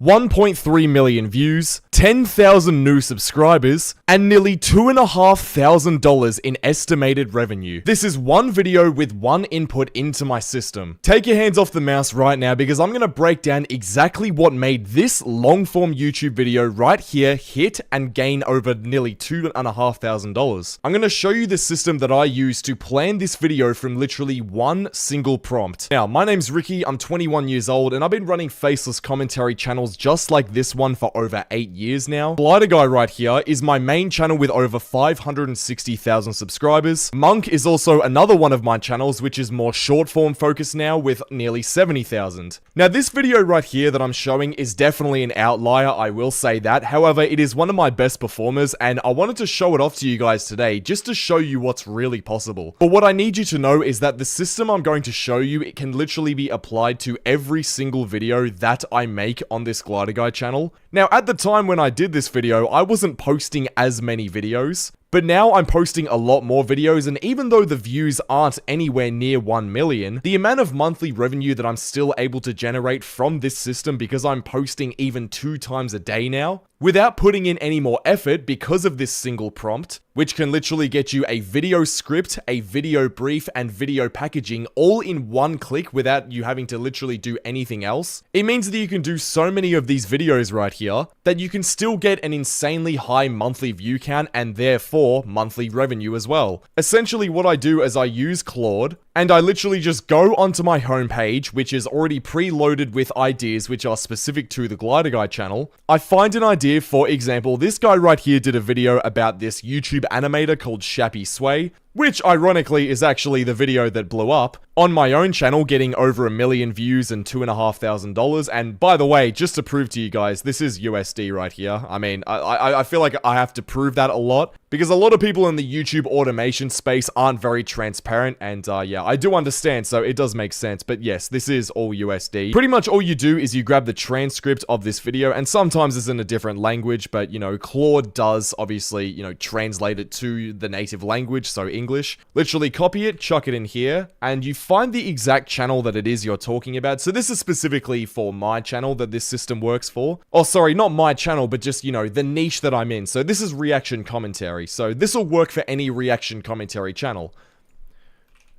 1.3 million views, 10,000 new subscribers, and nearly $2,500 in estimated revenue. This is one video with one input into my system. Take your hands off the mouse right now because I'm going to break down exactly what made this long-form YouTube video right here hit and gain over nearly $2,500. I'm going to show you the system that I use to plan this video from literally one single prompt. Now, my name's Ricky, I'm 21 years old, and I've been running faceless commentary channels just like this one for over 8 years now. Glider Guy right here is my main channel with over 560,000 subscribers. Monk is also another one of my channels, which is more short form focused now with nearly 70,000. Now, this video right here that I'm showing is definitely an outlier, I will say that. However, it is one of my best performers, and I wanted to show it off to you guys today just to show you what's really possible. But what I need you to know is that the system I'm going to show you, it can literally be applied to every single video that I make on this Glider Guy channel. Now, at the time when I did this video, I wasn't posting as many videos, but now I'm posting a lot more videos, and even though the views aren't anywhere near 1 million, the amount of monthly revenue that I'm still able to generate from this system because I'm posting even 2 times a day now, without putting in any more effort because of this single prompt, which can literally get you a video script, a video brief, and video packaging all in one click without you having to literally do anything else. It means that you can do so many of these videos right here that you can still get an insanely high monthly view count and therefore monthly revenue as well. Essentially what I do is I use Claude, and I literally just go onto my homepage, which is already preloaded with ideas which are specific to the Glider Guy channel. I find an idea, for example, this guy right here did a video about this YouTube animator called Shappy Sway, which ironically is actually the video that blew up on my own channel, getting over 1 million views and $2,500. And by the way, just to prove to you guys, this is USD right here. I mean, I feel like I have to prove that a lot because a lot of people in the YouTube automation space aren't very transparent, and yeah, I do understand, so it does make sense. But yes, this is all USD. Pretty much all you do is you grab the transcript of this video, and sometimes it's in a different language, but you know, Claude does obviously, you know, translate it to the native language, so English. Literally copy it, chuck it in here, and you find the exact channel that it is you're talking about. So this is specifically for my channel that this system works for. Oh, sorry, not my channel, but just, you know, the niche that I'm in. So this is reaction commentary. So this will work for any reaction commentary channel.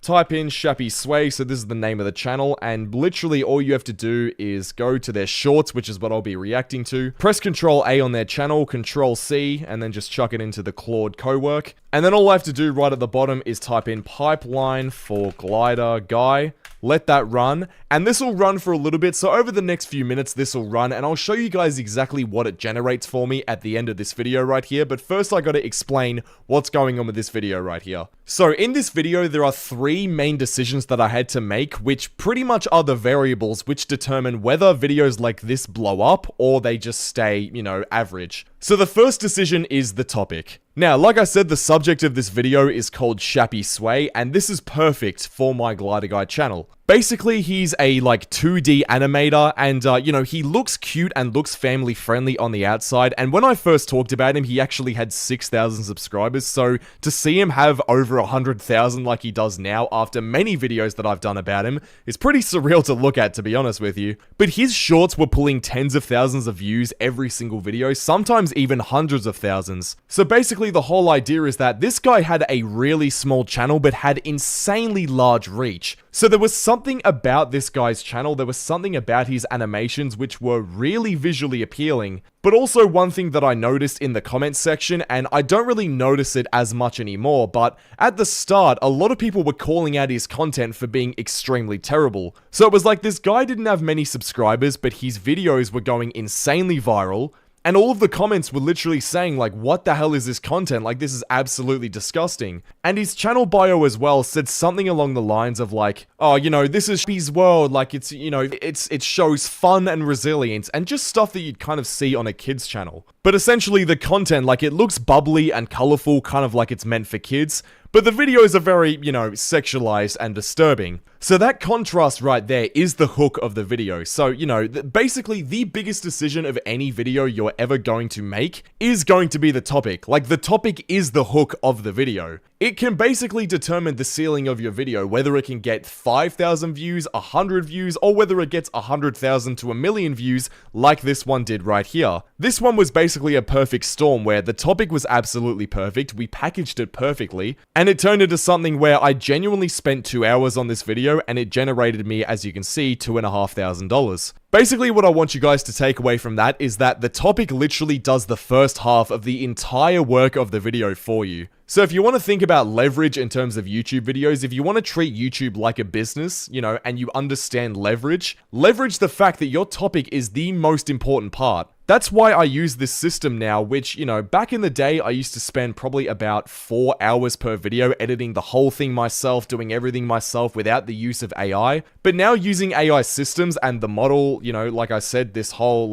Type in Shappy Sway, so this is the name of the channel, and literally all you have to do is go to their shorts, which is what I'll be reacting to. Press Control A on their channel, Control C, and then just chuck it into the Claude cowork. And then all I have to do right at the bottom is type in pipeline for Glider Guy. Let that run, and this will run for a little bit. So over the next few minutes, this will run, and I'll show you guys exactly what it generates for me at the end of this video right here. But first, I gotta explain what's going on with this video right here. So in this video, there are 3 main decisions that I had to make, which pretty much are the variables which determine whether videos like this blow up or they just stay, you know, average. So the first decision is the topic. Now, like I said, the subject of this video is called Shappy Sway, and this is perfect for my Glider Guy channel. Basically, he's a, like, 2D animator, and, you know, he looks cute and looks family-friendly on the outside, and when I first talked about him, he actually had 6,000 subscribers, so to see him have over 100,000 like he does now after many videos that I've done about him is pretty surreal to look at, to be honest with you. But his shorts were pulling tens of thousands of views every single video, sometimes even hundreds of thousands. So basically, the whole idea is that this guy had a really small channel, but had insanely large reach. So there was something about this guy's channel, there was something about his animations which were really visually appealing. But also one thing that I noticed in the comments section, and I don't really notice it as much anymore, but at the start, a lot of people were calling out his content for being extremely terrible. So it was like this guy didn't have many subscribers, but his videos were going insanely viral. And all of the comments were literally saying, like, what the hell is this content? Like, this is absolutely disgusting. And his channel bio as well said something along the lines of like, oh, you know, this is Shappy's world. Like, it's, you know, it shows fun and resilience and just stuff that you'd kind of see on a kid's channel. But essentially the content, like, it looks bubbly and colorful, kind of like it's meant for kids. But the videos are very, you know, sexualized and disturbing. So that contrast right there is the hook of the video. So, you know, basically the biggest decision of any video you're ever going to make is going to be the topic. Like, the topic is the hook of the video. It can basically determine the ceiling of your video, whether it can get 5,000 views, 100 views, or whether it gets 100,000 to 1,000,000 views like this one did right here. This one was basically a perfect storm where the topic was absolutely perfect, we packaged it perfectly, and it turned into something where I genuinely spent 2 hours on this video and it generated me, as you can see, $2,500. Basically, what I want you guys to take away from that is that the topic literally does the first half of the entire work of the video for you. So if you want to think about leverage in terms of YouTube videos, if you want to treat YouTube like a business, you know, and you understand leverage the fact that your topic is the most important part. That's why I use this system now, which, you know, back in the day, I used to spend probably about 4 hours per video editing the whole thing myself, doing everything myself without the use of AI. But now using AI systems and the model, you know, like I said, this whole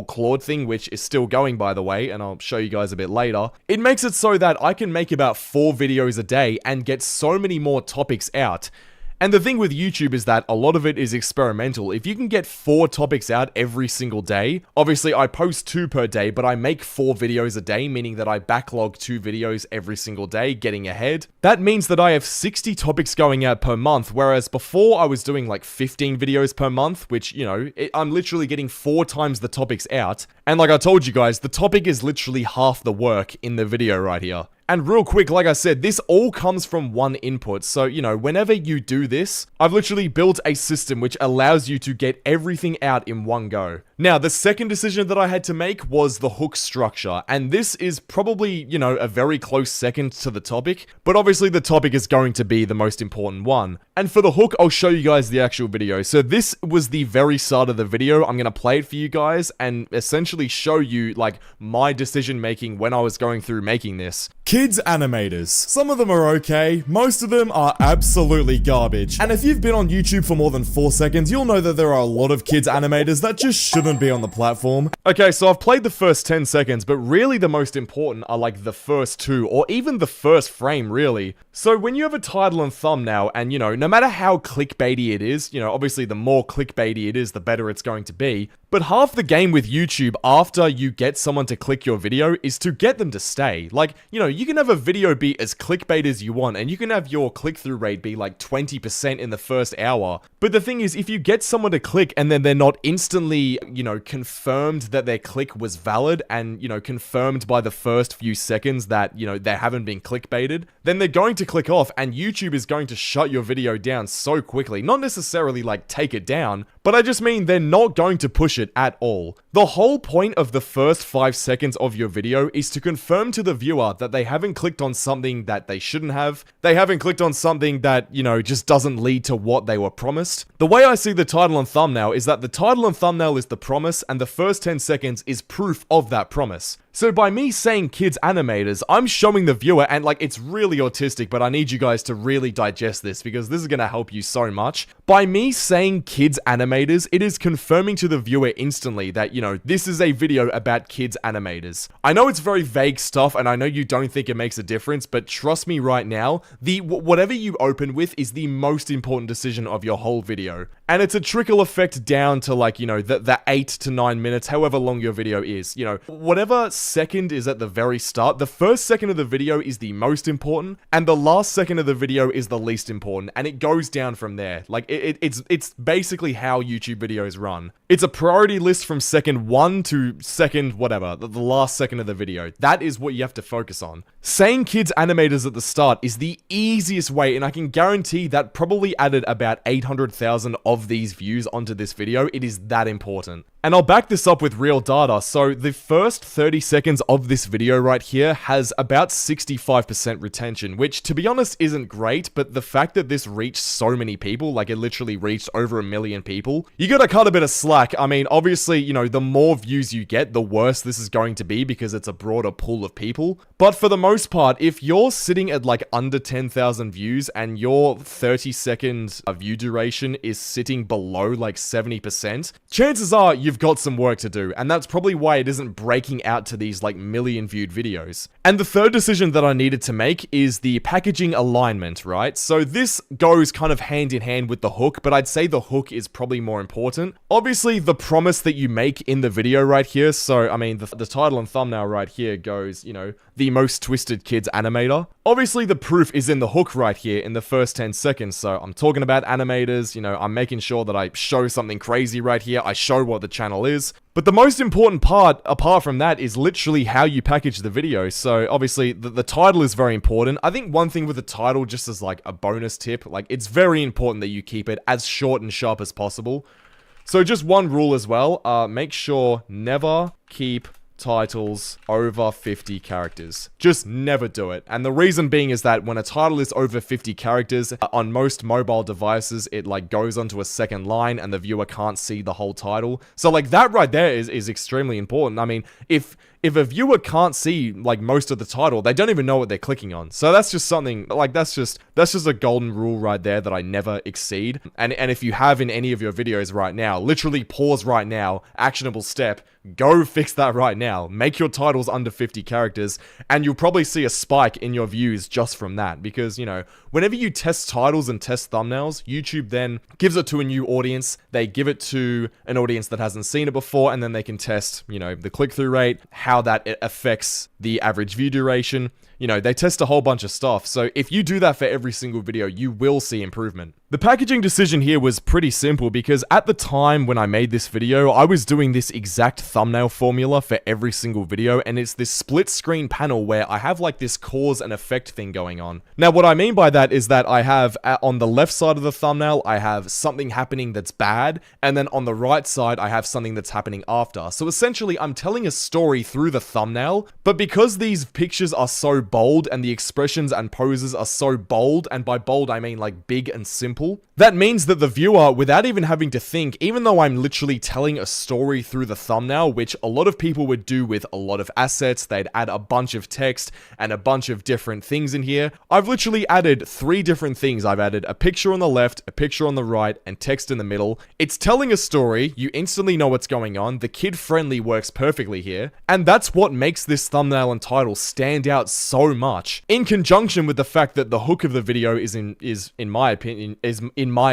Claude thing, which is still going, by the way, and I'll show you guys a bit later, it makes it so that I can make about 4 videos a day and get so many more topics out. And the thing with YouTube is that a lot of it is experimental. If you can get 4 topics out every single day, obviously I post 2 per day, but I make 4 videos a day, meaning that I backlog 2 videos every single day, getting ahead. That means that I have 60 topics going out per month, whereas before I was doing like 15 videos per month, which, you know, I'm literally getting 4 times the topics out. And like I told you guys, the topic is literally half the work in the video right here. And real quick, like I said, this all comes from one input. So, you know, whenever you do this, I've literally built a system which allows you to get everything out in one go. Now, the second decision that I had to make was the hook structure. And this is probably, you know, a very close second to the topic. But obviously the topic is going to be the most important one. And for the hook, I'll show you guys the actual video. So this was the very start of the video. I'm going to play it for you guys and essentially show you, like, my decision making when I was going through making this. Kids animators. Some of them are okay, most of them are absolutely garbage. And if you've been on YouTube for more than 4 seconds, you'll know that there are a lot of kids animators that just shouldn't be on the platform. Okay, so I've played the first 10 seconds, but really the most important are like the first 2, or even the first frame, really. So when you have a title and thumbnail, and, you know, no matter how clickbaity it is, you know, obviously the more clickbaity it is, the better it's going to be. But half the game with YouTube after you get someone to click your video is to get them to stay. Like, you know, you can have a video be as clickbait as you want, and you can have your click-through rate be like 20% in the first hour. But the thing is, if you get someone to click and then they're not instantly, you know, confirmed that their click was valid and, you know, confirmed by the first few seconds that, you know, they haven't been clickbaited, then they're going to click off and YouTube is going to shut your video down so quickly. Not necessarily like take it down, but I just mean they're not going to push it at all. The whole point of the first 5 seconds of your video is to confirm to the viewer that they haven't clicked on something that they shouldn't have. They haven't clicked on something that, you know, just doesn't lead to what they were promised. The way I see the title and thumbnail is that the title and thumbnail is the promise, and the first 10 seconds is proof of that promise. So by me saying kids animators, I'm showing the viewer, and like, it's really autistic, but I need you guys to really digest this because this is going to help you so much. By me saying kids animators, it is confirming to the viewer instantly that, you know, this is a video about kids animators. I know it's very vague stuff, and I know you don't think it makes a difference, but trust me right now, whatever you open with is the most important decision of your whole video. And it's a trickle effect down to, like, you know, the 8 to 9 minutes, however long your video is. You know, whatever second is at the very start, the first second of the video is the most important, and the last second of the video is the least important, and it goes down from there. Like, it's basically how YouTube videos run. It's a priority list from second 1 to second whatever, the last second of the video. That is what you have to focus on. Saying kids animators at the start is the easiest way, and I can guarantee that probably added about 800,000 of these views onto this video. It is that important. And I'll back this up with real data. So the first 30 seconds of this video right here has about 65% retention, which to be honest isn't great, but the fact that this reached so many people, like it literally reached over 1 million people, you gotta cut a bit of slack whack. I mean, obviously, you know, the more views you get, the worse this is going to be because it's a broader pool of people. But for the most part, if you're sitting at like under 10,000 views and your 30-second view duration is sitting below like 70%, chances are you've got some work to do. And that's probably why it isn't breaking out to these like million viewed videos. And the third decision that I needed to make is the packaging alignment, right? So this goes kind of hand in hand with the hook, but I'd say the hook is probably more important. Obviously, the promise that you make in the video right here, so I mean, the title and thumbnail right here goes, you know, the most twisted kids animator. Obviously, the proof is in the hook right here in the first 10 seconds, so I'm talking about animators, you know, I'm making sure that I show something crazy right here, I show what the channel is. But the most important part, apart from that, is literally how you package the video. So obviously, the title is very important. I think one thing with the title, just as like a bonus tip, like it's very important that you keep it as short and sharp as possible. So just one rule as well, make sure never keep titles over 50 characters. Just never do it. And the reason being is that when a title is over 50 characters, on most mobile devices, it like goes onto a second line and the viewer can't see the whole title. So like that right there is extremely important. I mean, if a viewer can't see like most of the title, they don't even know what they're clicking on. So that's just something like that's just a golden rule right there that I never exceed. And if you have in any of your videos right now, literally pause right now, actionable step, go fix that right now. Make your titles under 50 characters and you'll probably see a spike in your views just from that, because, you know, whenever you test titles and test thumbnails, YouTube then gives it to a new audience. They give it to an audience that hasn't seen it before, and then they can test, you know, the click-through rate, how that affects the average view duration. You know, they test a whole bunch of stuff. So if you do that for every single video, you will see improvement. The packaging decision here was pretty simple because at the time when I made this video, I was doing this exact thumbnail formula for every single video, and it's this split screen panel where I have like this cause and effect thing going on. Now, what I mean by that is that I have on the left side of the thumbnail, I have something happening that's bad, and then on the right side, I have something that's happening after. So essentially, I'm telling a story through the thumbnail, but because these pictures are so bold and the expressions and poses are so bold, and by bold, I mean like big and simple, that means that the viewer, without even having to think, even though I'm literally telling a story through the thumbnail, which a lot of people would do with a lot of assets, they'd add a bunch of text and a bunch of different things in here. I've literally added 3 different things. I've added a picture on the left, a picture on the right, and text in the middle. It's telling a story, you instantly know what's going on, the kid-friendly works perfectly here, and that's what makes this thumbnail and title stand out so much, in conjunction with the fact that the hook of the video is in my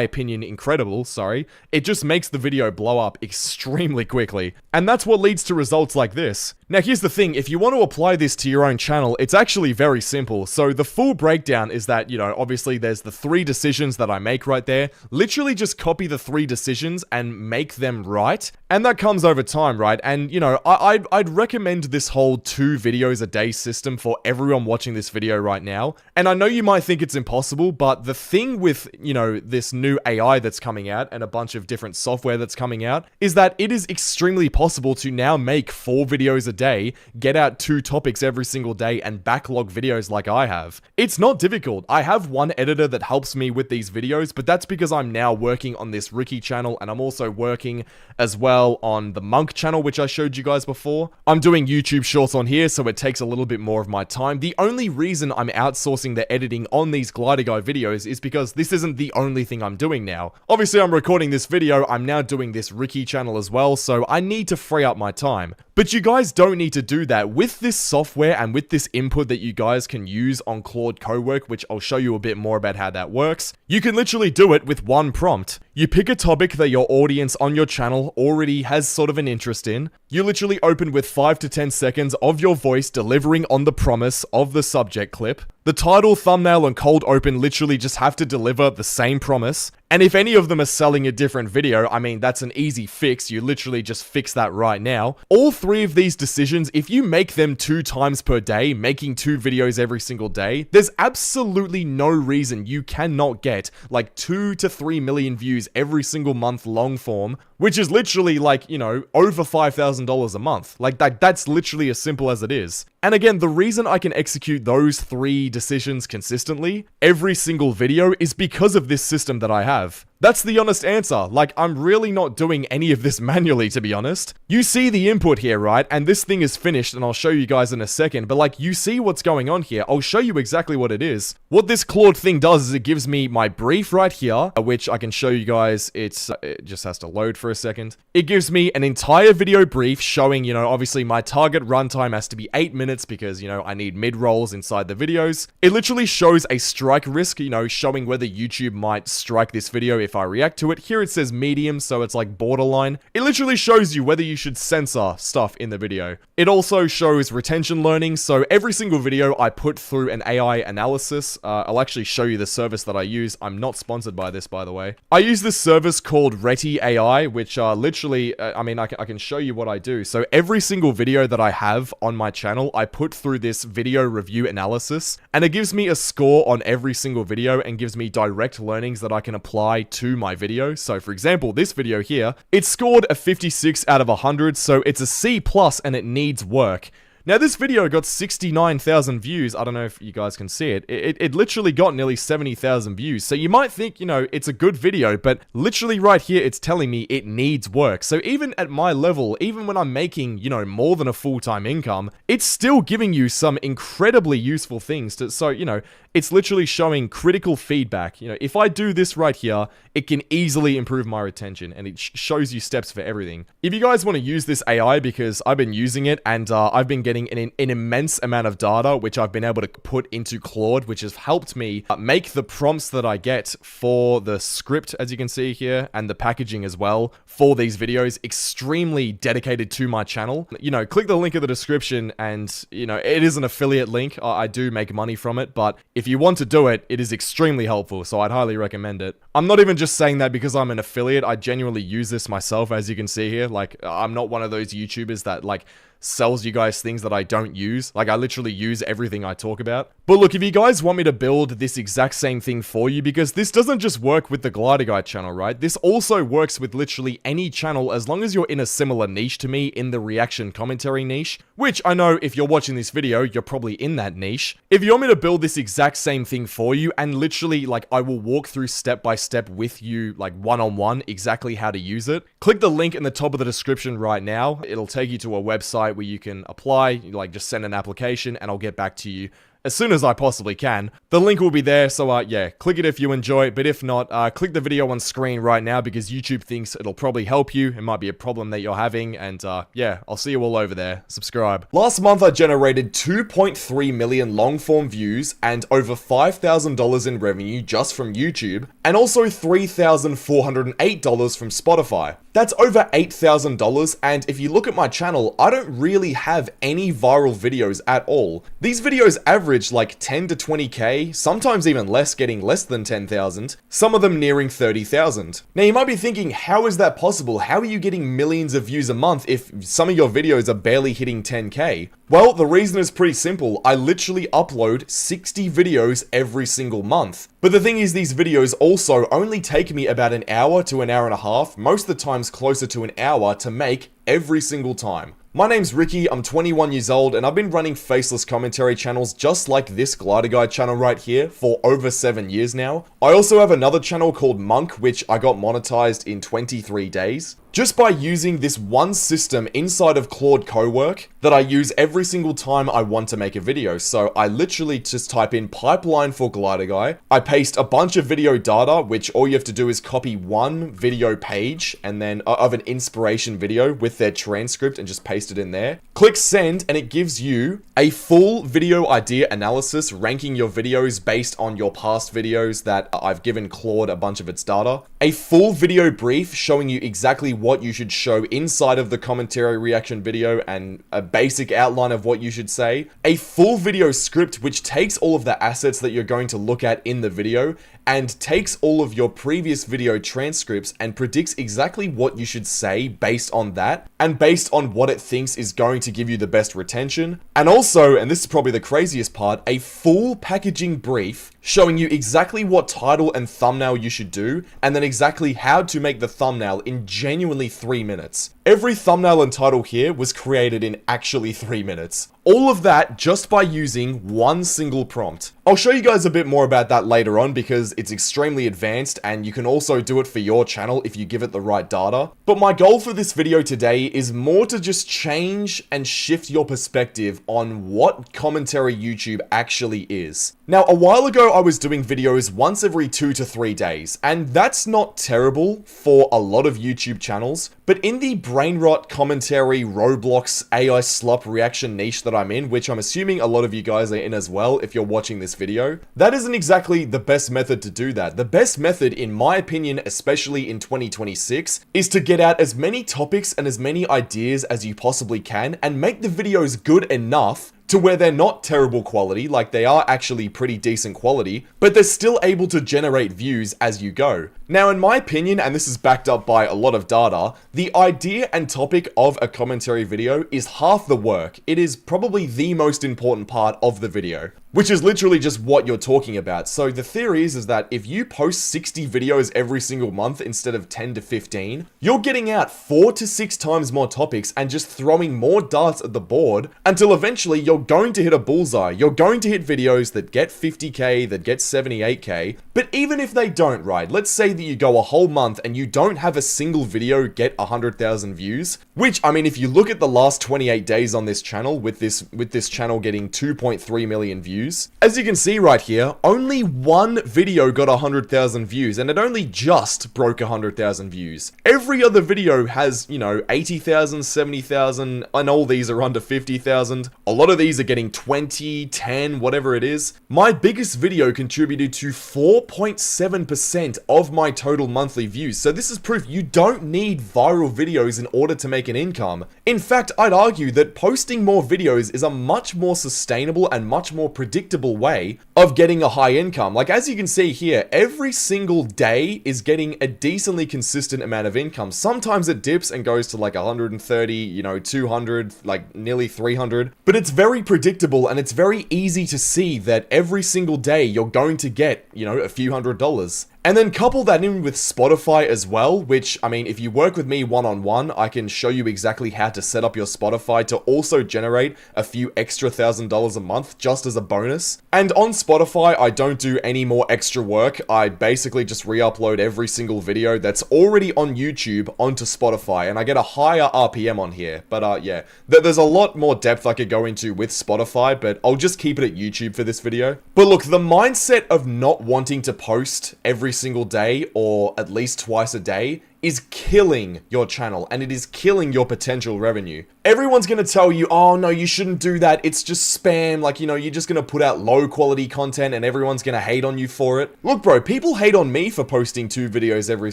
opinion incredible, sorry. It just makes the video blow up extremely quickly. And that's what leads to results like this. Now here's the thing, if you want to apply this to your own channel, it's actually very simple. So the full breakdown is that, you know, obviously there's the 3 decisions that I make right there. Literally just copy the 3 decisions and make them right. And that comes over time, right? And, you know, I'd recommend this whole 2 videos a day system for everyone watching this video right now. And I know you might think it's impossible, but the thing with, you know, this new AI that's coming out and a bunch of different software that's coming out is that it is extremely possible to now make 4 videos a day, get out 2 topics every single day, and backlog videos like I have. It's not difficult. I have one editor that helps me with these videos, but that's because I'm now working on this Ricky channel, and I'm also working as well on the Monk channel, which I showed you guys before. I'm doing YouTube shorts on here, so it takes a little bit more of my time. The only reason I'm outsourcing the editing on these Glider Guy videos is because this isn't the only thing I'm doing now. Obviously, I'm recording this video, I'm now doing this Ricky channel as well, so I need to free up my time. But you guys don't need to do that. With this software and with this input that you guys can use on Claude Cowork, which I'll show you a bit more about how that works, you can literally do it with one prompt. You pick a topic that your audience on your channel already has sort of an interest in. You literally open with 5 to 10 seconds of your voice delivering on the promise of the subject clip. The title, thumbnail, and cold open literally just have to deliver the same promise. And if any of them are selling a different video, I mean, that's an easy fix. You literally just fix that right now. All 3 of these decisions, if you make them 2 times per day, making 2 videos every single day, there's absolutely no reason you cannot get like 2 to 3 million views every single month long form which is literally like, you know, over $5,000 a month. Like that's literally as simple as it is. And again, the reason I can execute those 3 decisions consistently every single video is because of this system that I have. That's the honest answer. Like, I'm really not doing any of this manually, to be honest. You see the input here, right? And this thing is finished, and I'll show you guys in a second. But like, you see what's going on here. I'll show you exactly what it is. What this Claude thing does is it gives me my brief right here, which I can show you guys. It just has to load for a second. It gives me an entire video brief showing, you know, obviously my target runtime has to be 8 minutes because, you know, I need mid-rolls inside the videos. It literally shows a strike risk, you know, showing whether YouTube might strike this video if I react to it. Here it says medium, so it's like borderline. It literally shows you whether you should censor stuff in the video. It also shows retention learning, so every single video I put through an AI analysis. I'll actually show you the service that I use. I'm not sponsored by this, by the way. I use this service called Reti AI, which literally, I mean, I can show you what I do. So every single video that I have on my channel, I put through this video review analysis, and it gives me a score on every single video and gives me direct learnings that I can apply to my video. So for example, this video here, it scored a 56 out of 100, so it's a C+ and it needs work. Now, this video got 69,000 views. I don't know if you guys can see it. It literally got nearly 70,000 views. So you might think, you know, it's a good video, but literally right here, it's telling me it needs work. So even at my level, even when I'm making, you know, more than a full-time income, it's still giving you some incredibly useful things to, so, you know, it's literally showing critical feedback. You know, if I do this right here, it can easily improve my retention, and it shows you steps for everything. If you guys want to use this AI, because I've been using it, and I've been getting an immense amount of data, which I've been able to put into Claude, which has helped me make the prompts that I get for the script, as you can see here, and the packaging as well, for these videos, extremely dedicated to my channel. You know, click the link in the description, and, you know, it is an affiliate link. I do make money from it, but if you want to do it, it is extremely helpful, so I'd highly recommend it. I'm not even just saying that because I'm an affiliate. I genuinely use this myself, as you can see here. Like, I'm not one of those YouTubers that, like, sells you guys things that I don't use. Like, I literally use everything I talk about. But look, if you guys want me to build this exact same thing for you, because this doesn't just work with the Glider Guy channel, right? This also works with literally any channel as long as you're in a similar niche to me, in the reaction commentary niche, which I know if you're watching this video, you're probably in that niche. If you want me to build this exact same thing for you, and literally, like, I will walk through step by step with you, like, one-on-one, exactly how to use it, click the link in the top of the description right now. It'll take you to a website where you can apply, like, just send an application, and I'll get back to you as soon as I possibly can. The link will be there, so yeah, click it if you enjoy it, but if not, click the video on screen right now because YouTube thinks it'll probably help you. It might be a problem that you're having, and yeah, I'll see you all over there. Subscribe. Last month, I generated 2.3 million long-form views and over $5,000 in revenue just from YouTube, and also $3,408 from Spotify. That's over $8,000, and if you look at my channel, I don't really have any viral videos at all. These videos average like 10 to 20k, sometimes even less, getting less than 10,000, some of them nearing 30,000. Now you might be thinking, how is that possible? How are you getting millions of views a month if some of your videos are barely hitting 10k? Well, the reason is pretty simple. I literally upload 60 videos every single month. But the thing is, these videos also only take me about an hour to an hour and a half, most of the times closer to an hour, to make every single time. My name's Ricky, I'm 21 years old, and I've been running faceless commentary channels just like this Glider Guy channel right here for over 7 years now. I also have another channel called Monk, which I got monetized in 23 days. Just by using this one system inside of Claude Cowork that I use every single time I want to make a video. So I literally just type in pipeline for Glider Guy. I paste a bunch of video data, which all you have to do is copy one video page and then of an inspiration video with their transcript and just paste it in there. Click send and it gives you a full video idea analysis, ranking your videos based on your past videos that I've given Claude a bunch of its data. A full video brief showing you exactly what you should show inside of the commentary reaction video and a basic outline of what you should say. A full video script which takes all of the assets that you're going to look at in the video and takes all of your previous video transcripts and predicts exactly what you should say based on that, and based on what it thinks is going to give you the best retention. And also, and this is probably the craziest part, a full packaging brief showing you exactly what title and thumbnail you should do, and then exactly how to make the thumbnail in genuinely 3 minutes. Every thumbnail and title here was created in actually 3 minutes. All of that just by using one single prompt. I'll show you guys a bit more about that later on because it's extremely advanced and you can also do it for your channel if you give it the right data. But my goal for this video today is more to just change and shift your perspective on what commentary YouTube actually is. Now, a while ago I was doing videos once every 2 to 3 days, and that's not terrible for a lot of YouTube channels, but in the brain rot commentary, Roblox, AI slop reaction niche that I'm in, which I'm assuming a lot of you guys are in as well if you're watching this video, that isn't exactly the best method to do that. The best method, in my opinion, especially in 2026, is to get out as many topics and as many ideas as you possibly can and make the videos good enough to where they're not terrible quality, like they are actually pretty decent quality, but they're still able to generate views as you go. Now, in my opinion, and this is backed up by a lot of data, the idea and topic of a commentary video is half the work. It is probably the most important part of the video, which is literally just what you're talking about. So the theory is that if you post 60 videos every single month instead of 10 to 15, you're getting out 4 to 6 times more topics and just throwing more darts at the board until eventually you're going to hit a bullseye. You're going to hit videos that get 50k, that get 78k, but even if they don't, right, let's say that you go a whole month and you don't have a single video get 100,000 views, which, I mean, if you look at the last 28 days on this channel, with this channel getting 2.3 million views, as you can see right here, only one video got 100,000 views, and it only just broke 100,000 views. Every other video has, 80,000, 70,000, and all these are under 50,000. A lot of these are getting 20, 10, whatever it is. My biggest video contributed to 4.7% of my total monthly views, so this is proof you don't need viral videos in order to make an income. In fact, I'd argue that posting more videos is a much more sustainable and much more predictable way of getting a high income. Like, as you can see here, every single day is getting a decently consistent amount of income. Sometimes it dips and goes to like 130, 200, like nearly 300, but it's very predictable and it's very easy to see that every single day you're going to get, a few $100s. And then couple that in with Spotify as well, which, I mean, if you work with me one-on-one, I can show you exactly how to set up your Spotify to also generate a few extra $1,000 a month just as a bonus. And on Spotify, I don't do any more extra work. I basically just re-upload every single video that's already on YouTube onto Spotify, and I get a higher RPM on here. But yeah, there's a lot more depth I could go into with Spotify, but I'll just keep it at YouTube for this video. But look, the mindset of not wanting to post every single day, or at least twice a day, is killing your channel, and it is killing your potential revenue. Everyone's gonna tell you, oh no, you shouldn't do that, it's just spam, like, you're just gonna put out low quality content and everyone's gonna hate on you for it. Look bro, people hate on me for posting 2 videos every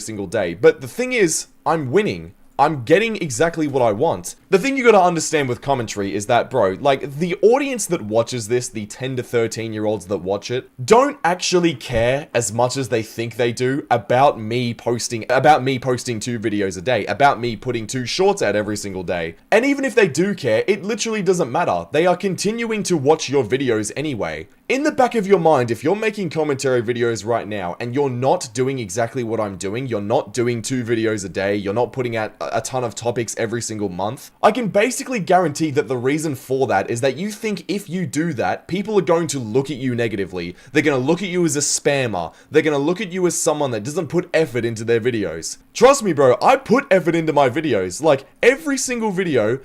single day, but the thing is, I'm winning. I'm getting exactly what I want. The thing you gotta understand with commentary is that, bro, like, the audience that watches this, the 10 to 13 year olds that watch it, don't actually care as much as they think they do about me posting 2 videos a day, about me putting 2 shorts out every single day. And even if they do care, it literally doesn't matter. They are continuing to watch your videos anyway. In the back of your mind, if you're making commentary videos right now and you're not doing exactly what I'm doing, you're not doing 2 videos a day, you're not putting out a ton of topics every single month, I can basically guarantee that the reason for that is that you think if you do that, people are going to look at you negatively. They're going to look at you as a spammer. They're going to look at you as someone that doesn't put effort into their videos. Trust me, bro, I put effort into my videos. Like, every single video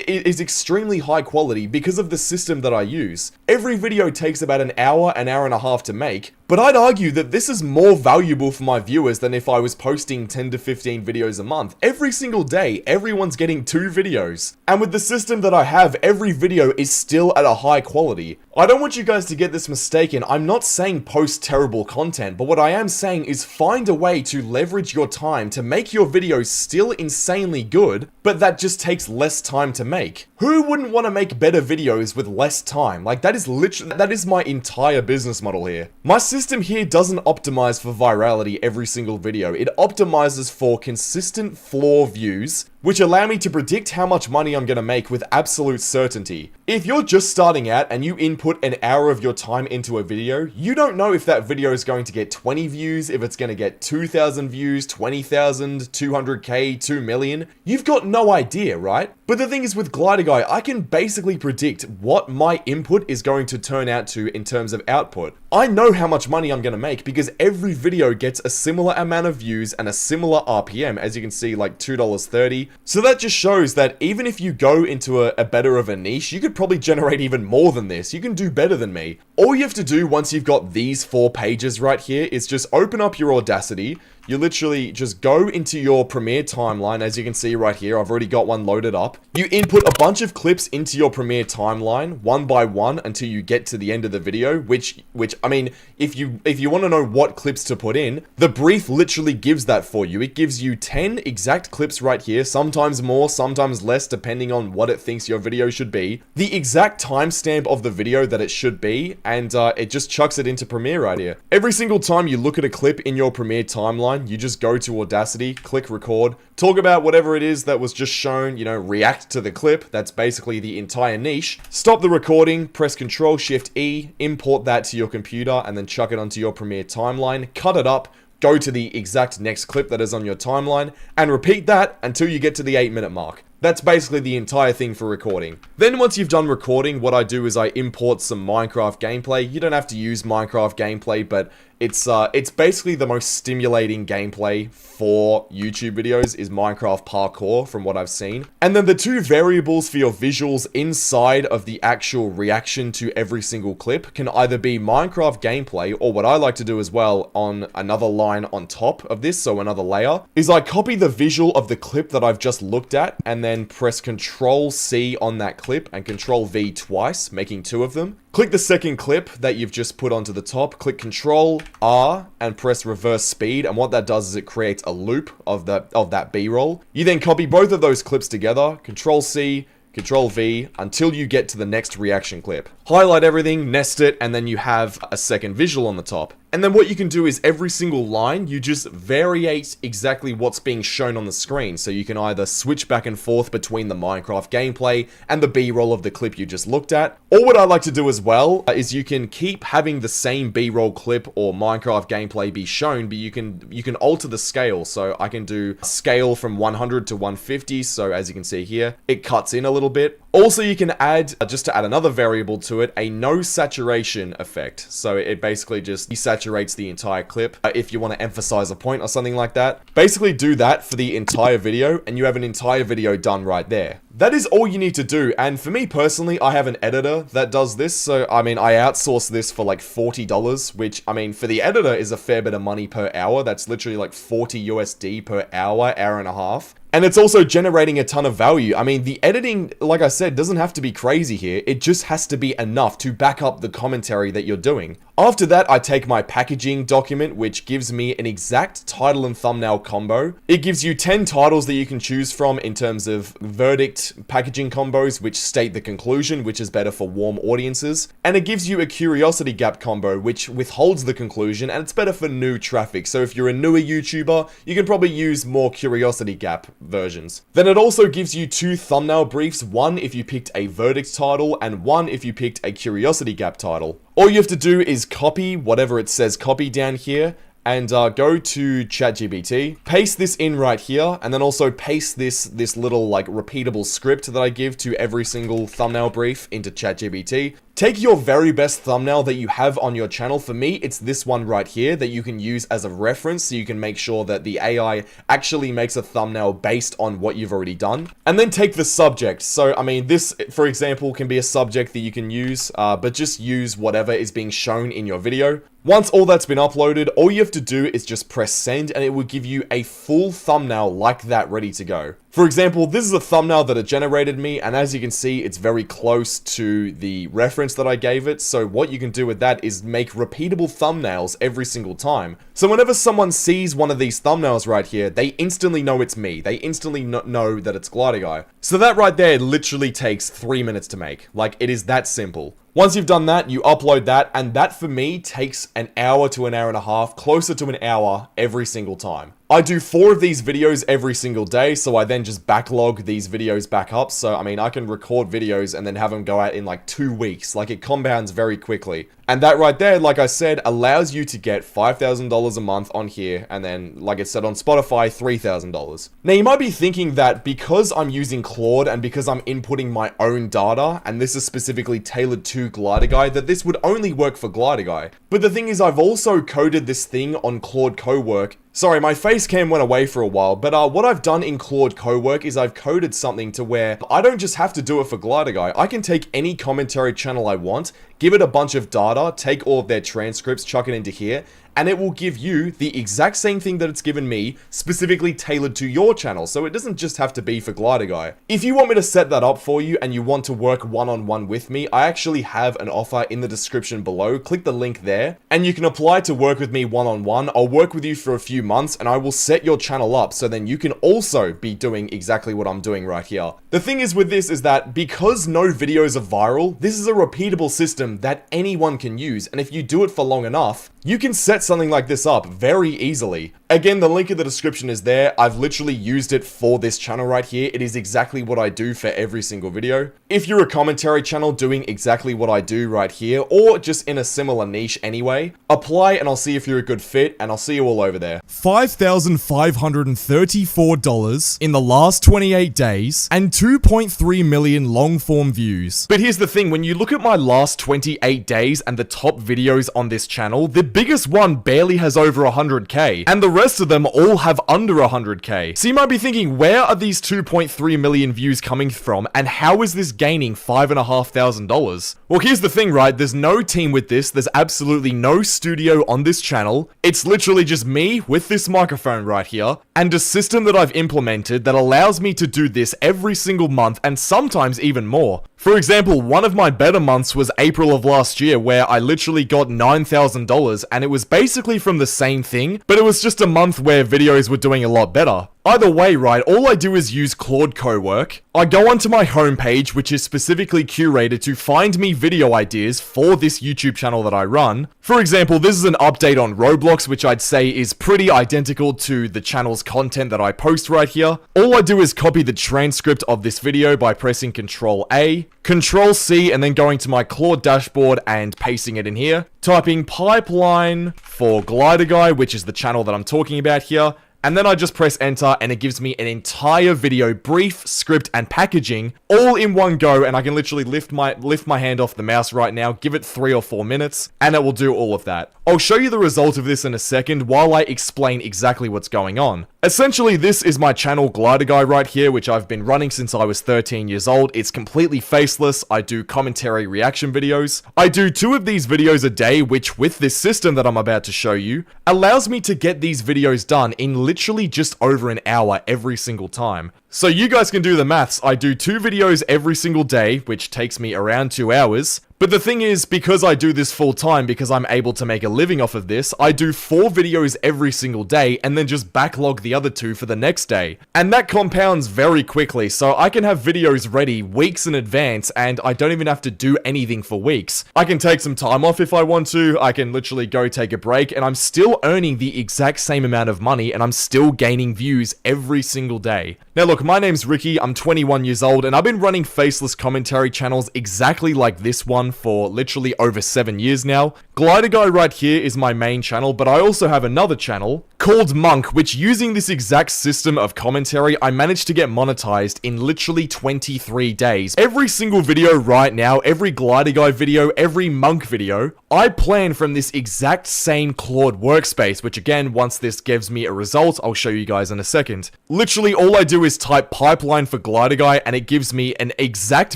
is extremely high quality because of the system that I use. Every video takes about an hour and a half to make, but I'd argue that this is more valuable for my viewers than if I was posting 10 to 15 videos a month. Every single day, everyone's getting 2 videos. And with the system that I have, every video is still at a high quality. I don't want you guys to get this mistaken. I'm not saying post terrible content, but what I am saying is find a way to leverage your time to make your videos still insanely good, but that just takes less time to make. Who wouldn't want to make better videos with less time? Like, that is my entire business model here. My system system here doesn't optimize for virality every single video. It optimizes for consistent floor views, which allow me to predict how much money I'm gonna make with absolute certainty. If you're just starting out and you input an hour of your time into a video, you don't know if that video is going to get 20 views, if it's gonna get 2,000 views, 20,000, 200k, 2 million. You've got no idea, right? But the thing is with Glider Guy, I can basically predict what my input is going to turn out to in terms of output. I know how much money I'm gonna make because every video gets a similar amount of views and a similar RPM, as you can see, like $2.30. So that just shows that even if you go into a better of a niche, you could probably generate even more than this. You can do better than me. All you have to do once you've got these 4 pages right here is just open up your Audacity. You literally just go into your Premiere timeline, as you can see right here. I've already got one loaded up. You input a bunch of clips into your Premiere timeline, one by one, until you get to the end of the video, which I mean, if you want to know what clips to put in, the brief literally gives that for you. It gives you 10 exact clips right here, sometimes more, sometimes less, depending on what it thinks your video should be, the exact timestamp of the video that it should be, and it just chucks it into Premiere right here. Every single time you look at a clip in your Premiere timeline, you just go to Audacity, click record, talk about whatever it is that was just shown, you know, react to the clip. That's basically the entire niche. Stop the recording, press Ctrl-Shift-E, import that to your computer, and then chuck it onto your Premiere timeline, cut it up, go to the exact next clip that is on your timeline, and repeat that until you get to the 8-minute mark. That's basically the entire thing for recording. Then once you've done recording, what I do is I import some Minecraft gameplay. You don't have to use Minecraft gameplay, but it's basically the most stimulating gameplay for YouTube videos is Minecraft parkour from what I've seen. And then the 2 variables for your visuals inside of the actual reaction to every single clip can either be Minecraft gameplay, or what I like to do as well on another line on top of this, so another layer, is I copy the visual of the clip that I've just looked at and then press Ctrl-C on that clip and Ctrl-V twice, making 2 of them. Click the second clip that you've just put onto the top, click Ctrl-R and press reverse speed, and what that does is it creates a loop of that B-roll. You then copy both of those clips together, Ctrl-C, Ctrl-V, until you get to the next reaction clip. Highlight everything, nest it, and then you have a second visual on the top. And then what you can do is every single line, you just variate exactly what's being shown on the screen. So you can either switch back and forth between the Minecraft gameplay and the B-roll of the clip you just looked at. Or what I like to do as well is you can keep having the same B-roll clip or Minecraft gameplay be shown, but you can alter the scale. So I can do scale from 100 to 150. So as you can see here, it cuts in a little bit. Also, you can add, just to add another variable to it, a no saturation effect. So it basically just desaturates the entire clip if you want to emphasize a point or something like that. Basically do that for the entire video and you have an entire video done right there. That is all you need to do, and for me personally, I have an editor that does this, so I mean, I outsource this for like $40, which, I mean, for the editor is a fair bit of money per hour. That's literally like 40 USD per hour, hour and a half. And it's also generating a ton of value. I mean, the editing, like I said, doesn't have to be crazy here. It just has to be enough to back up the commentary that you're doing. After that, I take my packaging document, which gives me an exact title and thumbnail combo. It gives you 10 titles that you can choose from in terms of verdict packaging combos, which state the conclusion, which is better for warm audiences. And it gives you a curiosity gap combo, which withholds the conclusion, and it's better for new traffic. So if you're a newer YouTuber, you can probably use more curiosity gap versions. Then it also gives you 2 thumbnail briefs, one if you picked a verdict title and one if you picked a curiosity gap title. All you have to do is copy whatever it says copy down here and go to ChatGPT, paste this in right here, and then also paste this little like repeatable script that I give to every single thumbnail brief into ChatGPT. Take your very best thumbnail that you have on your channel. For me, it's this one right here that you can use as a reference so you can make sure that the AI actually makes a thumbnail based on what you've already done. And then take the subject. So, I mean, this, for example, can be a subject that you can use, but just use whatever is being shown in your video. Once all that's been uploaded, all you have to do is just press send and it will give you a full thumbnail like that ready to go. For example, this is a thumbnail that it generated me, and as you can see, it's very close to the reference that I gave it. So what you can do with that is make repeatable thumbnails every single time. So whenever someone sees one of these thumbnails right here, they instantly know it's me. They instantly know that it's Glider Guy. So that right there literally takes 3 minutes to make. Like, it is that simple. Once you've done that, you upload that, and that for me takes an hour to an hour and a half, closer to an hour every single time. I do 4 of these videos every single day, so I then just backlog these videos back up. So, I mean, I can record videos and then have them go out in like 2 weeks. Like, it compounds very quickly. And that right there, like I said, allows you to get $5,000 a month on here, and then, like it said on Spotify, $3,000. Now, you might be thinking that because I'm using Claude and because I'm inputting my own data, and this is specifically tailored to Glider Guy, that this would only work for Glider Guy. But the thing is, I've also coded this thing on Claude Cowork. Sorry, my face cam went away for a while, but what I've done in Claude Cowork is I've coded something to where I don't just have to do it for Glider Guy. I can take any commentary channel I want, give it a bunch of data, take all of their transcripts, chuck it into here, and it will give you the exact same thing that it's given me, specifically tailored to your channel, so it doesn't just have to be for Glider Guy. If you want me to set that up for you and you want to work one-on-one with me, I actually have an offer in the description below. Click the link there, and you can apply to work with me one-on-one. I'll work with you for a few months, and I will set your channel up so then you can also be doing exactly what I'm doing right here. The thing is with this is that because no videos are viral, this is a repeatable system that anyone can use, and if you do it for long enough, you can set something like this up very easily. Again, the link in the description is there. I've literally used it for this channel right here. It is exactly what I do for every single video. If you're a commentary channel doing exactly what I do right here, or just in a similar niche anyway, apply and I'll see if you're a good fit, and I'll see you all over there. $5,534 in the last 28 days, and 2.3 million long-form views. But here's the thing, when you look at my last 28 days and the top videos on this channel, the biggest one barely has over 100k, and the rest of them all have under 100k. So you might be thinking, where are these 2.3 million views coming from, and how is this gaining $5,500? Well, here's the thing, right? There's no team with this. There's absolutely no studio on this channel. It's literally just me with this microphone right here, and a system that I've implemented that allows me to do this every single month, and sometimes even more. For example, one of my better months was April of last year, where I literally got $9,000, and it was basically from the same thing, but it was just a month where videos were doing a lot better. Either way, right, all I do is use Claude Cowork. I go onto my homepage, which is specifically curated to find me video ideas for this YouTube channel that I run. For example, this is an update on Roblox, which I'd say is pretty identical to the channel's content that I post right here. All I do is copy the transcript of this video by pressing Ctrl A, Ctrl C, and then going to my Claude dashboard and pasting it in here. Typing pipeline for Glider Guy, which is the channel that I'm talking about here. And then I just press enter, and it gives me an entire video, brief, script, and packaging all in one go, and I can literally lift my hand off the mouse right now, give it 3 or 4 minutes, and it will do all of that. I'll show you the result of this in a second while I explain exactly what's going on. Essentially, this is my channel Glider Guy right here, which I've been running since I was 13 years old. It's completely faceless. I do commentary reaction videos. I do 2 of these videos a day, which with this system that I'm about to show you, allows me to get these videos done in literally just over an hour every single time. So you guys can do the maths. I do 2 videos every single day, which takes me around 2 hours. But the thing is, because I do this full time, because I'm able to make a living off of this, I do 4 videos every single day and then just backlog the other 2 for the next day. And that compounds very quickly, so I can have videos ready weeks in advance and I don't even have to do anything for weeks. I can take some time off if I want to, I can literally go take a break, and I'm still earning the exact same amount of money and I'm still gaining views every single day. Now look, my name's Ricky, I'm 21 years old, and I've been running faceless commentary channels exactly like this one for literally over 7 years now. Glider Guy right here is my main channel, but I also have another channel called Monk, which using this exact system of commentary, I managed to get monetized in literally 23 days. Every single video right now, every Glider Guy video, every Monk video, I plan from this exact same Claude workspace, which again, once this gives me a result, I'll show you guys in a second. Literally, all I do is type pipeline for Glider Guy, and it gives me an exact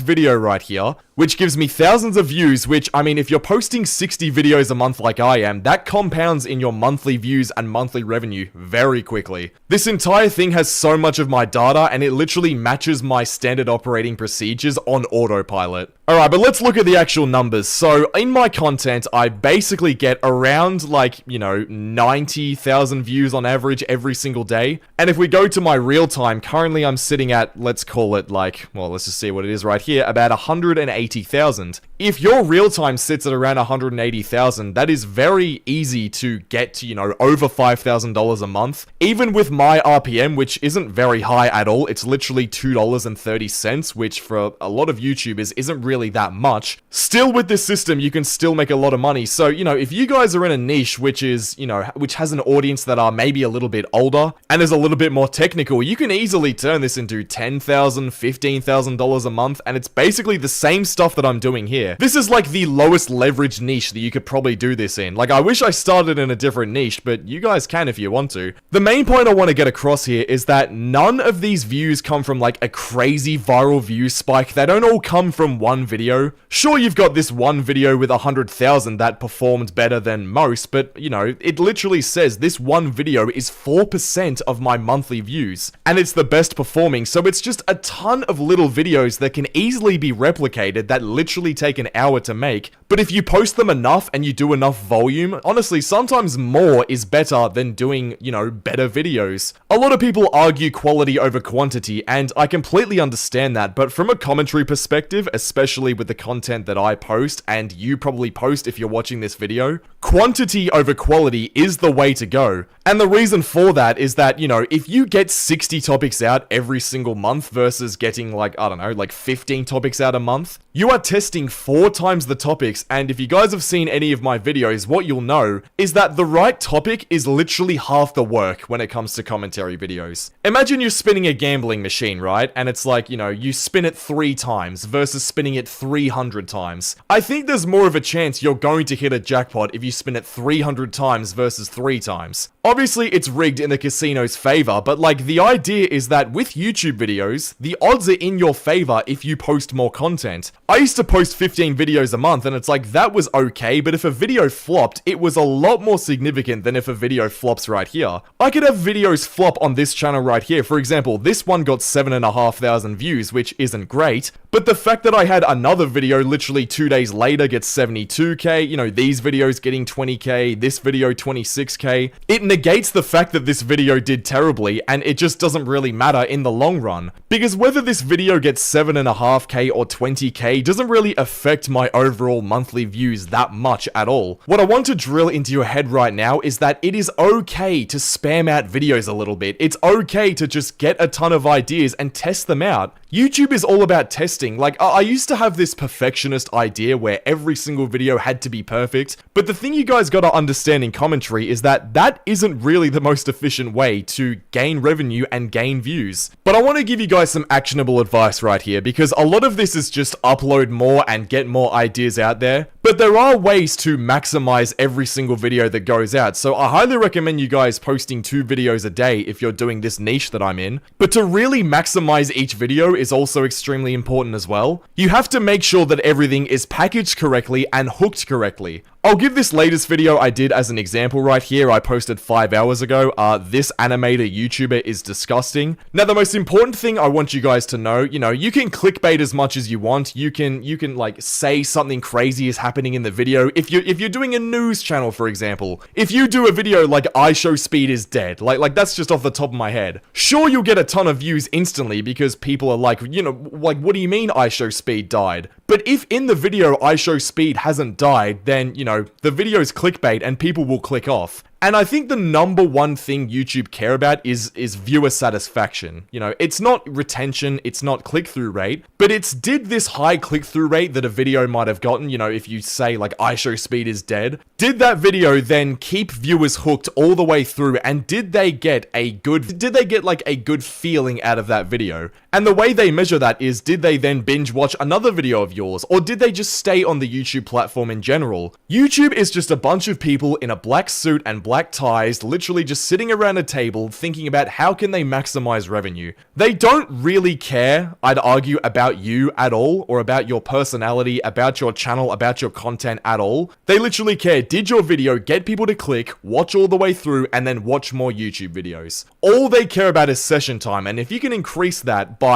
video right here, which gives me thousands of views, which, I mean, if you're posting 60 videos a month like I am, that compounds in your monthly views and monthly revenue very quickly. This entire thing has so much of my data, and it literally matches my standard operating procedures on autopilot. Alright, but let's look at the actual numbers. So, in my content, I basically get around, like, 90,000 views on average every single day. And if we go to my real time, currently I'm sitting at, let's call it like, well, let's just see what it is right here, about 180 180,000. If your real time sits at around 180,000, that is very easy to get to, over $5,000 a month. Even with my RPM, which isn't very high at all, it's literally $2.30, which for a lot of YouTubers isn't really that much. Still, with this system, you can still make a lot of money. So, if you guys are in a niche which is, which has an audience that are maybe a little bit older and is a little bit more technical, you can easily turn this into $10,000, $15,000 a month, and it's basically the same stuff that I'm doing here. This is like the lowest leverage niche that you could probably do this in. Like, I wish I started in a different niche, but you guys can if you want to. The main point I want to get across here is that none of these views come from like a crazy viral view spike. They don't all come from one video. Sure, you've got this one video with 100,000 that performed better than most, but it literally says this one video is 4% of my monthly views, and it's the best performing, so it's just a ton of little videos that can easily be replicated that literally take an hour to make. But if you post them enough and you do enough volume, honestly, sometimes more is better than doing, better videos. A lot of people argue quality over quantity, and I completely understand that, but from a commentary perspective, especially with the content that I post, and you probably post if you're watching this video, quantity over quality is the way to go. And the reason for that is that, if you get 60 topics out every single month versus getting like 15 topics out a month, you are testing 4 times the topics. And if you guys have seen any of my videos, what you'll know is that the right topic is literally half the work when it comes to commentary videos. Imagine you're spinning a gambling machine, right? And it's like, you spin it 3 times versus spinning it 300 times. I think there's more of a chance you're going to hit a jackpot if you spin it 300 times versus 3 times. Obviously, it's rigged in the casino's favor, but like the idea is that with YouTube videos, the odds are in your favor if you post more content. I used to post 15 videos a month, and it's like that was okay, but if a video flopped, it was a lot more significant than if a video flops right here. I could have videos flop on this channel right here. For example, this one got 7,500 views, which isn't great, but the fact that I had another video literally 2 days later get 72k, these videos getting 20k, this video 26k, it negates the fact that this video did terribly, and it just doesn't really matter in the long run. Because whether this video gets 7.5k or 20k doesn't really affect my overall monthly views that much at all. What I want to drill into your head right now is that it is okay to spam out videos a little bit. It's okay to just get a ton of ideas and test them out. YouTube is all about testing. Like, I used to have this perfectionist idea where every single video had to be perfect, but the thing you guys gotta understand in commentary is that that isn't really the most efficient way to gain revenue and gain views. But I want to give you guys some actionable advice right here, because a lot of this is just upload more and get more ideas out there, but there are ways to maximize every single video that goes out. So I highly recommend you guys posting 2 videos a day if you're doing this niche that I'm in. But to really maximize each video is also extremely important as well. You have to make sure that everything is packaged correctly and hooked correctly. I'll give this latest video I did as an example right here. I posted 5 hours ago. This animator YouTuber is disgusting. Now, the most important thing I want you guys to know, you can clickbait as much as you want. You can like say something crazy is happening in the video. If you're doing a news channel, for example, if you do a video like I show speed is dead, like that's just off the top of my head. Sure, you'll get a ton of views instantly because people are like, like, what do you mean I show speed died? But if in the video I show speed hasn't died, then, the video's clickbait and people will click off. And I think the number one thing YouTube care about is viewer satisfaction. It's not retention, it's not click-through rate, but it's did this high click-through rate that a video might have gotten, if you say like I show speed is dead, did that video then keep viewers hooked all the way through, and did they get like a good feeling out of that video? And the way they measure that is, did they then binge watch another video of yours, or did they just stay on the YouTube platform in general? YouTube is just a bunch of people in a black suit and black ties, literally just sitting around a table thinking about how can they maximize revenue. They don't really care, I'd argue, about you at all, or about your personality, about your channel, about your content at all. They literally care, did your video get people to click, watch all the way through, and then watch more YouTube videos? All they care about is session time, and if you can increase that by,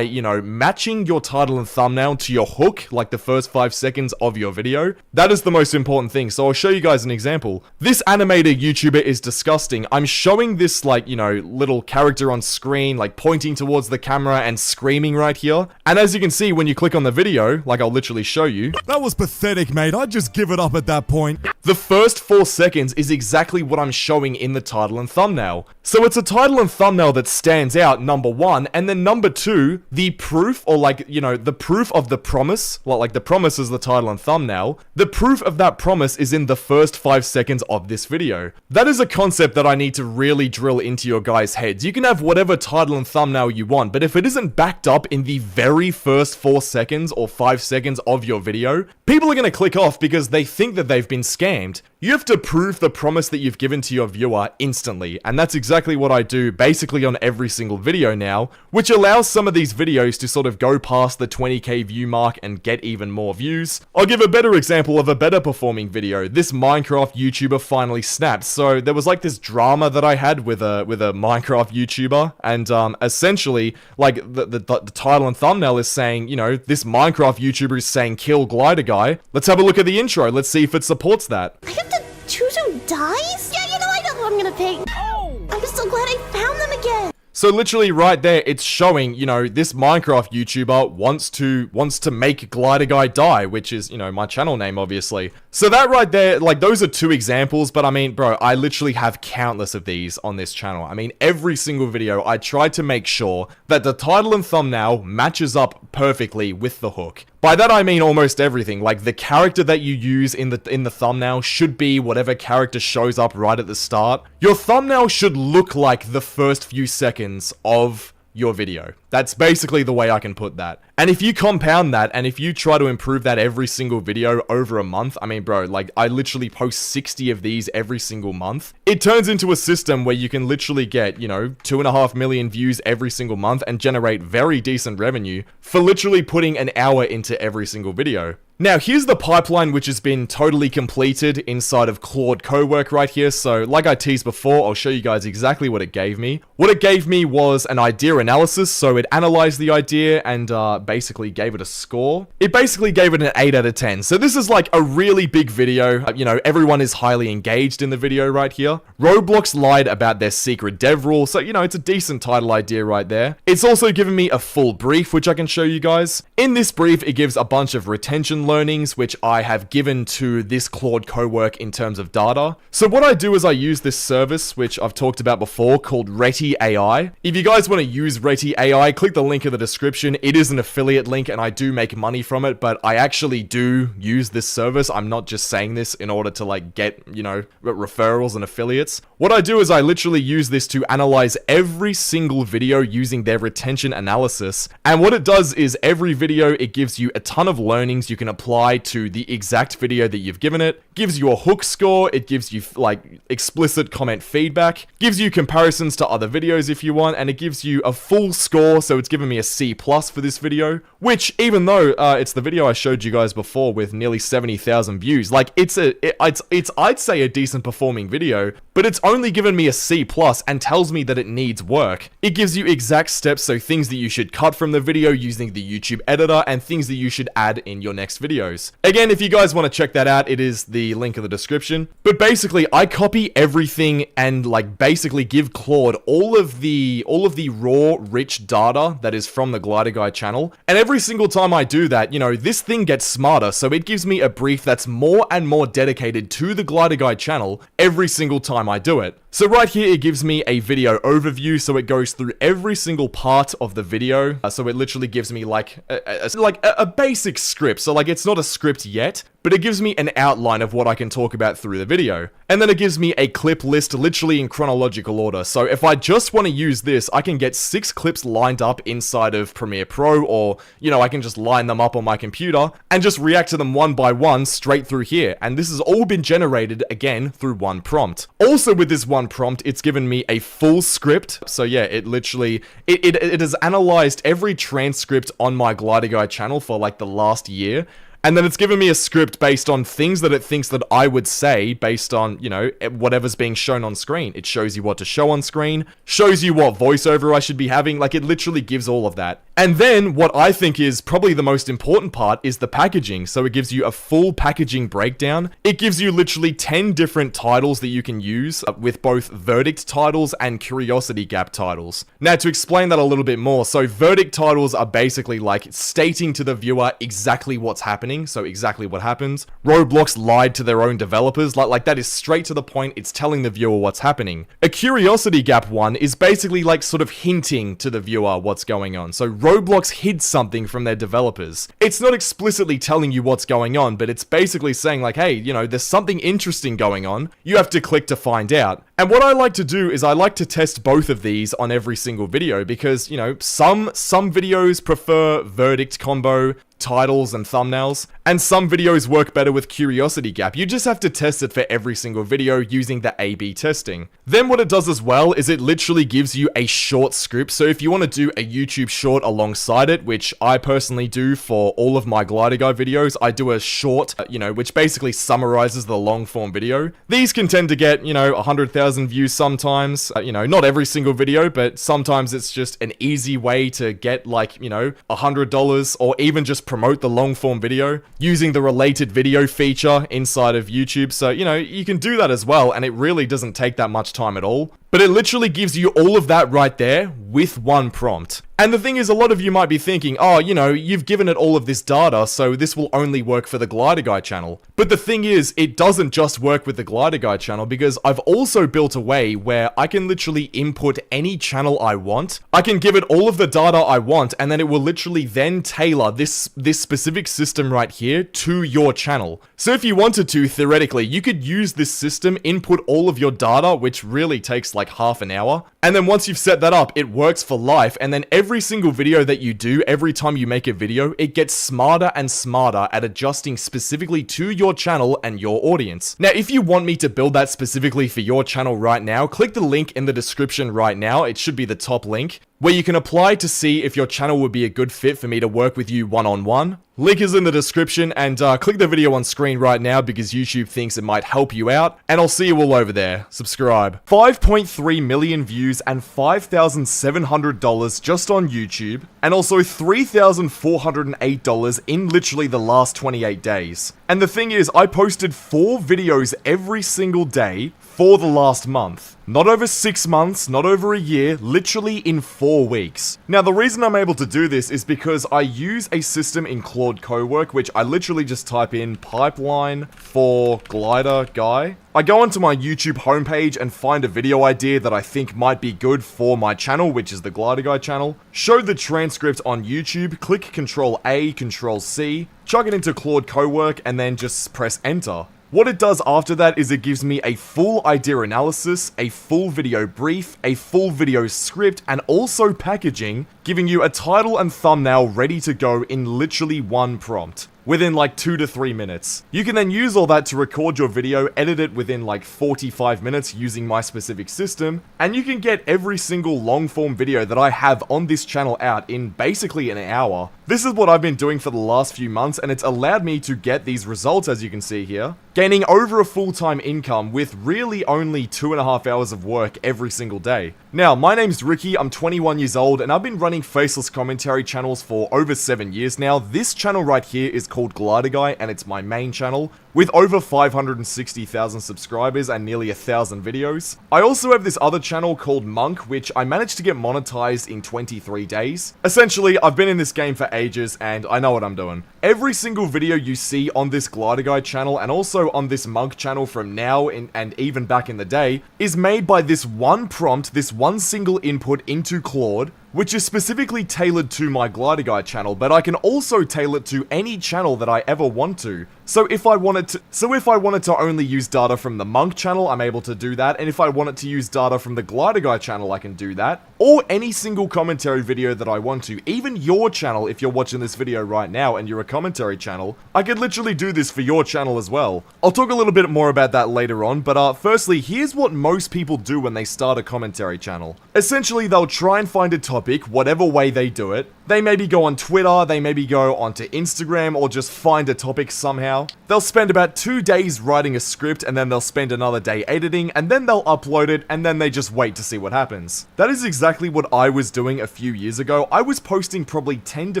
matching your title and thumbnail to your hook, like like the first 5 seconds of your video. That is the most important thing. So I'll show you guys an example. This animated YouTuber is disgusting. I'm showing this like, you know, little character on screen, like pointing towards the camera and screaming right here. And as you can see, when you click on the video, like I'll literally show you. That was pathetic, mate. I'd just give it up at that point. The first 4 seconds is exactly what I'm showing in the title and thumbnail. So it's a title and thumbnail that stands out, number one, and then number two, the proof, or like, you know, the proof of the promise, well, like the promise is the title and thumbnail, the proof of that promise is in the first 5 seconds of this video. That is a concept that I need to really drill into your guys' heads. You can have whatever title and thumbnail you want, but if it isn't backed up in the very first 4 seconds or 5 seconds of your video, people are going to click off because they think that they've been scammed. You have to prove the promise that you've given to your viewer instantly, and that's exactly what I do basically on every single video now, which allows some of these videos to sort of go past the 20k view mark and get even more views. I'll give a better example of a better performing video. This Minecraft YouTuber finally snapped. So there was like this drama that I had with a Minecraft YouTuber, and essentially like the title and thumbnail is saying, you know, this Minecraft YouTuber is saying kill glider guy. Let's have a look at the intro. Let's see if it supports that. I have to choose who dies? Yeah, you know, I know who I'm gonna pick. Oh! I'm so glad I found them again. So literally right there, it's showing, you know, this Minecraft YouTuber wants to make Glider Guy die, which is, you know, my channel name, obviously. So that right there, like, those are 2 examples, but I mean, bro, I literally have countless of these on this channel. I mean, every single video, I try to make sure that the title and thumbnail matches up perfectly with the hook. By that I mean almost everything, like the character that you use in the thumbnail should be whatever character shows up right at the start. Your thumbnail should look like the first few seconds of your video. That's basically the way I can put that. And if you compound that, and if you try to improve that every single video over a month, I mean, bro, like, I literally post 60 of these every single month. It turns into a system where you can literally get, you know, 2.5 million views every single month and generate very decent revenue for literally putting an hour into every single video. Now, here's the pipeline which has been totally completed inside of Claude Cowork right here. So, like I teased before, I'll show you guys exactly what it gave me. What it gave me was an idea analysis, so it analyzed the idea and basically gave it a score. It basically gave it an 8 out of 10. So this is like a really big video. You know, everyone is highly engaged in the video right here. Roblox lied about their secret dev rule, so, you know, it's a decent title idea right there. It's also given me a full brief, which I can show you guys. In this brief, it gives a bunch of retention learnings, which I have given to this Claude Cowork in terms of data. So what I do is I use this service, which I've talked about before, called Reti AI. If you guys want to use Reti AI, click the link in the description. It is an affiliate link and I do make money from it, but I actually do use this service. I'm not just saying this in order to like get, you know, referrals and affiliates. What I do is I literally use this to analyze every single video using their retention analysis. And what it does is every video, it gives you a ton of learnings you can apply to the exact video that you've given it, gives you a hook score, it gives you like explicit comment feedback, gives you comparisons to other videos if you want, and it gives you a full score. So it's given me a C+ for this video, which even though it's the video I showed you guys before with nearly 70,000 views, like it's I'd say a decent performing video, but it's only given me a C+ and tells me that it needs work. It gives you exact steps, so things that you should cut from the video using the YouTube editor and things that you should add in your next videos. Again, if you guys want to check that out, it is the link in the description. But basically, I copy everything and like basically give Claude all of the raw, rich data that is from the Glider Guy channel. And every single time I do that, you know, this thing gets smarter, so it gives me a brief that's more and more dedicated to the Glider Guy channel every single time I do it. So right here, it gives me a video overview, so it goes through every single part of the video. So it literally gives me like a basic script. So like it's not a script yet, but it gives me an outline of what I can talk about through the video. And then it gives me a clip list literally in chronological order. So if I just want to use this, I can get 6 clips lined up inside of Premiere Pro, or, you know, I can just line them up on my computer and just react to them one by one straight through here. And this has all been generated again through one prompt. Also with this one prompt, it's given me a full script. So yeah, it literally, it has analyzed every transcript on my Glider Guy channel for like the last year. And then it's given me a script based on things that it thinks that I would say based on, you know, whatever's being shown on screen. It shows you what to show on screen, shows you what voiceover I should be having, like it literally gives all of that. And then what I think is probably the most important part is the packaging. So it gives you a full packaging breakdown. It gives you literally 10 different titles that you can use with both verdict titles and curiosity gap titles. Now to explain that a little bit more, so verdict titles are basically like stating to the viewer exactly what's happening, so exactly what happens. Roblox lied to their own developers, like that is straight to the point, it's telling the viewer what's happening. A curiosity gap one is basically like sort of hinting to the viewer what's going on. So Roblox hid something from their developers. It's not explicitly telling you what's going on, but it's basically saying like, hey, you know, there's something interesting going on. You have to click to find out. And what I like to do is I like to test both of these on every single video because, you know, some videos prefer verdict combo, titles and thumbnails, and some videos work better with curiosity gap. You just have to test it for every single video using the A/B testing. Then what it does as well is it literally gives you a short script. So if you want to do a YouTube short alongside it, which I personally do for all of my glider guy videos, I do a short, you know, which basically summarizes the long form video. These can tend to get, you know, 100,000 views sometimes, you know, not every single video, but sometimes it's just an easy way to get like, you know, $100 or even just promote the long form video using the related video feature inside of YouTube. So, you know, you can do that as well, and it really doesn't take that much time at all. But it literally gives you all of that right there with one prompt. And the thing is, a lot of you might be thinking, oh, you know, you've given it all of this data, so this will only work for the Glider Guy channel. But the thing is, it doesn't just work with the Glider Guy channel, because I've also built a way where I can literally input any channel I want. I can give it all of the data I want, and then it will literally then tailor this specific system right here to your channel. So if you wanted to, theoretically, you could use this system, input all of your data, which really takes like half an hour. And then once you've set that up, it works for life. And then every single video that you do, every time you make a video, it gets smarter and smarter at adjusting specifically to your channel and your audience. Now, if you want me to build that specifically for your channel right now, click the link in the description right now. It should be the top link, where you can apply to see if your channel would be a good fit for me to work with you one-on-one. Link is in the description, and click the video on screen right now because YouTube thinks it might help you out, and I'll see you all over there. Subscribe. 5.3 million views and $5,700 just on YouTube, and also $3,408 in literally the last 28 days. And the thing is, I posted 4 videos every single day for the last month. Not over 6 months, not over a year, literally in 4 weeks. Now, the reason I'm able to do this is because I use a system in Claude Cowork, which I literally just type in pipeline for glider guy. I go onto my YouTube homepage and find a video idea that I think might be good for my channel, which is the Glider Guy channel. Show the transcript on YouTube, click Ctrl A, Ctrl C, chuck it into Claude Cowork, and then just press enter. What it does after that is it gives me a full idea analysis, a full video brief, a full video script, and also packaging, giving you a title and thumbnail ready to go in literally one prompt, within like 2 to 3 minutes. You can then use all that to record your video, edit it within like 45 minutes using my specific system, and you can get every single long form video that I have on this channel out in basically an hour. This is what I've been doing for the last few months, and it's allowed me to get these results, as you can see here, gaining over a full-time income with really only 2.5 hours of work every single day. Now, my name's Ricky, I'm 21 years old, and I've been running faceless commentary channels for over 7 years now. This channel right here is called Glider Guy, and it's my main channel, with over 560,000 subscribers and nearly 1,000 videos. I also have this other channel called Monk, which I managed to get monetized in 23 days. Essentially, I've been in this game for ages, and I know what I'm doing. Every single video you see on this Glider Guy channel, and also on this Monk channel from now and even back in the day, is made by this one prompt, this one single input into Claude, which is specifically tailored to my Glider Guy channel, but I can also tailor it to any channel that I ever want to. So if I wanted to only use data from the Monk channel, I'm able to do that, and if I wanted to use data from the Glider Guy channel, I can do that. Or any single commentary video that I want to. Even your channel, if you're watching this video right now and you're a commentary channel, I could literally do this for your channel as well. I'll talk a little bit more about that later on, but firstly, here's what most people do when they start a commentary channel. Essentially, they'll try and find a topic, whatever way they do it, They maybe go on Twitter, they maybe go onto Instagram, or just find a topic somehow. They'll spend about 2 days writing a script, and then they'll spend another day editing, and then they'll upload it, and then they just wait to see what happens. That is exactly what I was doing a few years ago. I was posting probably 10 to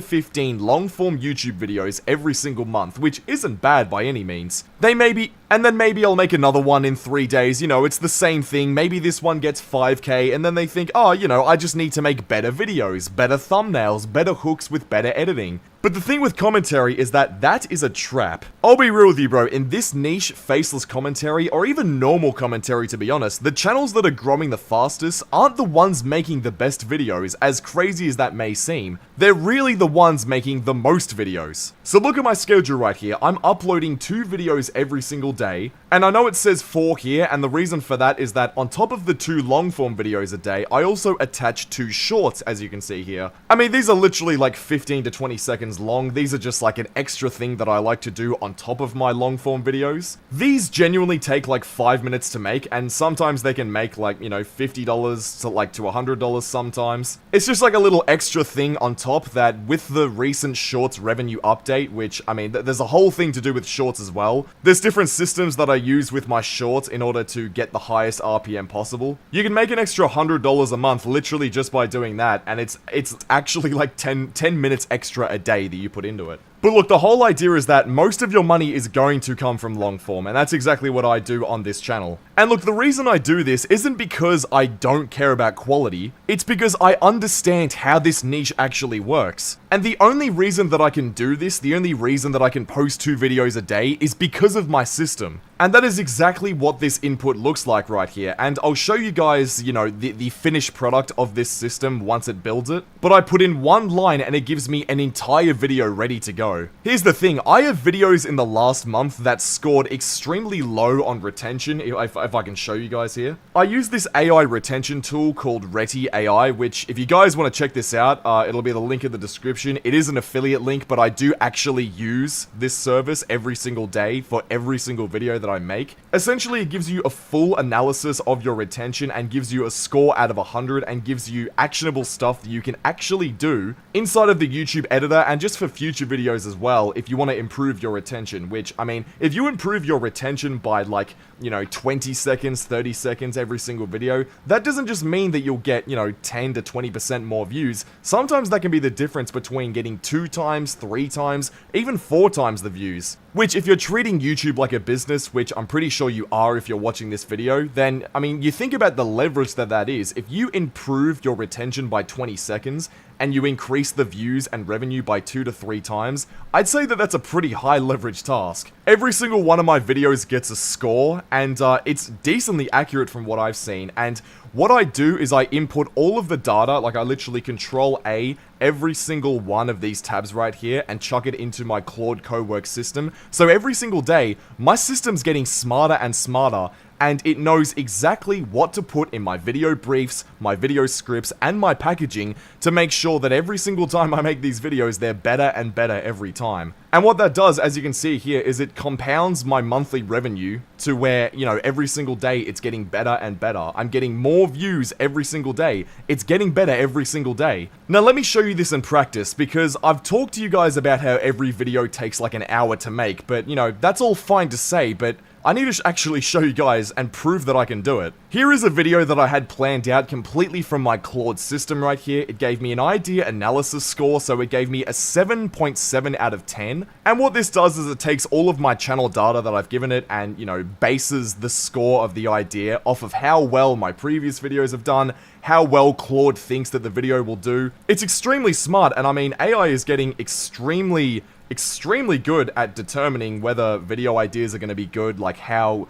15 long-form YouTube videos every single month, which isn't bad by any means. And then maybe I'll make another one in 3 days, you know, it's the same thing. Maybe this one gets 5k, and then they think, oh, you know, I just need to make better videos, better thumbnails, better hooks with better editing. But the thing with commentary is that that is a trap. I'll be real with you, bro, in this niche, faceless commentary, or even normal commentary to be honest, the channels that are growing the fastest aren't the ones making the best videos, as crazy as that may seem. They're really the ones making the most videos. So look at my schedule right here. I'm uploading 2 videos every single day, and I know it says 4 here, and the reason for that is that on top of the 2 long-form videos a day, I also attach 2 shorts, as you can see here. I mean, these are literally like 15 to 20 seconds long. These are just like an extra thing that I like to do on top of my long-form videos. These genuinely take like 5 minutes to make, and sometimes they can make like, you know, $50 to like to $100 sometimes. It's just like a little extra thing on top that with the recent shorts revenue update, which, I mean, there's a whole thing to do with shorts as well. There's different systems that I use with my shorts in order to get the highest RPM possible. You can make an extra $100 a month literally just by doing that, and it's actually like 10 minutes extra a day that you put into it. But look, the whole idea is that most of your money is going to come from long form, and that's exactly what I do on this channel. And look, the reason I do this isn't because I don't care about quality, it's because I understand how this niche actually works. And the only reason that I can do this, the only reason that I can post 2 videos a day is because of my system. And that is exactly what this input looks like right here, and I'll show you guys, you know, the finished product of this system once it builds it. But I put in one line and it gives me an entire video ready to go. Here's the thing, I have videos in the last month that scored extremely low on retention, if I can show you guys here. I use this AI retention tool called Reti AI, which if you guys want to check this out, it'll be the link in the description. It is an affiliate link, but I do actually use this service every single day for every single video that I make. Essentially, it gives you a full analysis of your retention and gives you a score out of 100 and gives you actionable stuff that you can actually do inside of the YouTube editor and just for future videos as well if you want to improve your retention, which, I mean, if you improve your retention by like, you know, 20 seconds, 30 seconds every single video, that doesn't just mean that you'll get, you know, 10 to 20% more views. Sometimes that can be the difference between getting 2 times, 3 times, even 4 times the views. Which, if you're treating YouTube like a business, which I'm pretty sure you are if you're watching this video, then, I mean, you think about the leverage that is. If you improve your retention by 20 seconds, and you increase the views and revenue by 2 to 3 times, I'd say that that's a pretty high leverage task. Every single one of my videos gets a score, and it's decently accurate from what I've seen, and what I do is I input all of the data, like I literally Control A every single one of these tabs right here and chuck it into my Claude Cowork system. So every single day, my system's getting smarter and smarter, and it knows exactly what to put in my video briefs, my video scripts, and my packaging to make sure that every single time I make these videos, they're better and better every time. And what that does, as you can see here, is it compounds my monthly revenue to where, you know, every single day it's getting better and better. I'm getting more views every single day. It's getting better every single day. Now let me show you this in practice, because I've talked to you guys about how every video takes like an hour to make, but, you know, that's all fine to say, but I need to actually show you guys and prove that I can do it. Here is a video that I had planned out completely from my Claude system right here. It gave me an idea analysis score, so it gave me a 7.7 out of 10. And what this does is it takes all of my channel data that I've given it and, you know, bases the score of the idea off of how well my previous videos have done, how well Claude thinks that the video will do. It's extremely smart, and I mean, AI is getting extremely good at determining whether video ideas are going to be good, like how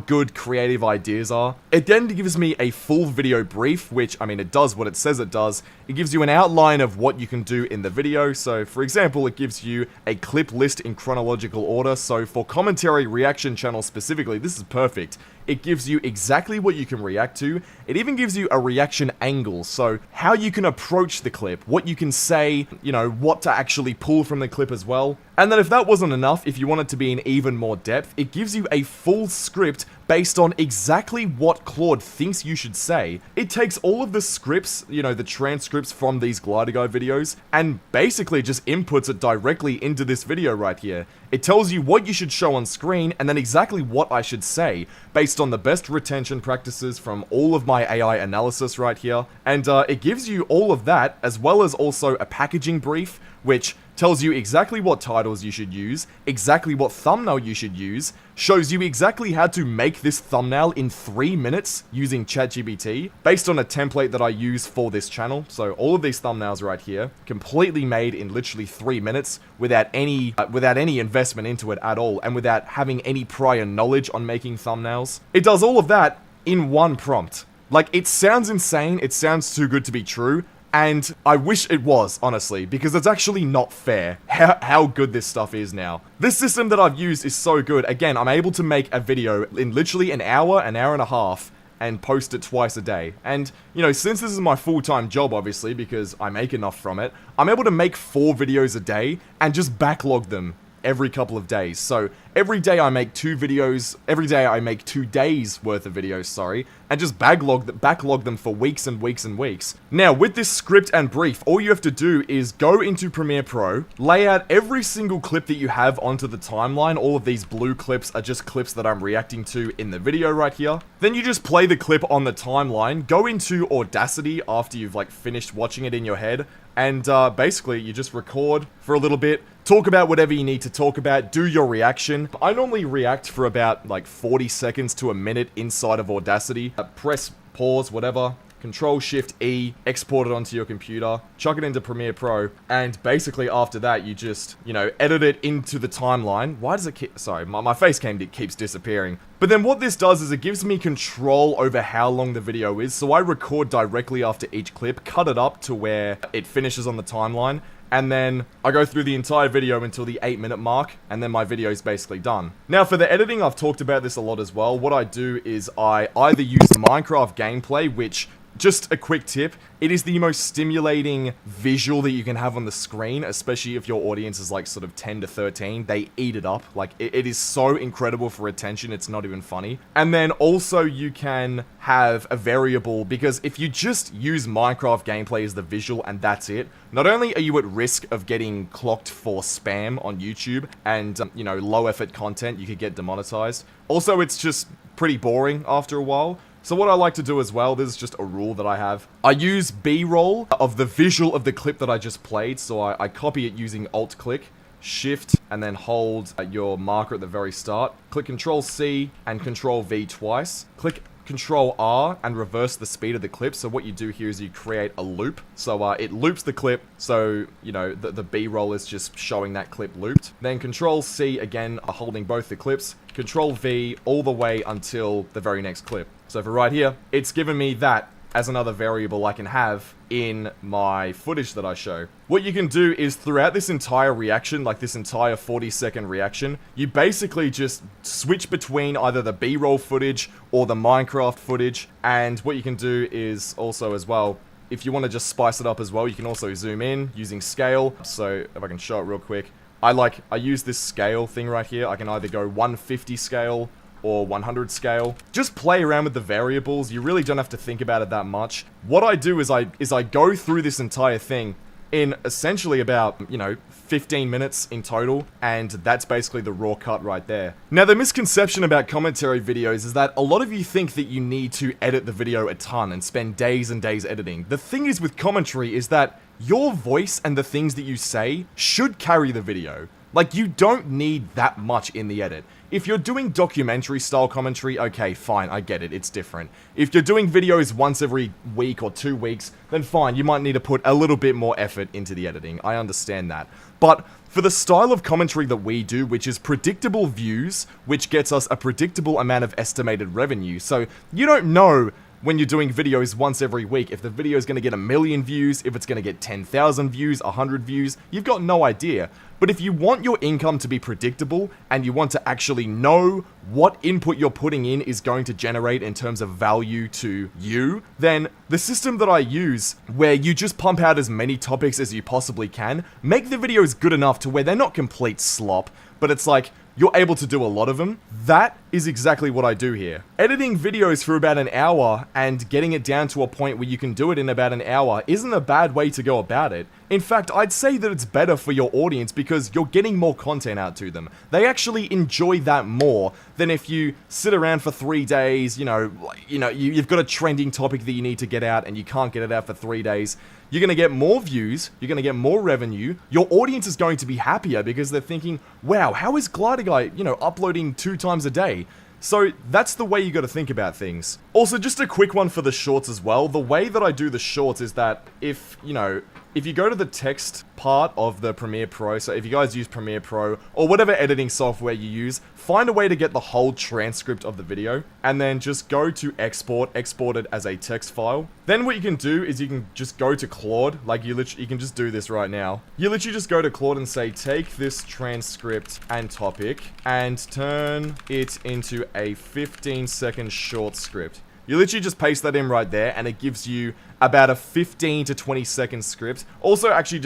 good creative ideas are. It then gives me a full video brief, which, I mean, it does what it says it does. It gives you an outline of what you can do in the video. So, for example, it gives you a clip list in chronological order. So, for commentary reaction channels specifically, this is perfect. It gives you exactly what you can react to. It even gives you a reaction angle, so how you can approach the clip, what you can say, you know, what to actually pull from the clip as well. And then if that wasn't enough, if you want it to be in even more depth, it gives you a full script based on exactly what Claude thinks you should say. It takes all of the scripts, you know, the transcripts from these glider guy videos, and basically just inputs it directly into this video right here. It tells you what you should show on screen, and then exactly what I should say, based on the best retention practices from all of my AI analysis right here. And it gives you all of that, as well as also a packaging brief, which tells you exactly what titles you should use, exactly what thumbnail you should use, shows you exactly how to make this thumbnail in 3 minutes using ChatGPT, based on a template that I use for this channel. So all of these thumbnails right here, completely made in literally 3 minutes, without any investment into it at all, and without having any prior knowledge on making thumbnails. It does all of that in one prompt. Like, it sounds insane, it sounds too good to be true, and I wish it was, honestly, because it's actually not fair how good this stuff is now. This system that I've used is so good. Again, I'm able to make a video in literally an hour and a half, and post it twice a day. And, you know, since this is my full-time job, obviously, because I make enough from it, I'm able to make 4 videos a day, and just backlog them every couple of days. So every day I make 2 videos, every day I make 2 days worth of videos, sorry, and just backlog them for weeks and weeks and weeks. Now, with this script and brief, all you have to do is go into Premiere Pro, lay out every single clip that you have onto the timeline. All of these blue clips are just clips that I'm reacting to in the video right here. Then you just play the clip on the timeline, go into Audacity after you've like finished watching it in your head, and basically you just record for a little bit, talk about whatever you need to talk about, do your reaction. I normally react for about like 40 seconds to a minute inside of Audacity. Press pause, whatever, Control-Shift-E, export it onto your computer, chuck it into Premiere Pro, and basically after that you just, you know, edit it into the timeline. Why does it keep, sorry, my face cam keeps disappearing. But then what this does is it gives me control over how long the video is, so I record directly after each clip, cut it up to where it finishes on the timeline, and then I go through the entire video until the 8-minute mark, and then my video is basically done. Now for the editing, I've talked about this a lot as well. What I do is I either use Minecraft gameplay, which, just a quick tip, it is the most stimulating visual that you can have on the screen, especially if your audience is like sort of 10 to 13. They eat it up. Like, it is so incredible for attention, it's not even funny. And then also you can have a variable, because if you just use Minecraft gameplay as the visual and that's it, not only are you at risk of getting clocked for spam on YouTube and, you know, low effort content, you could get demonetized. Also, it's just pretty boring after a while. So what I like to do as well, this is just a rule that I have. I use B-roll of the visual of the clip that I just played, so I copy it using Alt-click, Shift, and then hold your marker at the very start. Click Control-C and Control-V twice. Click Control-R and reverse the speed of the clip. So what you do here is you create a loop. So it loops the clip, so, you know, the B-roll is just showing that clip looped. Then Control-C again, holding both the clips. Control-V all the way until the very next clip. So for right here, it's given me that as another variable I can have in my footage that I show. What you can do is throughout this entire reaction, like this entire 40-second reaction, you basically just switch between either the B-roll footage or the Minecraft footage. And what you can do is also as well, if you want to just spice it up as well, you can also zoom in using scale. So if I can show it real quick, I use this scale thing right here. I can either go 150 scale or 100 scale. Just play around with the variables. You really don't have to think about it that much. What I do is I go through this entire thing in essentially about, you know, 15 minutes in total, and that's basically the raw cut right there. Now, the misconception about commentary videos is that a lot of you think that you need to edit the video a ton and spend days and days editing. The thing is with commentary is that your voice and the things that you say should carry the video. Like, you don't need that much in the edit. If you're doing documentary style commentary, okay, fine, I get it, it's different. If you're doing videos once every week or 2 weeks, then fine, you might need to put a little bit more effort into the editing. I understand that. But for the style of commentary that we do, which is predictable views, which gets us a predictable amount of estimated revenue, so you don't know when you're doing videos once every week. If the video is going to get 1 million views, if it's going to get 10,000 views, 100 views, you've got no idea. But if you want your income to be predictable and you want to actually know what input you're putting in is going to generate in terms of value to you, then the system that I use, where you just pump out as many topics as you possibly can, make the videos good enough to where they're not complete slop, but it's like, you're able to do a lot of them. That is exactly what I do here. Editing videos for about an hour and getting it down to a point where you can do it in about an hour isn't a bad way to go about it. In fact, I'd say that it's better for your audience because you're getting more content out to them. They actually enjoy that more than if you sit around for 3 days, you've got a trending topic that you need to get out and you can't get it out for 3 days. You're going to get more views, you're going to get more revenue, your audience is going to be happier because they're thinking, wow, how is Glider Guy, uploading 2 times a day? So that's the way you got to think about things. Also, just a quick one for the shorts as well. The way that I do the shorts is that if you go to the text part of the Premiere Pro, so if you guys use Premiere Pro or whatever editing software you use, find a way to get the whole transcript of the video and then just go to export it as a text file. Then what you can do is you can just go to Claude, you can just do this right now. You literally just go to Claude and say, take this transcript and topic and turn it into a 15-second short script. You literally just paste that in right there and it gives you about a 15 to 20 second script. Also, actually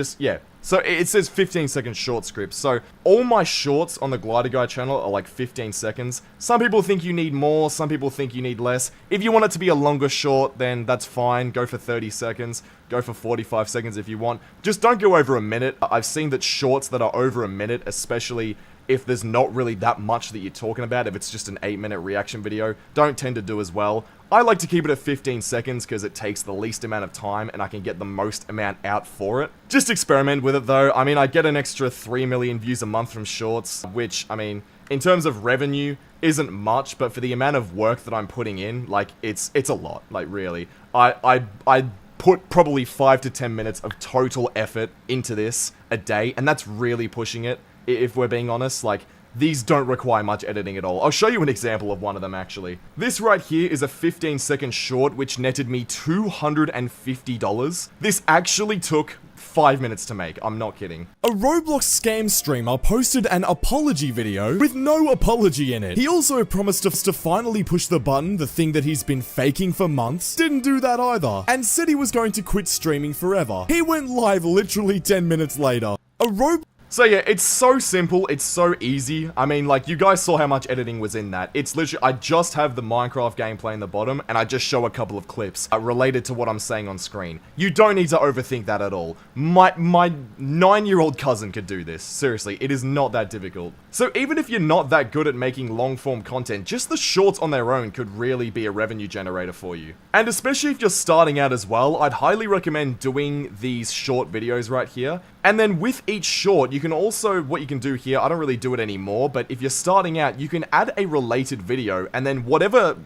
so it says 15-second short script. So all my shorts on the Glider Guy channel are like 15 seconds. Some people think you need more, some people think you need less. If you want it to be a longer short, then that's fine. Go for 30 seconds. Go for 45 seconds if you want. Just don't go over a minute. I've seen that shorts that are over a minute, especially if there's not really that much that you're talking about, if it's just an 8-minute reaction video, don't tend to do as well. I like to keep it at 15 seconds because it takes the least amount of time and I can get the most amount out for it. Just experiment with it though. I mean, I get an extra 3 million views a month from shorts, which, I mean, in terms of revenue, isn't much, but for the amount of work that I'm putting in, like, it's a lot, like, really. I put probably 5 to 10 minutes of total effort into this a day, and that's really pushing it. If we're being honest, like, these don't require much editing at all. I'll show you an example of one of them, actually. This right here is a 15-second short, which netted me $250. This actually took 5 minutes to make. I'm not kidding. A Roblox scam streamer posted an apology video with no apology in it. He also promised us to finally push the button, the thing that he's been faking for months. Didn't do that either. And said he was going to quit streaming forever. He went live literally 10 minutes later. So yeah, it's so simple, it's so easy. I mean, like, you guys saw how much editing was in that. It's literally, I just have the Minecraft gameplay in the bottom, and I just show a couple of clips related to what I'm saying on screen. You don't need to overthink that at all. My 9-year-old cousin could do this. Seriously, it is not that difficult. So even if you're not that good at making long-form content, just the shorts on their own could really be a revenue generator for you. And especially if you're starting out as well, I'd highly recommend doing these short videos right here. And then with each short, you can also, what you can do here, I don't really do it anymore, but if you're starting out, you can add a related video, and then whatever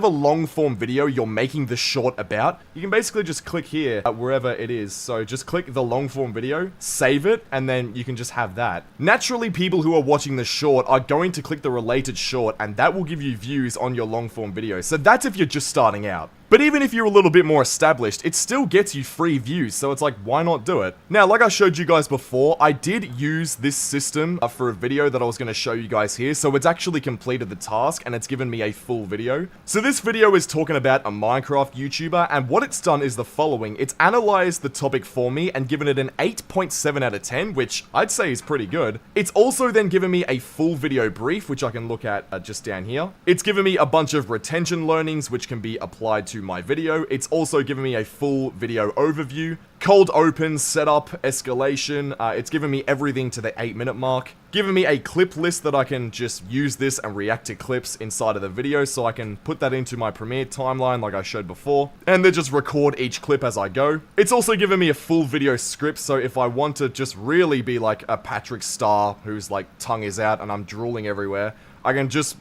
long form video you're making the short about, you can basically just click here, wherever it is. So just click the long form video, save it, and then you can just have that. Naturally, people who are watching the short are going to click the related short, and that will give you views on your long form video. So that's if you're just starting out. But even if you're a little bit more established, it still gets you free views, so it's like, why not do it? Now, like I showed you guys before, I did use this system for a video that I was going to show you guys here, so it's actually completed the task, and it's given me a full video. So this video is talking about a Minecraft YouTuber, and what it's done is the following. It's analyzed the topic for me and given it an 8.7 out of 10, which I'd say is pretty good. It's also then given me a full video brief, which I can look at just down here. It's given me a bunch of retention learnings, which can be applied to my video. It's also given me a full video overview, cold open, setup, escalation. It's given me everything to the 8-minute mark. Given me a clip list that I can just use this and react to clips inside of the video, so I can put that into my Premiere timeline like I showed before, and then just record each clip as I go. It's also given me a full video script, so if I want to just really be like a Patrick Star whose like tongue is out and I'm drooling everywhere, I can just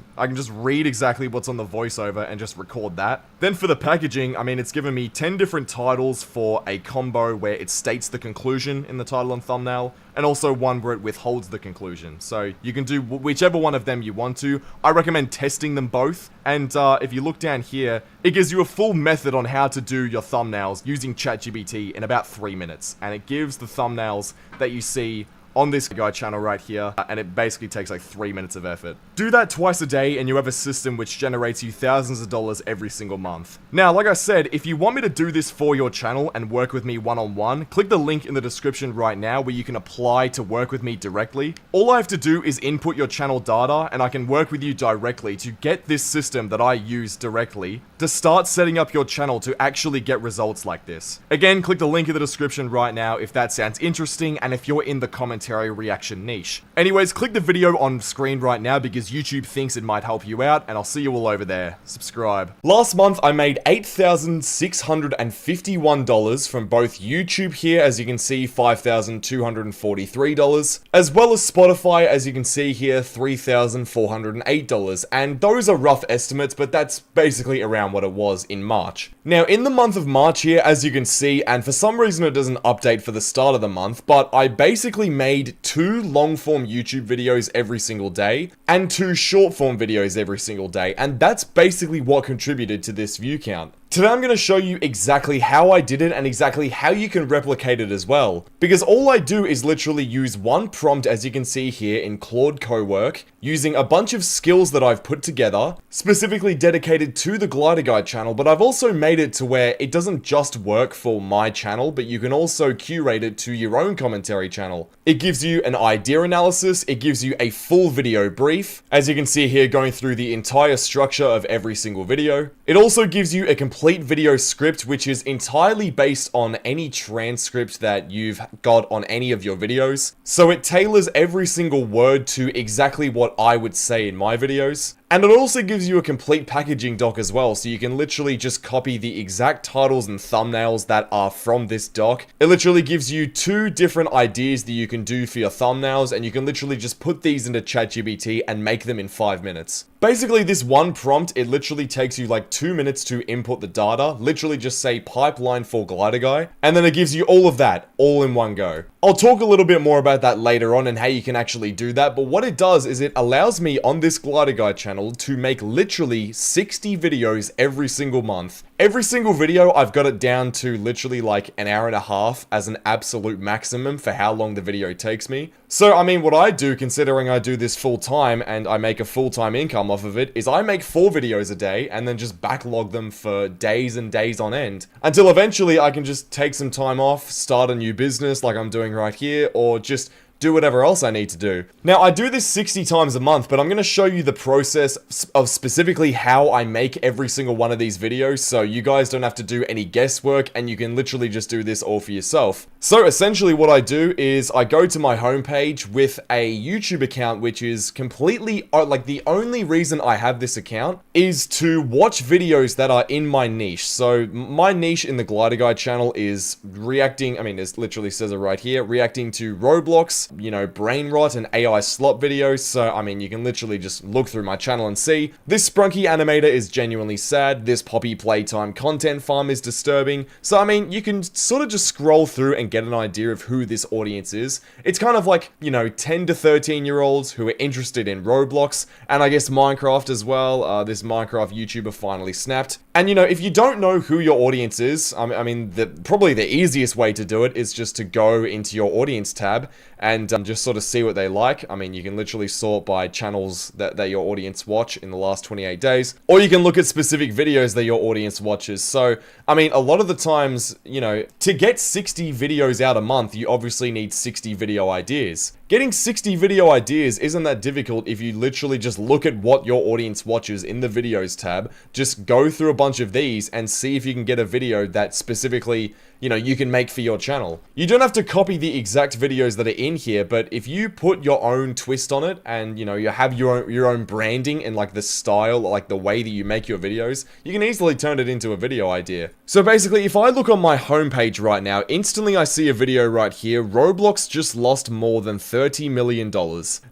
read exactly what's on the voiceover and just record that. Then for the packaging, I mean, it's given me 10 different titles for a combo video where it states the conclusion in the title and thumbnail, and also one where it withholds the conclusion. So you can do whichever one of them you want to. I recommend testing them both, and if you look down here, it gives you a full method on how to do your thumbnails using ChatGPT in about 3 minutes, and it gives the thumbnails that you see on this guide channel right here, and it basically takes like 3 minutes of effort. Do that twice a day and you have a system which generates you thousands of dollars every single month. Now, like I said, if you want me to do this for your channel and work with me one-on-one, click the link in the description right now where you can apply to work with me directly. All I have to do is input your channel data and I can work with you directly to get this system that I use directly to start setting up your channel to actually get results like this. Again, click the link in the description right now if that sounds interesting and if you're in the commentary reaction niche. Anyways, click the video on screen right now because YouTube thinks it might help you out, and I'll see you all over there. Subscribe. Last month, I made $8,651 from both YouTube here, as you can see, $5,243, as well as Spotify, as you can see here, $3,408, and those are rough estimates, but that's basically around what it was in March. Now, in the month of March here, as you can see, and for some reason it doesn't update for the start of the month, but I basically made 2 long-form YouTube videos every single day, and 2 short-form videos every single day, and that's basically what contributed to this view count. Today I'm going to show you exactly how I did it and exactly how you can replicate it as well. Because all I do is literally use one prompt, as you can see here in Claude Cowork, using a bunch of skills that I've put together, specifically dedicated to the Glider Guide channel, but I've also made it to where it doesn't just work for my channel, but you can also curate it to your own commentary channel. It gives you an idea analysis, it gives you a full video brief, as you can see here going through the entire structure of every single video. It also gives you a complete video script which is entirely based on any transcript that you've got on any of your videos. So it tailors every single word to exactly what I would say in my videos. And it also gives you a complete packaging doc as well, so you can literally just copy the exact titles and thumbnails that are from this doc. It literally gives you 2 different ideas that you can do for your thumbnails, and you can literally just put these into ChatGPT and make them in 5 minutes. Basically, this one prompt, it literally takes you like 2 minutes to input the data, literally just say pipeline for Glider Guy, and then it gives you all of that, all in one go. I'll talk a little bit more about that later on and how you can actually do that, but what it does is it allows me on this Glider Guide channel to make literally 60 videos every single month. Every single video, I've got it down to literally like an hour and a half as an absolute maximum for how long the video takes me. So, I mean, what I do, considering I do this full time and I make a full-time income off of it, is I make 4 videos a day and then just backlog them for days and days on end. Until eventually I can just take some time off, start a new business like I'm doing right here, or just do whatever else I need to do. Now, I do this 60 times a month, but I'm going to show you the process of specifically how I make every single one of these videos, so you guys don't have to do any guesswork, and you can literally just do this all for yourself. So essentially what I do is I go to my homepage with a YouTube account, which is completely, like, the only reason I have this account is to watch videos that are in my niche. So my niche in the Glider Guide channel is reacting, I mean, it literally says it right here, reacting to Roblox, you know, brain rot and AI slop videos. So, I mean, you can literally just look through my channel and see this Sprunky animator is genuinely sad, this Poppy Playtime content farm is disturbing. So, I mean, you can sort of just scroll through and get an idea of who this audience is. It's kind of like, you know, 10 to 13 year olds who are interested in Roblox, and I guess Minecraft as well. This Minecraft YouTuber finally snapped. And, you know, if you don't know who your audience is, I mean, probably the easiest way to do it is just to go into your audience tab and just sort of see what they like. I mean, you can literally sort by channels that your audience watch in the last 28 days, or you can look at specific videos that your audience watches. So, I mean, a lot of the times, you know, to get 60 videos out a month, you obviously need 60 video ideas. Getting 60 video ideas isn't that difficult if you literally just look at what your audience watches in the videos tab, just go through a bunch of these and see if you can get a video that specifically, you know, you can make for your channel. You don't have to copy the exact videos that are in here, but if you put your own twist on it and, you know, you have your own branding and like the style, like the way that you make your videos, you can easily turn it into a video idea. So basically, if I look on my homepage right now, instantly I see a video right here, Roblox just lost more than $30 million.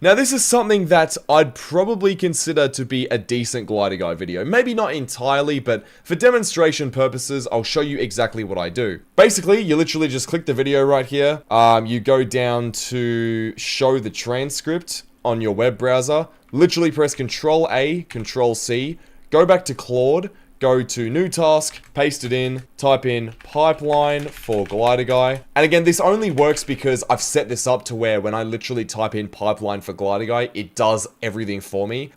Now this is something that I'd probably consider to be a decent Glider Guide video. Maybe not entirely, but for demonstration purposes, I'll show you exactly what I do. basically, you literally just click the video right here. You go down to show the transcript on your web browser. Literally press Control A, Control C, go back to Claude, go to new task, paste it in, type in pipeline for glider guy. And again, this only works because I've set this up to where when I literally type in pipeline for glider guy, it does everything for me.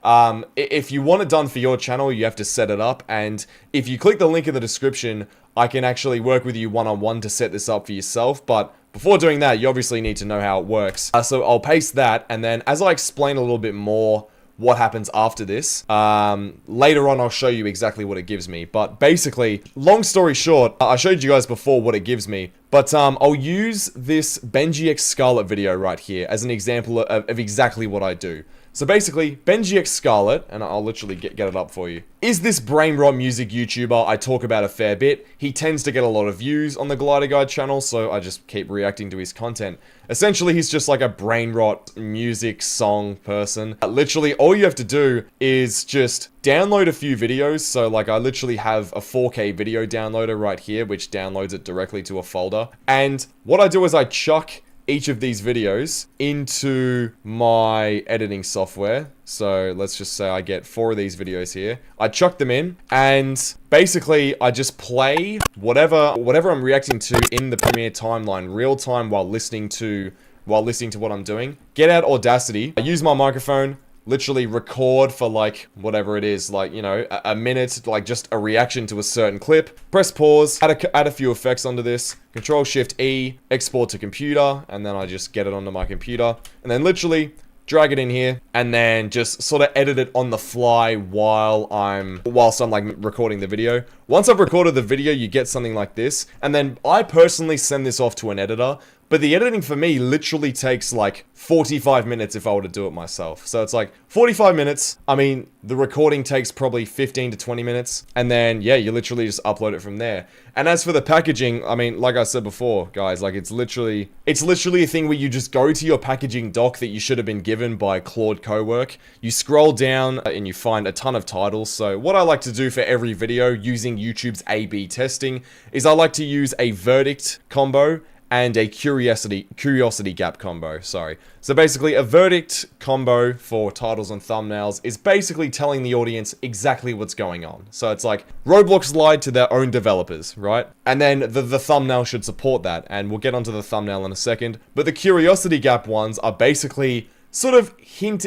If you want it done for your channel, you have to set it up. And if you click the link in the description, I can actually work with you one-on-one to set this up for yourself. But before doing that, you obviously need to know how it works. So I'll paste that. And then as I explain a little bit more what happens after this, later on I'll show you exactly what it gives me. But basically, long story short, I showed you guys before what it gives me, but I'll use this Benji X Scarlet video right here as an example of exactly what I do. So basically, Benji X Scarlet, and I'll literally get it up for you, is this brain rot music YouTuber I talk about a fair bit. He tends to get a lot of views on the Glider Guide channel, so I just keep reacting to his content. Essentially, he's just like a brain rot music song person. Literally, all you have to do is just download a few videos. So like I literally have a 4K video downloader right here, which downloads it directly to a folder. And what I do is I chuck each of these videos into my editing software. So let's just say I get 4 of these videos here. I chuck them in, and basically I just play whatever I'm reacting to in the Premiere timeline real time while listening to what I'm doing. Get out Audacity. I use my microphone, literally record for like whatever it is, like, you know, a minute, like just a reaction to a certain clip. Press pause, add a few effects onto this, Control Shift E, export to computer, and then I just get it onto my computer, and then literally drag it in here, and then just sort of edit it on the fly whilst I'm like recording the video. Once I've recorded the video, you get something like this, and then I personally send this off to an editor. But the editing for me literally takes like 45 minutes if I were to do it myself. So it's like 45 minutes. I mean, the recording takes probably 15 to 20 minutes. And then, yeah, you literally just upload it from there. And as for the packaging, I mean, like I said before, guys, like it's literally a thing where you just go to your packaging doc that you should have been given by Claude Cowork. You scroll down and you find a ton of titles. So what I like to do for every video using YouTube's A/B testing is I like to use a verdict combo and a curiosity gap combo, sorry. So basically, a verdict combo for titles and thumbnails is basically telling the audience exactly what's going on. So it's like, Roblox lied to their own developers, right? And then the thumbnail should support that, and we'll get onto the thumbnail in a second. But the curiosity gap ones are basically sort of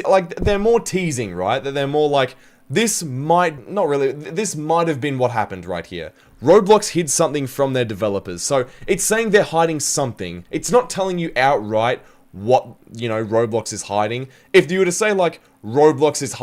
like, they're more teasing, right? That they're more like, this might have been what happened right here. Roblox hid something from their developers. So it's saying they're hiding something. It's not telling you outright what, you know, Roblox is hiding. If you were to say like, Roblox is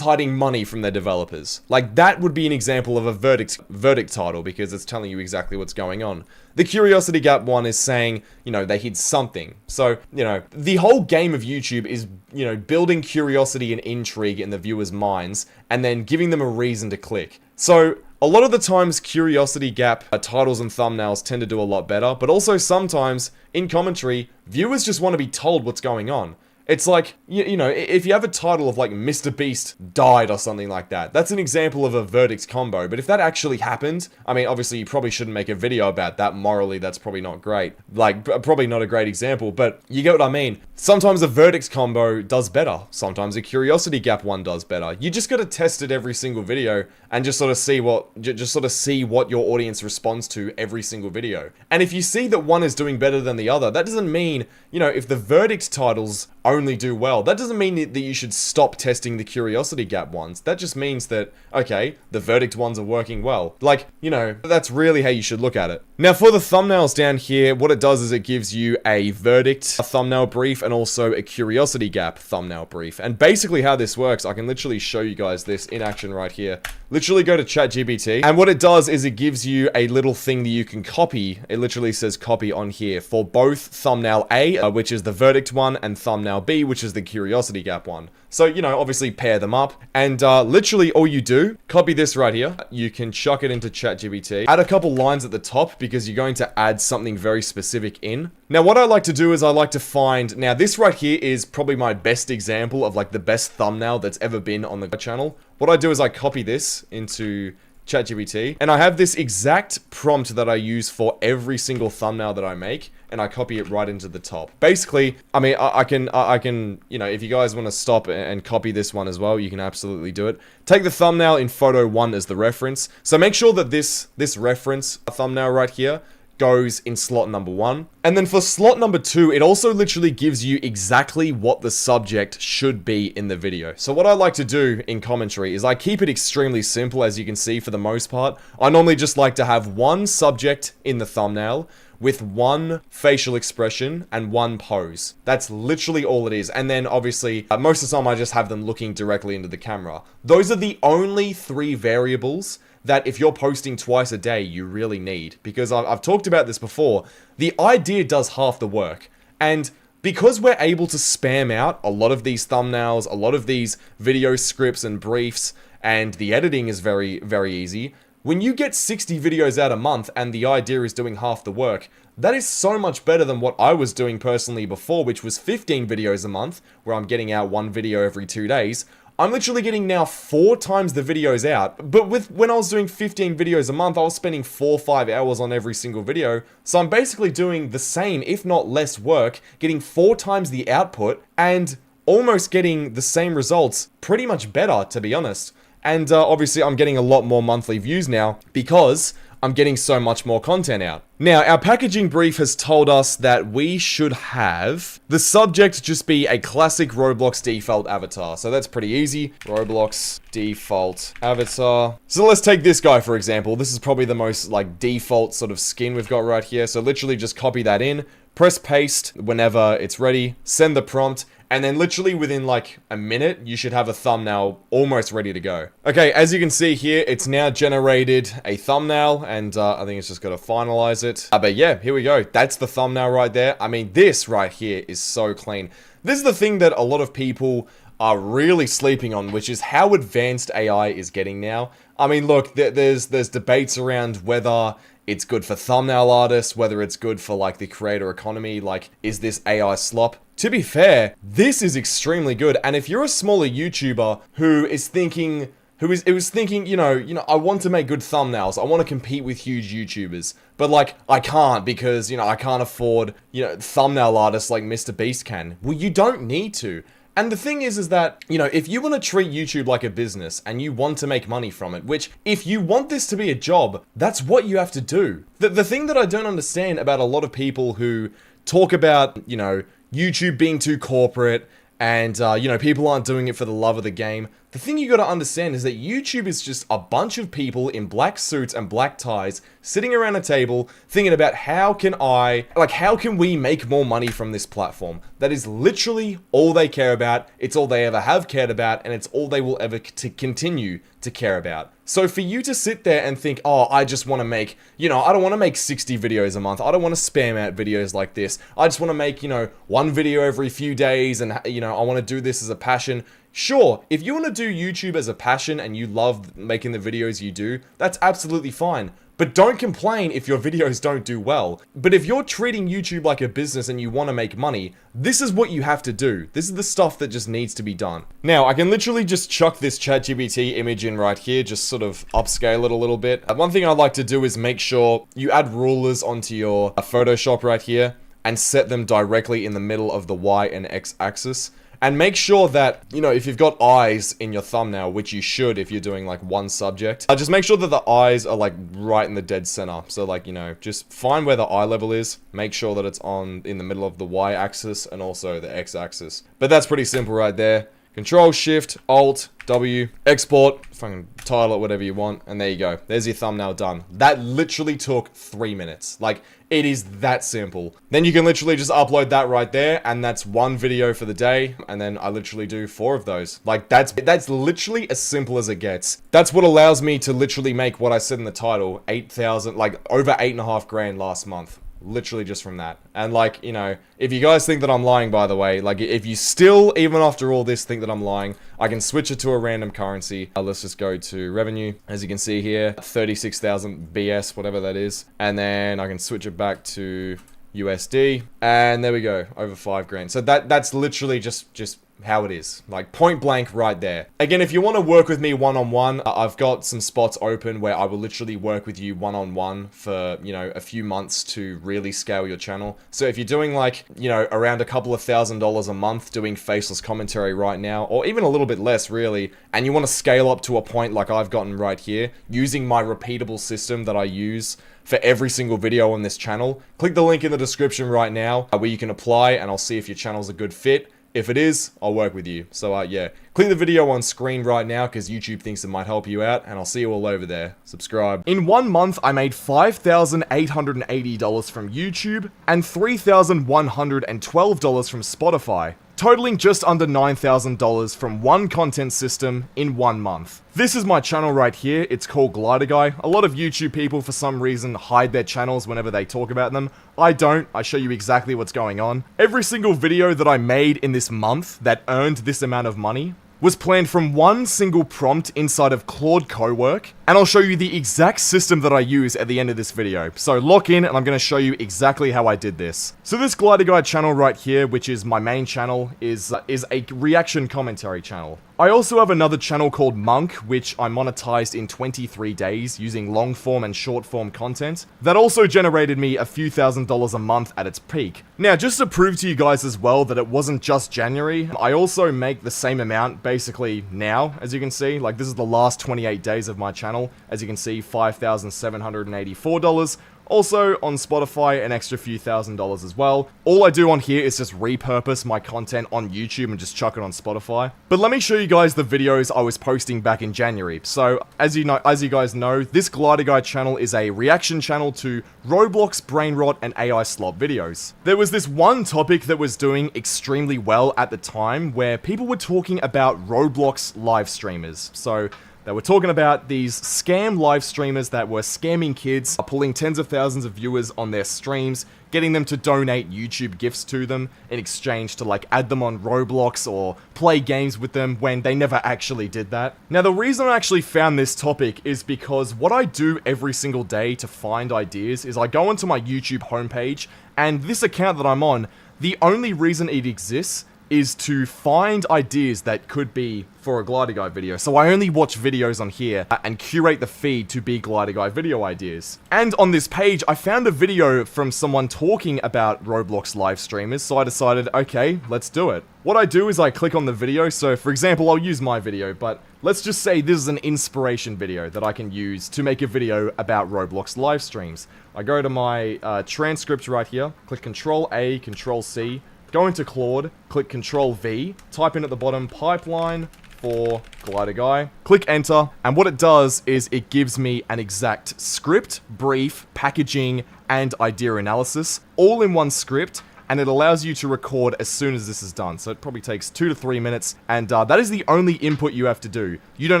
hiding money from their developers, like that would be an example of a verdict title, because it's telling you exactly what's going on. The curiosity gap one is saying, you know, they hid something. So, you know, the whole game of YouTube is, you know, building curiosity and intrigue in the viewers' minds and then giving them a reason to click. So a lot of the times, curiosity gap titles and thumbnails tend to do a lot better, but also sometimes, in commentary, viewers just want to be told what's going on. It's like, you know, if you have a title of like Mr. Beast died or something like that, that's an example of a verdict combo. But if that actually happened, I mean, obviously you probably shouldn't make a video about that. Morally, that's probably not great. Like, probably not a great example, but you get what I mean. Sometimes a verdict combo does better. Sometimes a curiosity gap one does better. You just got to test it every single video and just sort of see what your audience responds to every single video. And if you see that one is doing better than the other, that doesn't mean, you know, if the verdict titles only do well, that doesn't mean that you should stop testing the curiosity gap ones. That just means that, okay, the verdict ones are working well. Like, you know, that's really how you should look at it. Now, for the thumbnails down here, what it does is it gives you a verdict thumbnail brief and also a curiosity gap thumbnail brief. And basically how this works, I can literally show you guys this in action right here. Literally go to ChatGPT, and what it does is it gives you a little thing that you can copy. It literally says copy on here for both thumbnail A, which is the verdict one, and thumbnail B, which is the curiosity gap one. So, you know, obviously pair them up, and literally all you do, copy this right here. You can chuck it into ChatGPT, add a couple lines at the top because you're going to add something very specific in. Now, what I like to do is I like to find, now this right here is probably my best example of like the best thumbnail that's ever been on the channel. What I do is I copy this into ChatGPT, and I have this exact prompt that I use for every single thumbnail that I make, and I copy it right into the top. Basically, I mean, I can, you know, if you guys want to stop and copy this one as well, you can absolutely do it. Take the thumbnail in photo 1 as the reference. So make sure that this reference thumbnail right here goes in slot number 1. And then for slot number 2, it also literally gives you exactly what the subject should be in the video. So what I like to do in commentary is I keep it extremely simple, as you can see for the most part. I normally just like to have one subject in the thumbnail with one facial expression and one pose. That's literally all it is. And then obviously, most of the time I just have them looking directly into the camera. Those are the only 3 variables that if you're posting twice a day, you really need. Because I've talked about this before, the idea does half the work. And because we're able to spam out a lot of these thumbnails, a lot of these video scripts and briefs, and the editing is very, very easy, when you get 60 videos out a month and the idea is doing half the work, that is so much better than what I was doing personally before, which was 15 videos a month, where I'm getting out 1 video every 2 days. I'm literally getting now 4 times the videos out, but when I was doing 15 videos a month, I was spending 4 or 5 hours on every single video, so I'm basically doing the same, if not less work, getting 4 times the output, and almost getting the same results, pretty much better, to be honest. And obviously, I'm getting a lot more monthly views now, because I'm getting so much more content out. Now, our packaging brief has told us that we should have the subject just be a classic Roblox default avatar. So that's pretty easy. Roblox default avatar. So let's take this guy, for example. This is probably the most like default sort of skin we've got right here. So literally just copy that in, press paste whenever it's ready, send the prompt, and then literally within like a minute, you should have a thumbnail almost ready to go. Okay, as you can see here, it's now generated a thumbnail, and I think it's just got to finalize it. But yeah, here we go. That's the thumbnail right there. I mean, this right here is so clean. This is the thing that a lot of people are really sleeping on, which is how advanced AI is getting now. I mean, look, there's debates around whether it's good for thumbnail artists, whether it's good for like the creator economy, like is this AI slop? To be fair, this is extremely good, and if you're a smaller YouTuber who is thinking, you know, I want to make good thumbnails, I want to compete with huge YouTubers, but like, I can't because, you know, I can't afford, you know, thumbnail artists like Mr. Beast can. Well, you don't need to. And the thing is that, you know, if you want to treat YouTube like a business and you want to make money from it, which if you want this to be a job, that's what you have to do. The thing that I don't understand about a lot of people who talk about, you know, YouTube being too corporate and, you know, people aren't doing it for the love of the game. The thing you gotta understand is that YouTube is just a bunch of people in black suits and black ties sitting around a table thinking about how can we make more money from this platform? That is literally all they care about. It's all they ever have cared about, and it's all they will ever continue to care about. So for you to sit there and think, oh, I just want to make, you know, I don't want to make 60 videos a month. I don't want to spam out videos like this. I just want to make, you know, 1 video every few days and, you know, I want to do this as a passion. Sure, if you want to do YouTube as a passion and you love making the videos you do, that's absolutely fine. But don't complain if your videos don't do well. But if you're treating YouTube like a business and you want to make money, this is what you have to do. This is the stuff that just needs to be done. Now, I can literally just chuck this ChatGPT image in right here, just sort of upscale it a little bit. One thing I like to do is make sure you add rulers onto your Photoshop right here and set them directly in the middle of the Y and X axis. And make sure that, you know, if you've got eyes in your thumbnail, which you should if you're doing like one subject, just make sure that the eyes are like right in the dead center. So like, you know, just find where the eye level is, make sure that it's in the middle of the Y axis and also the X axis. But that's pretty simple right there. Control Shift Alt W, export, fucking title it whatever you want, and there you go. There's your thumbnail done. That literally took 3 minutes. Like, it is that simple. Then you can literally just upload that right there, and that's 1 video for the day, and then I literally do 4 of those. Like, that's literally as simple as it gets. That's what allows me to literally make what I said in the title, 8,000, like, over 8.5 grand last month. Literally just from that. And like, you know, if you guys think that I'm lying, by the way, like if you still, even after all this, think that I'm lying, I can switch it to a random currency. Let's just go to revenue. As you can see here, 36,000 BS, whatever that is. And then I can switch it back to USD. And there we go, over 5 grand. So that's literally just how it is. Like, point blank right there. Again, if you want to work with me one-on-one, I've got some spots open where I will literally work with you one-on-one for, you know, a few months to really scale your channel. So if you're doing like, you know, around a couple of $1,000s a month doing faceless commentary right now, or even a little bit less really, and you want to scale up to a point like I've gotten right here, using my repeatable system that I use for every single video on this channel, click the link in the description right now where you can apply, and I'll see if your channel's a good fit. If it is, I'll work with you. So yeah, click the video on screen right now because YouTube thinks it might help you out, and I'll see you all over there. Subscribe. In 1 month, I made $5,880 from YouTube and $3,112 from Spotify, totaling just under $9,000 from one content system in 1 month. This is my channel right here. It's called Glider Guy. A lot of YouTube people, for some reason, hide their channels whenever they talk about them. I don't. I show you exactly what's going on. Every single video that I made in this month that earned this amount of money was planned from one single prompt inside of Claude Cowork, and I'll show you the exact system that I use at the end of this video. So lock in, and I'm going to show you exactly how I did this. So this Glider Guide channel right here, which is my main channel, is a reaction commentary channel. I also have another channel called Monk, which I monetized in 23 days using long form and short form content. That also generated me a few $1,000s a month at its peak. Now, just to prove to you guys as well that it wasn't just January, I also make the same amount basically now, as you can see. Like, this is the last 28 days of my channel. As you can see, $5,784. Also, on Spotify, an extra few $1,000s as well. All I do on here is just repurpose my content on YouTube and just chuck it on Spotify. But let me show you guys the videos I was posting back in January. So, as you guys know, this Glider Guy channel is a reaction channel to Roblox, Brain Rot, and AI Slop videos. There was this one topic that was doing extremely well at the time where people were talking about Roblox live streamers. So, they were talking about these scam live streamers that were scamming kids, pulling tens of thousands of viewers on their streams, getting them to donate YouTube gifts to them in exchange to like add them on Roblox or play games with them when they never actually did that. Now, the reason I actually found this topic is because what I do every single day to find ideas is I go onto my YouTube homepage, and this account that I'm on, the only reason it exists is to find ideas that could be for a Glider Guy video. So I only watch videos on here and curate the feed to be Glider Guy video ideas. And on this page, I found a video from someone talking about Roblox live streamers, so I decided, okay, let's do it. What I do is I click on the video. So for example, I'll use my video, but let's just say this is an inspiration video that I can use to make a video about Roblox live streams. I go to my transcript right here, click Control A, Control C, go into Claude, click Control V, type in at the bottom, pipeline for Glider Guy, click enter, and what it does is it gives me an exact script, brief, packaging, and idea analysis, all in one script, and it allows you to record as soon as this is done. So it probably takes 2 to 3 minutes, and that is the only input you have to do. You don't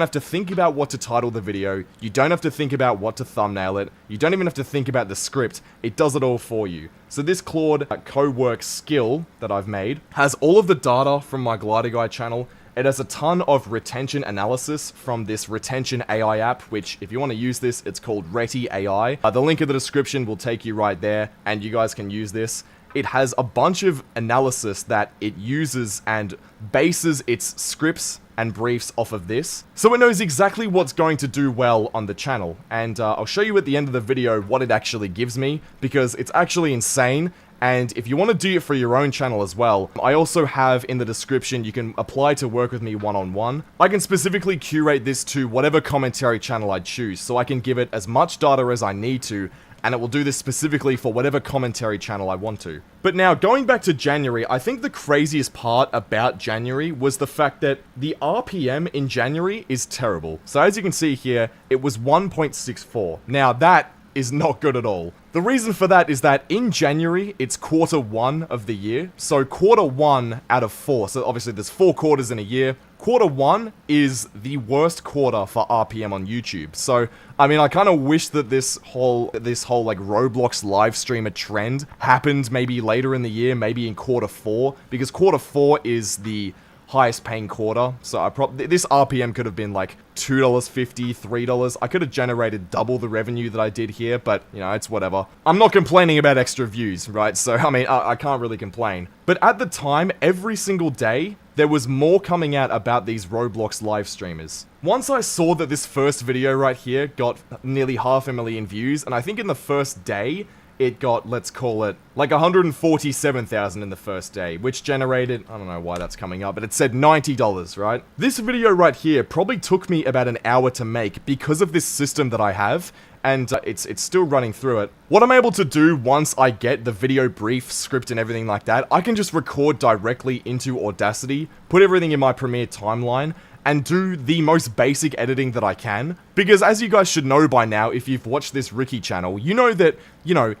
have to think about what to title the video, you don't have to think about what to thumbnail it, you don't even have to think about the script, it does it all for you. So this Claude Cowork skill that I've made has all of the data from my Glider Guy channel. It has a ton of retention analysis from this retention AI app, which if you want to use this, it's called Reti AI. The link in the description will take you right there, and you guys can use this. It has a bunch of analysis that it uses and bases its scripts and briefs off of this. So it knows exactly what's going to do well on the channel. And I'll show you at the end of the video what it actually gives me, because it's actually insane. And if you want to do it for your own channel as well, I also have in the description, you can apply to work with me one-on-one. I can specifically curate this to whatever commentary channel I choose, so I can give it as much data as I need to, and it will do this specifically for whatever commentary channel I want to. But now, going back to January, I think the craziest part about January was the fact that the RPM in January is terrible. So as you can see here, it was 1.64. Now that is not good at all. The reason for that is that in January, it's quarter 1 of the year. So quarter 1 out of 4. So obviously there's 4 quarters in a year. Quarter 1 is the worst quarter for RPM on YouTube. So, I mean, I kind of wish that this whole like Roblox live streamer trend happened maybe later in the year, maybe in quarter 4, because quarter 4 is the highest paying quarter. So this RPM could have been like $2.50, $3. I could have generated double the revenue that I did here, but you know, it's whatever. I'm not complaining about extra views, right? So I mean, I can't really complain. But at the time, every single day, there was more coming out about these Roblox live streamers. Once I saw that this first video right here got nearly 500,000 views, and I think in the first day, it got, let's call it, like 147,000 in the first day, which generated, I don't know why that's coming up, but it said $90, right? This video right here probably took me about an hour to make because of this system that I have, and it's still running through it. What I'm able to do once I get the video brief, script, and everything like that, I can just record directly into Audacity, put everything in my Premiere timeline, and do the most basic editing that I can. Because as you guys should know by now, if you've watched this Ricky channel, you know that,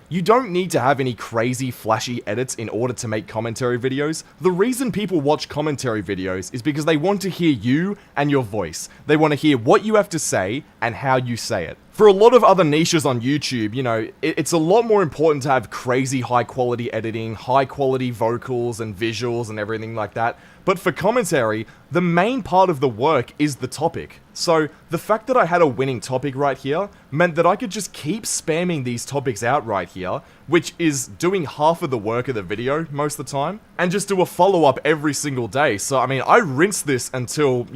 you don't need to have any crazy flashy edits in order to make commentary videos. The reason people watch commentary videos is because they want to hear you and your voice. They want to hear what you have to say and how you say it. For a lot of other niches on YouTube, it's a lot more important to have crazy high quality editing, high quality vocals and visuals and everything like that. But for commentary, the main part of the work is the topic. So the fact that I had a winning topic right here meant that I could just keep spamming these topics out right here, which is doing half of the work of the video most of the time, and just do a follow-up every single day. So, I mean, I rinsed this until,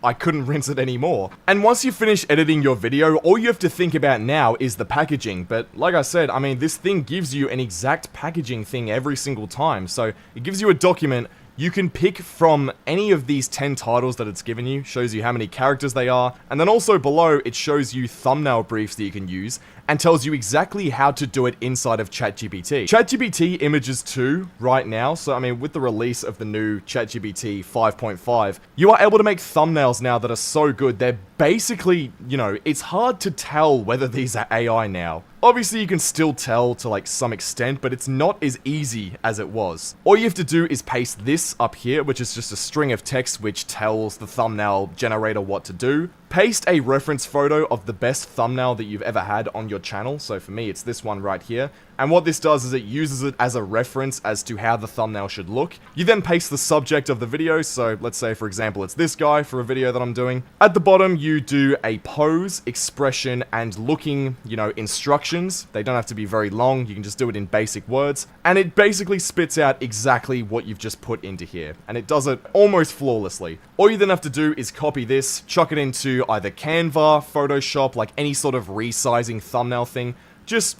I couldn't rinse it anymore. And once you finish editing your video, all you have to think about now is the packaging. But like I said, I mean, this thing gives you an exact packaging thing every single time. So it gives you a document. You can pick from any of these 10 titles that it's given you, shows you how many characters they are, and then also below it shows you thumbnail briefs that you can use, and tells you exactly how to do it inside of ChatGPT. ChatGPT Images 2 right now, so I mean with the release of the new ChatGPT 5.5, you are able to make thumbnails now that are so good, they're basically, it's hard to tell whether these are AI now. Obviously you can still tell to like some extent, but it's not as easy as it was. All you have to do is paste this up here, which is just a string of text which tells the thumbnail generator what to do. Paste a reference photo of the best thumbnail that you've ever had on your channel. So for me, it's this one right here. And what this does is it uses it as a reference as to how the thumbnail should look. You then paste the subject of the video. So let's say, for example, it's this guy for a video that I'm doing. At the bottom, you do a pose, expression, and looking, instructions. They don't have to be very long. You can just do it in basic words. And it basically spits out exactly what you've just put into here. And it does it almost flawlessly. All you then have to do is copy this, chuck it into either Canva, Photoshop, like any sort of resizing thumbnail thing. Just,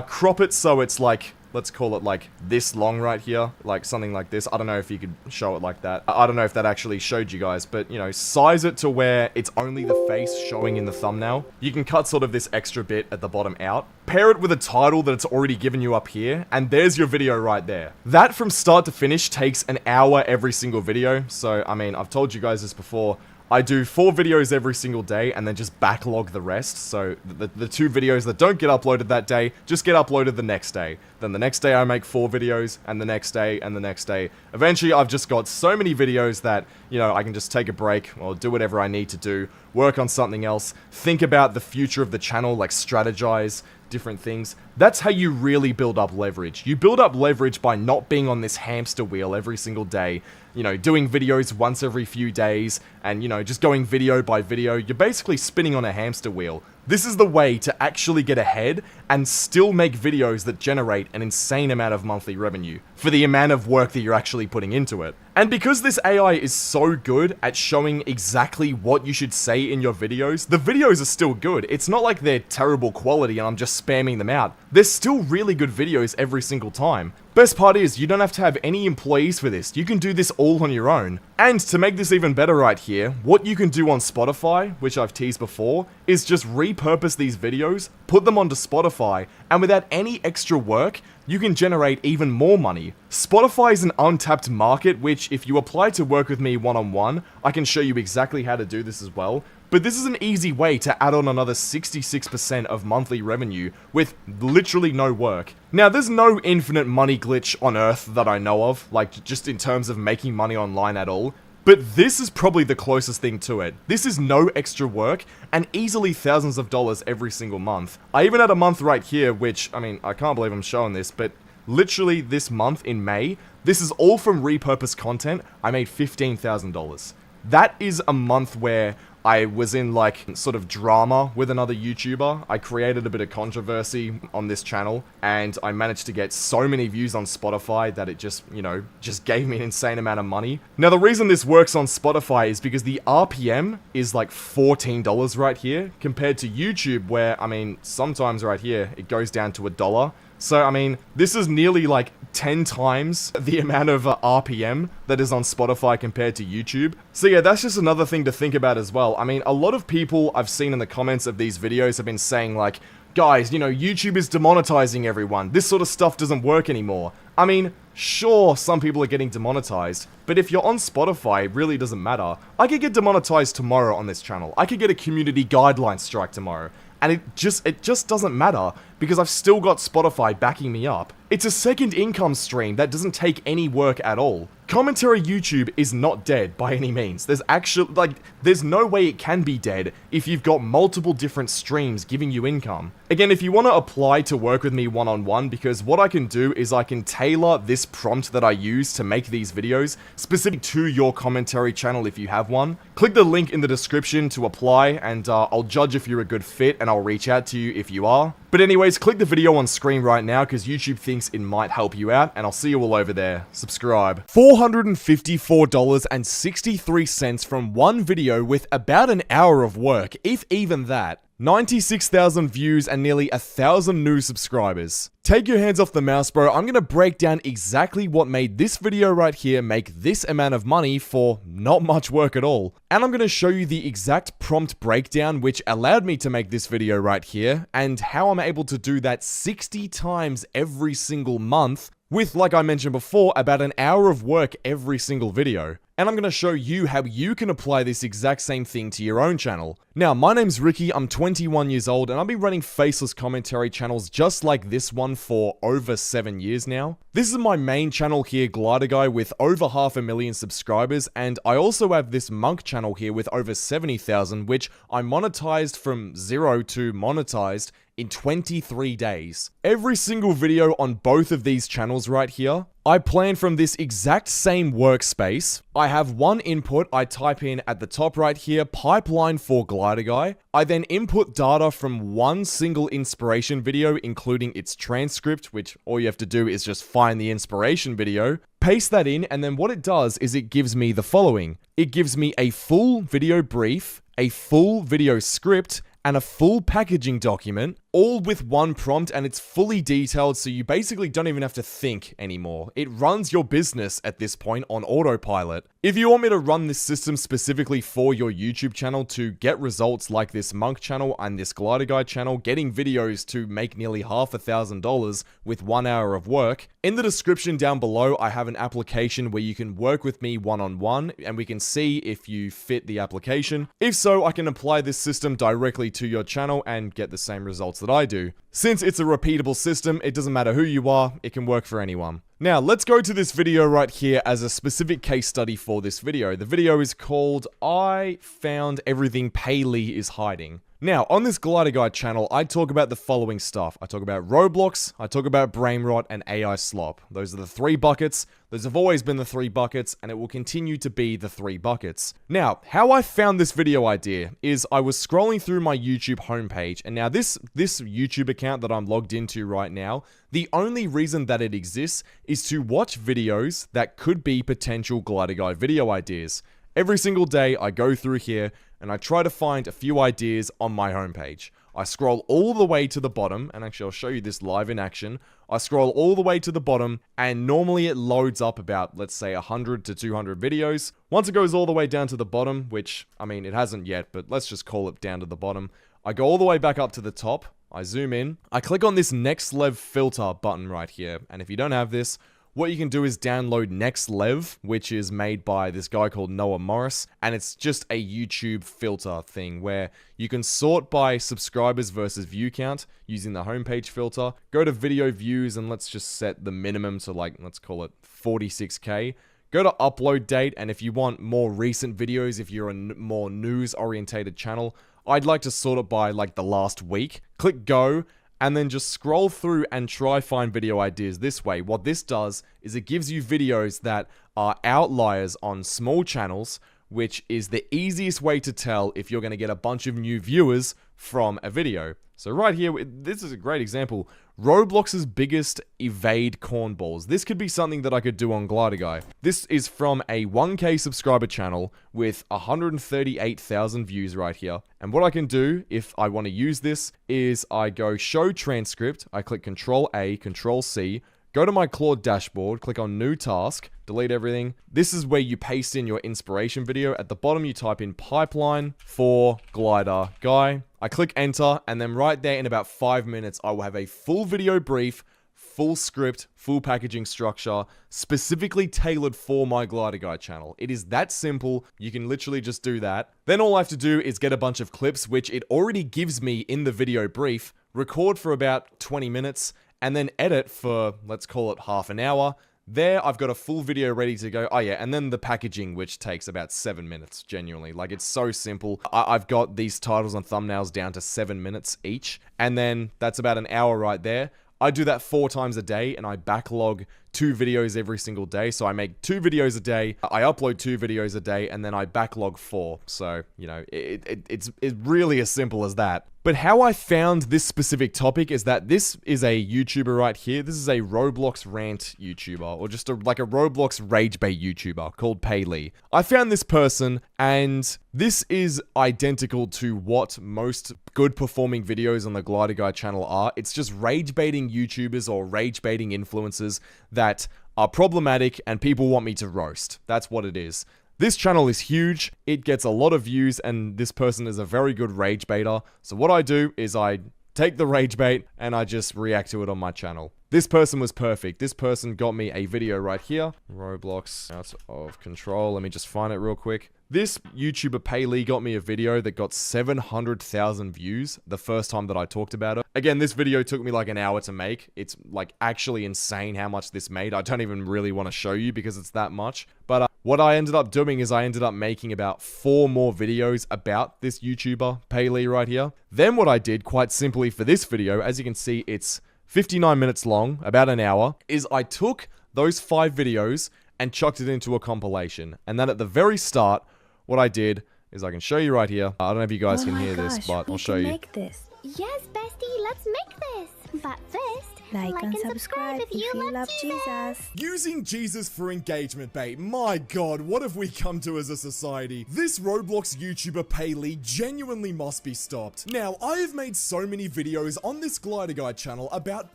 crop it so it's like, let's call it like this long right here, like something like this. I don't know if you could show it like that. I don't know if that actually showed you guys, but size it to where it's only the face showing in the thumbnail. You can cut sort of this extra bit at the bottom out. Pair it with a title that it's already given you up here, and there's your video right there. That from start to finish takes an hour every single video. So, I mean, I've told you guys this before. I do 4 videos every single day and then just backlog the rest. So the 2 videos that don't get uploaded that day just get uploaded the next day. Then the next day I make 4 videos, and the next day and the next day. Eventually I've just got so many videos that, I can just take a break or do whatever I need to do, work on something else, think about the future of the channel, like strategize, different things. That's how you really build up leverage. You build up leverage by not being on this hamster wheel every single day, doing videos once every few days, and, just going video by video. You're basically spinning on a hamster wheel. This is the way to actually get ahead and still make videos that generate an insane amount of monthly revenue for the amount of work that you're actually putting into it. And because this AI is so good at showing exactly what you should say in your videos, the videos are still good. It's not like they're terrible quality and I'm just spamming them out. They're still really good videos every single time. Best part is, you don't have to have any employees for this. You can do this all on your own. And to make this even better right here, what you can do on Spotify, which I've teased before, is just repurpose these videos, put them onto Spotify, and without any extra work, you can generate even more money. Spotify is an untapped market, which if you apply to work with me one-on-one, I can show you exactly how to do this as well. But this is an easy way to add on another 66% of monthly revenue with literally no work. Now, there's no infinite money glitch on Earth that I know of, like just in terms of making money online at all. But this is probably the closest thing to it. This is no extra work and easily thousands of dollars every single month. I even had a month right here, which, I mean, I can't believe I'm showing this, but literally this month in May, this is all from repurposed content. I made $15,000. That is a month where I was in like sort of drama with another YouTuber. I created a bit of controversy on this channel, and I managed to get so many views on Spotify that it just, you know, just gave me an insane amount of money. Now, the reason this works on Spotify is because the RPM is like $14 right here, compared to YouTube where, I mean, sometimes right here, it goes down to $1. So, I mean, this is nearly like 10 times the amount of RPM that is on Spotify compared to YouTube. So yeah, that's just another thing to think about as well. I mean, a lot of people I've seen in the comments of these videos have been saying like, guys, you know, YouTube is demonetizing everyone. This sort of stuff doesn't work anymore. I mean, sure, some people are getting demonetized, but if you're on Spotify, it really doesn't matter. I could get demonetized tomorrow on this channel. I could get a community guideline strike tomorrow. And it just doesn't matter, because I've still got Spotify backing me up. It's a second income stream that doesn't take any work at all. Commentary YouTube is not dead by any means. There's actually, like, there's no way it can be dead if you've got multiple different streams giving you income. Again, if you want to apply to work with me one-on-one, because what I can do is I can tailor this prompt that I use to make these videos specific to your commentary channel if you have one. Click the link in the description to apply, and I'll judge if you're a good fit, and I'll reach out to you if you are. But anyways, click the video on screen right now because YouTube thinks it might help you out, and I'll see you all over there. Subscribe. $454.63 from one video with about an hour of work, if even that. 96,000 views and nearly 1,000 new subscribers. Take your hands off the mouse, bro. I'm gonna break down exactly what made this video right here make this amount of money for not much work at all. And I'm gonna show you the exact prompt breakdown which allowed me to make this video right here, and how I'm able to do that 60 times every single month with, like I mentioned before, about an hour of work every single video. And I'm going to show you how you can apply this exact same thing to your own channel. Now, my name's Ricky, I'm 21 years old, and I've been running faceless commentary channels just like this one for over 7 years now. This is my main channel here, Glider Guy, with over 500,000 subscribers, and I also have this Monk channel here with over 70,000, which I monetized from 0 to monetized in 23 days. Every single video on both of these channels right here, I plan from this exact same workspace. I have one input, I type in at the top right here, pipeline for Glider Guy. I then input data from one single inspiration video, including its transcript, which all you have to do is just find the inspiration video, paste that in, and then what it does is it gives me the following. It gives me a full video brief, a full video script, and a full packaging document, all with one prompt, and it's fully detailed, so you basically don't even have to think anymore. It runs your business at this point on autopilot. If you want me to run this system specifically for your YouTube channel to get results like this Monk channel and this Glider Guy channel, getting videos to make nearly $1,000 with 1 hour of work, in the description down below, I have an application where you can work with me one-on-one, and we can see if you fit the application. If so, I can apply this system directly to your channel and get the same results that I do. Since it's a repeatable system, it doesn't matter who you are, it can work for anyone. Now, let's go to this video right here as a specific case study for this video. The video is called, I Found Everything Paley is Hiding. Now, on this Glider Guy channel, I talk about the following stuff. I talk about Roblox, I talk about brain rot, and AI slop. Those are the 3 buckets. Those have always been the 3 buckets, and it will continue to be the 3 buckets. Now, how I found this video idea is I was scrolling through my YouTube homepage, and now this YouTube account that I'm logged into right now, the only reason that it exists is to watch videos that could be potential Glider Guy video ideas. Every single day, I go through here, and I try to find a few ideas on my homepage. I scroll all the way to the bottom, and actually I'll show you this live in action. I scroll all the way to the bottom, and normally it loads up about, let's say, 100 to 200 videos. Once it goes all the way down to the bottom, which, I mean, it hasn't yet, but let's just call it down to the bottom. I go all the way back up to the top, I zoom in, I click on this Next Lev filter button right here, and if you don't have this, what you can do is download Next Lev, which is made by this guy called Noah Morris, and it's just a YouTube filter thing where you can sort by subscribers versus view count using the homepage filter. Go to video views, and let's just set the minimum to, like, let's call it 46K. Go to upload date, and if you want more recent videos, if you're a more news-orientated channel, I'd like to sort it by, like, the last week. Click go, and then just scroll through and try find video ideas this way. What this does is it gives you videos that are outliers on small channels which is the easiest way to tell if you're going to get a bunch of new viewers from a video. So right here, this is a great example. Roblox's biggest evade cornballs. This could be something that I could do on Glider Guy. This is from a 1K subscriber channel with 138,000 views right here. And what I can do if I want to use this is I go show transcript. I click Control A, Control C. Go to my Claude dashboard, click on new task, delete everything. This is where you paste in your inspiration video. At the bottom, you type in pipeline for Glider Guy. I click enter, and then right there in about 5 minutes, I will have a full video brief, full script, full packaging structure, specifically tailored for my Glider Guy channel. It is that simple. You can literally just do that. Then all I have to do is get a bunch of clips, which it already gives me in the video brief, record for about 20 minutes, and then edit for, let's call it half an hour. There, I've got a full video ready to go. Oh yeah, and then the packaging, which takes about 7 minutes, genuinely. Like, it's so simple. I've got these titles and thumbnails down to 7 minutes each, and then that's about an hour right there. I do that 4 times a day, and I backlog 2 videos every single day. So I make 2 videos a day, I upload 2 videos a day, and then I backlog 4. So, you know, it's really as simple as that. But how I found this specific topic is that this is a YouTuber right here. This is a Roblox rant YouTuber, or just like a Roblox rage bait YouTuber called Paylee. I found this person, and this is identical to what most good performing videos on the Glider Guy channel are. It's just rage baiting YouTubers or rage baiting influencers that are problematic and people want me to roast. That's what it is. This channel is huge, it gets a lot of views, and this person is a very good rage baiter. So what I do is I take the rage bait and I just react to it on my channel. This person was perfect. This person got me a video right here. Roblox out of control. Let me just find it real quick. This YouTuber Paylee got me a video that got 700,000 views the first time that I talked about it. Again, this video took me like an hour to make. It's like actually insane how much this made. I don't even really want to show you because it's that much. But what I ended up doing is I ended up making about 4 more videos about this YouTuber Paylee right here. Then what I did, quite simply for this video, as you can see, it's 59 minutes long, about an hour, is I took those 5 videos and chucked it into a compilation. And then at the very start, what I did is I can show you right here. I don't know if you guys can hear this, but I'll show you. Make this. Yes, bestie, let's make this. But first, Like and subscribe if you love Jesus. Using Jesus for engagement bait. My god, what have we come to as a society? This Roblox YouTuber Paylee genuinely must be stopped. Now, I have made so many videos on this Glider Guy channel about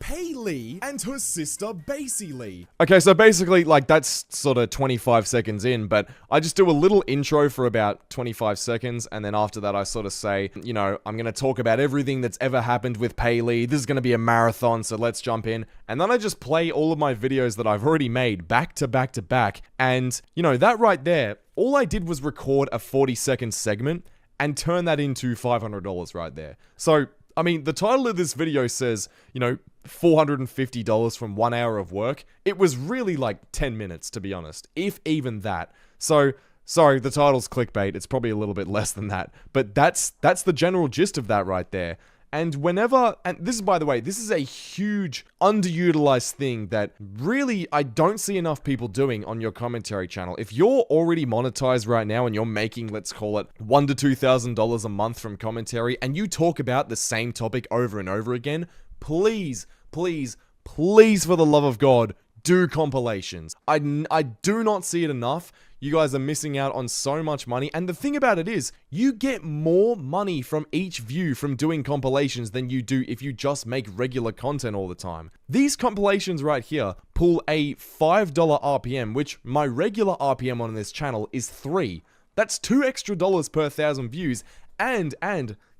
Paylee and her sister Basically. Okay, so basically, like, that's sort of 25 seconds in, but I just do a little intro for about 25 seconds, and then after that I sort of say, you know, I'm gonna talk about everything that's ever happened with Paylee. This is gonna be a marathon, so let's jump in. And then I just play all of my videos that I've already made back to back to back, and, you know, that right there, all I did was record a 40-second segment and turn that into $500 right there. So, I mean, the title of this video says, you know, $450 from 1 hour of work. It was really like 10 minutes, to be honest, if even that. So, sorry, the title's clickbait. It's probably a little bit less than that. But that's the general gist of that right there. And whenever, and this is, by the way, this is a huge underutilized thing that really I don't see enough people doing on your commentary channel. If you're already monetized right now and you're making, let's call it $1,000 to $2,000 a month from commentary, and you talk about the same topic over and over again, please, please, please, for the love of God, do compilations. I do not see it enough. You guys are missing out on so much money. And the thing about it is, you get more money from each view from doing compilations than you do if you just make regular content all the time. These compilations right here pull a $5 RPM, which my regular RPM on this channel is $3. That's $2 extra per 1,000 views. And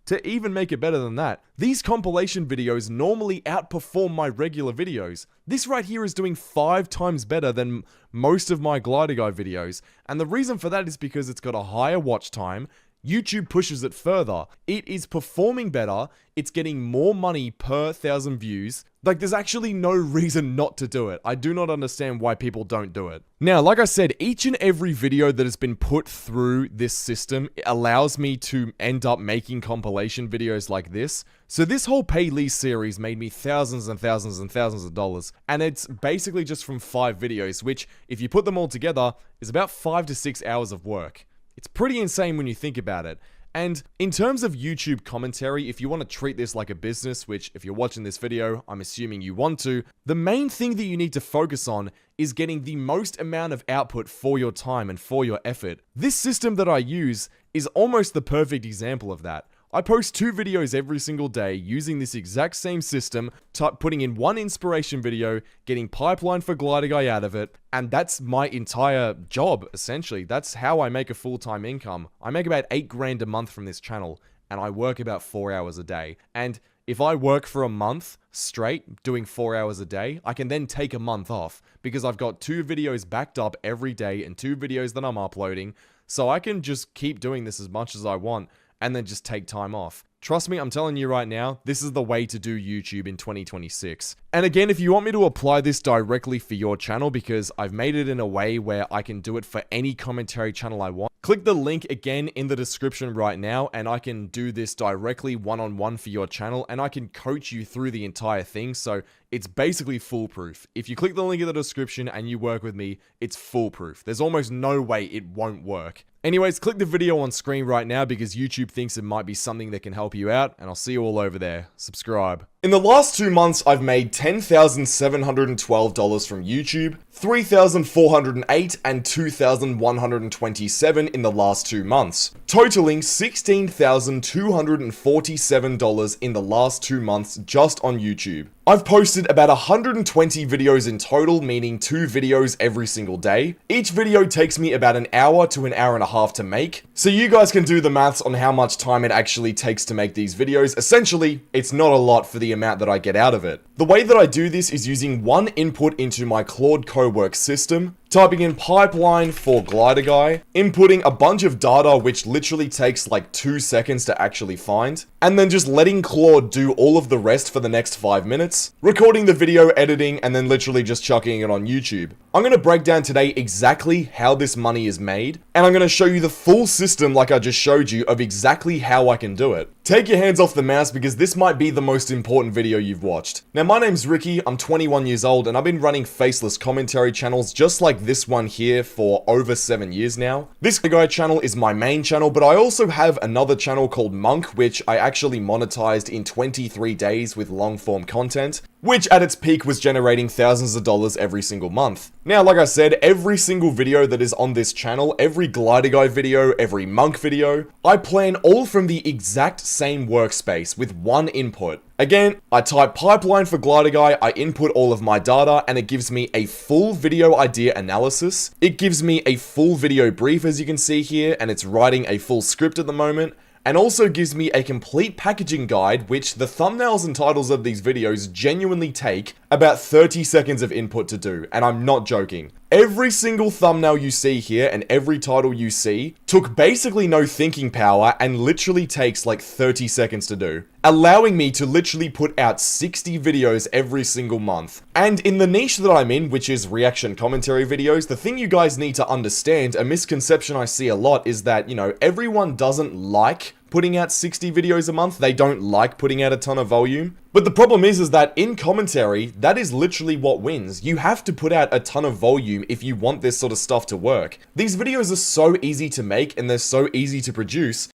to even make it better than that, these compilation videos normally outperform my regular videos. This right here is doing 5 times better than most of my Glider Guy videos. And the reason for that is because it's got a higher watch time. YouTube pushes it further. It is performing better. It's getting more money per 1,000 views. Like, there's actually no reason not to do it. I do not understand why people don't do it. Now, like I said, each and every video that has been put through this system allows me to end up making compilation videos like this. So this whole Paylee series made me thousands and thousands and thousands of dollars. And it's basically just from 5 videos, which, if you put them all together, is about 5 to 6 hours of work. It's pretty insane when you think about it. And in terms of YouTube commentary, if you want to treat this like a business, which if you're watching this video, I'm assuming you want to, the main thing that you need to focus on is getting the most amount of output for your time and for your effort. This system that I use is almost the perfect example of that. I post 2 videos every single day using this exact same system, putting in 1 inspiration video, getting pipeline for Glider Guy out of it, and that's my entire job, essentially. That's how I make a full-time income. I make about 8 grand a month from this channel, and I work about 4 hours a day. And if I work for a month straight, doing 4 hours a day, I can then take a month off, because I've got 2 videos backed up every day and 2 videos that I'm uploading, so I can just keep doing this as much as I want, and then just take time off. Trust me, I'm telling you right now, this is the way to do YouTube in 2026. And again, if you want me to apply this directly for your channel, because I've made it in a way where I can do it for any commentary channel I want, click the link again in the description right now, and I can do this directly one-on-one for your channel, and I can coach you through the entire thing, so it's basically foolproof. If you click the link in the description and you work with me, it's foolproof. There's almost no way it won't work. Anyways, click the video on screen right now because YouTube thinks it might be something that can help you out, and I'll see you all over there. Subscribe. In the last 2 months, I've made $10,712 from YouTube, $3,408 and $2,127 in the last 2 months, totaling $16,247 in the last 2 months just on YouTube. I've posted about 120 videos in total, meaning 2 videos every single day. Each video takes me about an hour to an hour and a half to make, so you guys can do the maths on how much time it actually takes to make these videos. Essentially, it's not a lot for the amount that I get out of it. The way that I do this is using 1 input into my Claude Cowork system, typing in pipeline for Glider Guy, inputting a bunch of data which literally takes like 2 seconds to actually find, and then just letting Claude do all of the rest for the next 5 minutes, recording the video, editing, and then literally just chucking it on YouTube. I'm going to break down today exactly how this money is made, and I'm going to show you the full system like I just showed you of exactly how I can do it. Take your hands off the mouse because this might be the most important video you've watched. Now, my name's Ricky, I'm 21 years old, and I've been running faceless commentary channels just like this one here for over 7 years now. This guy channel is my main channel, but I also have another channel called Monk, which I actually monetized in 23 days with long form content, which at its peak was generating thousands of dollars every single month. Now, like I said, every single video that is on this channel, every Glider Guy video, every Monk video, I plan all from the exact same workspace with 1 input. Again, I type pipeline for Glider Guy, I input all of my data, and it gives me a full video idea analysis. It gives me a full video brief, as you can see here, and it's writing a full script at the moment. And also gives me a complete packaging guide, which the thumbnails and titles of these videos genuinely take about 30 seconds of input to do, and I'm not joking. Every single thumbnail you see here and every title you see took basically no thinking power and literally takes like 30 seconds to do, allowing me to literally put out 60 videos every single month. And in the niche that I'm in, which is reaction commentary videos, the thing you guys need to understand, a misconception I see a lot is that, you know, everyone doesn't like putting out 60 videos a month. They don't like putting out a ton of volume. But the problem is that in commentary, that is literally what wins. You have to put out a ton of volume if you want this sort of stuff to work. These videos are so easy to make and they're so easy to produce.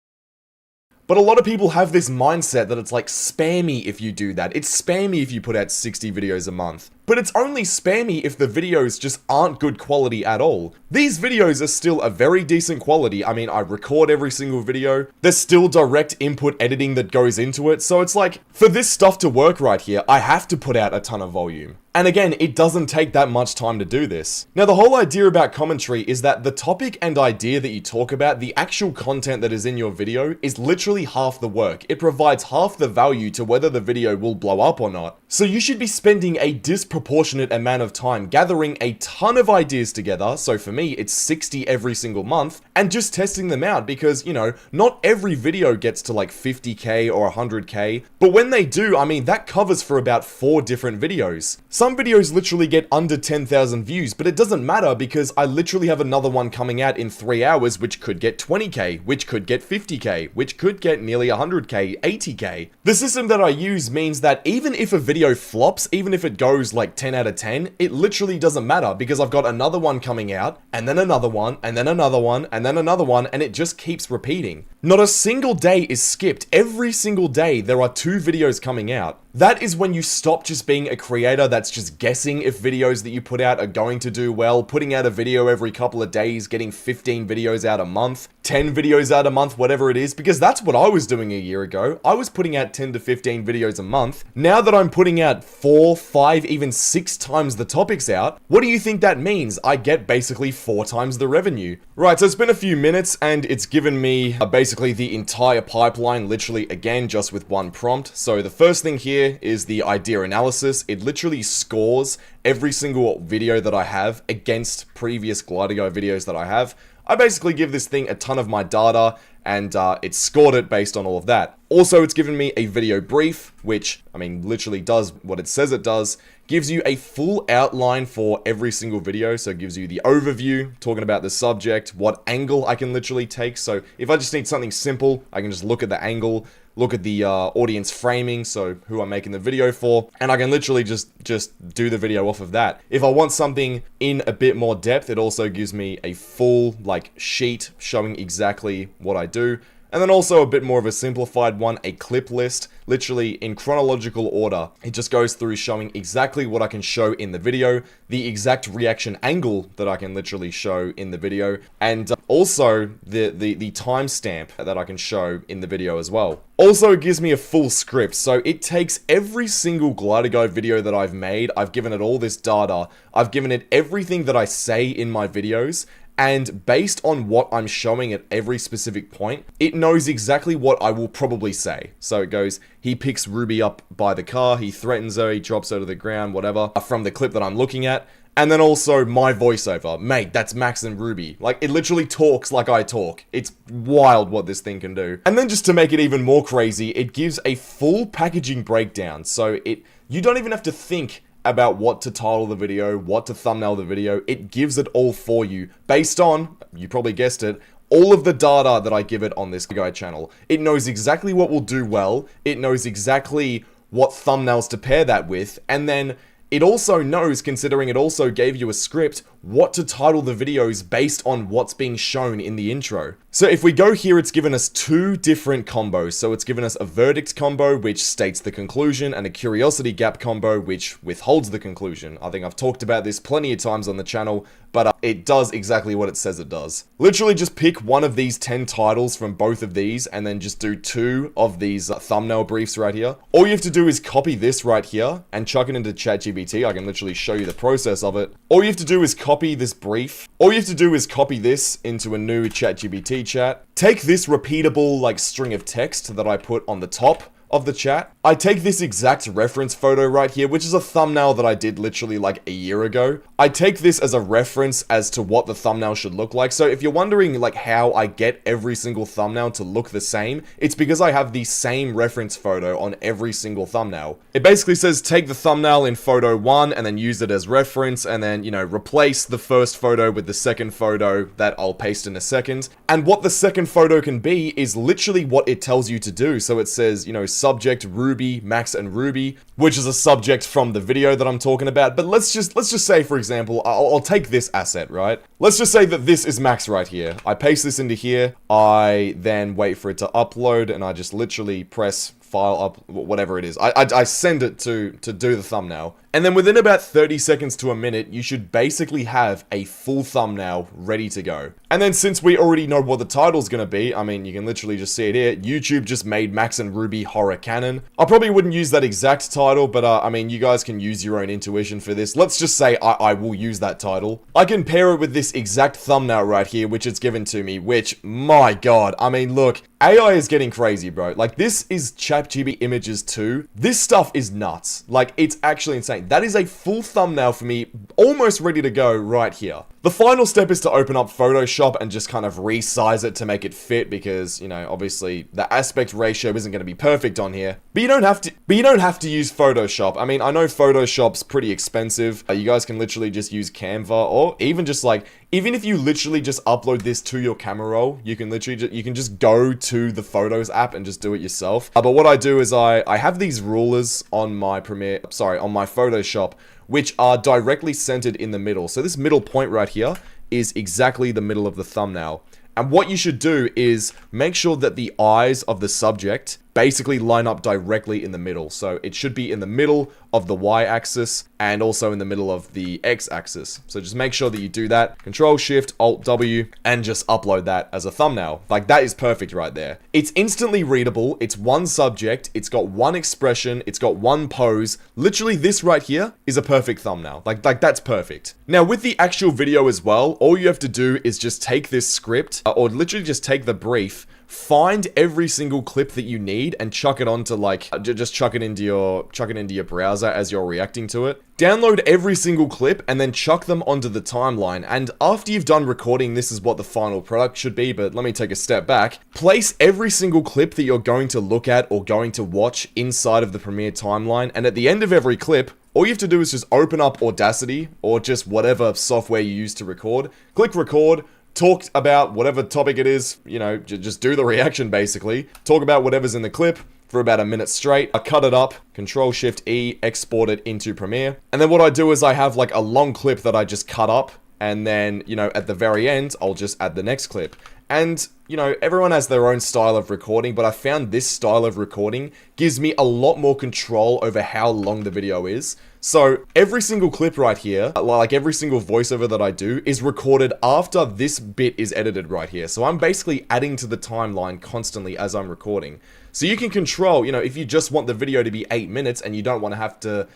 But a lot of people have this mindset that it's like spammy if you do that. It's spammy if you put out 60 videos a month. But it's only spammy if the videos just aren't good quality at all. These videos are still a very decent quality. I mean, I record every single video. There's still direct input editing that goes into it. So it's like, for this stuff to work right here, I have to put out a ton of volume. And again, it doesn't take that much time to do this. Now, the whole idea about commentary is that the topic and idea that you talk about, the actual content that is in your video, is literally half the work. It provides half the value to whether the video will blow up or not. So you should be spending a disproportionate amount of time gathering a ton of ideas together. So for me, it's 60 every single month, and just testing them out because, you know, not every video gets to like 50k or 100k, but when they do, I mean, that covers for about 4 different videos. Some videos literally get under 10,000 views, but it doesn't matter because I literally have another one coming out in 3 hours which could get 20k, which could get 50k, which could get nearly 100k, 80k. The system that I use means that even if a video flops, even if it goes like like 10 out of 10, it literally doesn't matter because I've got another one coming out, and then another one, and then another one, and then another one, and it just keeps repeating. Not a single day is skipped. Every single day there are 2 videos coming out. That is when you stop just being a creator that's just guessing if videos that you put out are going to do well, putting out a video every couple of days, getting 15 videos out a month, 10 videos out a month, whatever it is, because that's what I was doing a year ago. I was putting out 10 to 15 videos a month. Now that I'm putting out 4, 5, even 6 times the topics out, what do you think that means? I get basically 4 times the revenue. Right, so it's been a few minutes and it's given me basically the entire pipeline, literally again, just with one prompt. So the first thing here is the idea analysis. It literally scores every single video that I have against previous Glidergo videos that I have. I basically give this thing a ton of my data and it scored it based on all of that. Also, it's given me a video brief, which, I mean, literally does what it says it does. Gives you a full outline for every single video, so it gives you the overview, talking about the subject, what angle I can literally take. So if I just need something simple, I can just look at the angle, look at the audience framing, so who I'm making the video for, and I can literally just do the video off of that. If I want something in a bit more depth, it also gives me a full like sheet showing exactly what I do. And then also a bit more of a simplified one, a clip list, literally in chronological order. It just goes through showing exactly what I can show in the video, the exact reaction angle that I can literally show in the video, and also the timestamp that I can show in the video as well. Also, it gives me a full script, so it takes every single Glidergo video that I've made, I've given it all this data, I've given it everything that I say in my videos, and based on what I'm showing at every specific point, it knows exactly what I will probably say. So it goes, he picks Ruby up by the car, he threatens her, he drops her to the ground, whatever, from the clip that I'm looking at. And then also my voiceover. Mate, that's Max and Ruby. Like, it literally talks like I talk. It's wild what this thing can do. And then just to make it even more crazy, it gives a full packaging breakdown. So you don't even have to think about what to title the video, what to thumbnail the video. It gives it all for you based on, you probably guessed it, all of the data that I give it on this guide channel. It knows exactly what will do well. It knows exactly what thumbnails to pair that with. And then it also knows, considering it also gave you a script, what to title the videos based on what's being shown in the intro. So if we go here, it's given us 2 different combos. So it's given us a verdict combo, which states the conclusion, and a curiosity gap combo, which withholds the conclusion. I think I've talked about this plenty of times on the channel, but it does exactly what it says it does. Literally just pick one of these 10 titles from both of these, and then just do 2 of these thumbnail briefs right here. All you have to do is copy this right here, and chuck it into ChatGPT. I can literally show you the process of it. All you have to do is copy this brief. All you have to do is copy this into a new ChatGPT chat. Take this repeatable like string of text that I put on the top of the chat. I take this exact reference photo right here, which is a thumbnail that I did literally like a year ago. I take this as a reference as to what the thumbnail should look like. So if you're wondering like how I get every single thumbnail to look the same, it's because I have the same reference photo on every single thumbnail. It basically says take the thumbnail in photo 1 and then use it as reference, and then, you know, replace the first photo with the second photo that I'll paste in a second. And what the second photo can be is literally what it tells you to do. So it says, you know, subject Ruby, Max and Ruby, which is a subject from the video that I'm talking about. But let's just say, for example, I'll take this asset, right? Let's just say that this is Max right here. I paste this into here. I then wait for it to upload, and I just literally press file up, whatever it is. I send it to do the thumbnail. And then within about 30 seconds to a minute, you should basically have a full thumbnail ready to go. And then since we already know what the title's gonna be, I mean, you can literally just see it here. YouTube just made Max and Ruby horror canon. I probably wouldn't use that exact title, but I mean, you guys can use your own intuition for this. Let's just say I will use that title. I can pair it with this exact thumbnail right here, which it's given to me, which, my god, I mean, look, AI is getting crazy, bro. Like, this is ChatGPT images too. This stuff is nuts. Like, it's actually insane. That is a full thumbnail for me, almost ready to go right here. The final step is to open up Photoshop and just kind of resize it to make it fit, because, you know, obviously the aspect ratio isn't going to be perfect on here. But you don't have to use Photoshop. I mean, I know Photoshop's pretty expensive. You guys can literally just use Canva, or even just like, even if you literally just upload this to your camera roll, you can literally you can just go to the Photos app and just do it yourself. But what I do is I have these rulers on my on my Photoshop, which are directly centered in the middle. So this middle point right here is exactly the middle of the thumbnail. And what you should do is make sure that the eyes of the subject basically line up directly in the middle. So it should be in the middle of the y-axis and also in the middle of the x-axis. So just make sure that you do that. Control Shift Alt W and just upload that as a thumbnail. Like, that is perfect right there. It's instantly readable. It's one subject. It's got one expression. It's got one pose. Literally this right here is a perfect thumbnail. Like that's perfect. Now with the actual video as well, all you have to do is just take this script or literally just take the brief, find every single clip that you need and chuck it onto like, just chuck it into your browser as you're reacting to it. Download every single clip and then chuck them onto the timeline. And after you've done recording, this is what the final product should be, but let me take a step back. Place every single clip that you're going to look at or going to watch inside of the Premiere timeline. And at the end of every clip, all you have to do is just open up Audacity or just whatever software you use to record. Click record. Talk about whatever topic it is, you know, just do the reaction basically. Talk about whatever's in the clip for about a minute straight. I cut it up, Control Shift E, export it into Premiere. And then what I do is I have like a long clip that I just cut up. And then, you know, at the very end, I'll just add the next clip. And, you know, everyone has their own style of recording, but I found this style of recording gives me a lot more control over how long the video is. So every single clip right here, like every single voiceover that I do, is recorded after this bit is edited right here. So I'm basically adding to the timeline constantly as I'm recording. So you can control, you know, if you just want the video to be 8 minutes and you don't want to have to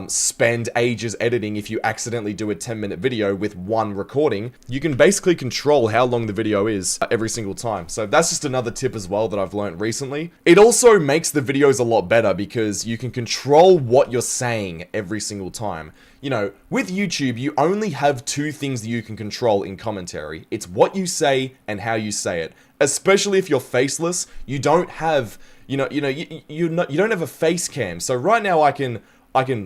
spend ages editing if you accidentally do a 10-minute video with one recording, you can basically control how long the video is every single time. So that's just another tip as well that I've learned recently. It also makes the videos a lot better because you can control what you're saying every single time. You know, with YouTube, you only have two things that you can control in commentary. It's what you say and how you say it. Especially if you're faceless, you don't have, you don't have a face cam. So right now I can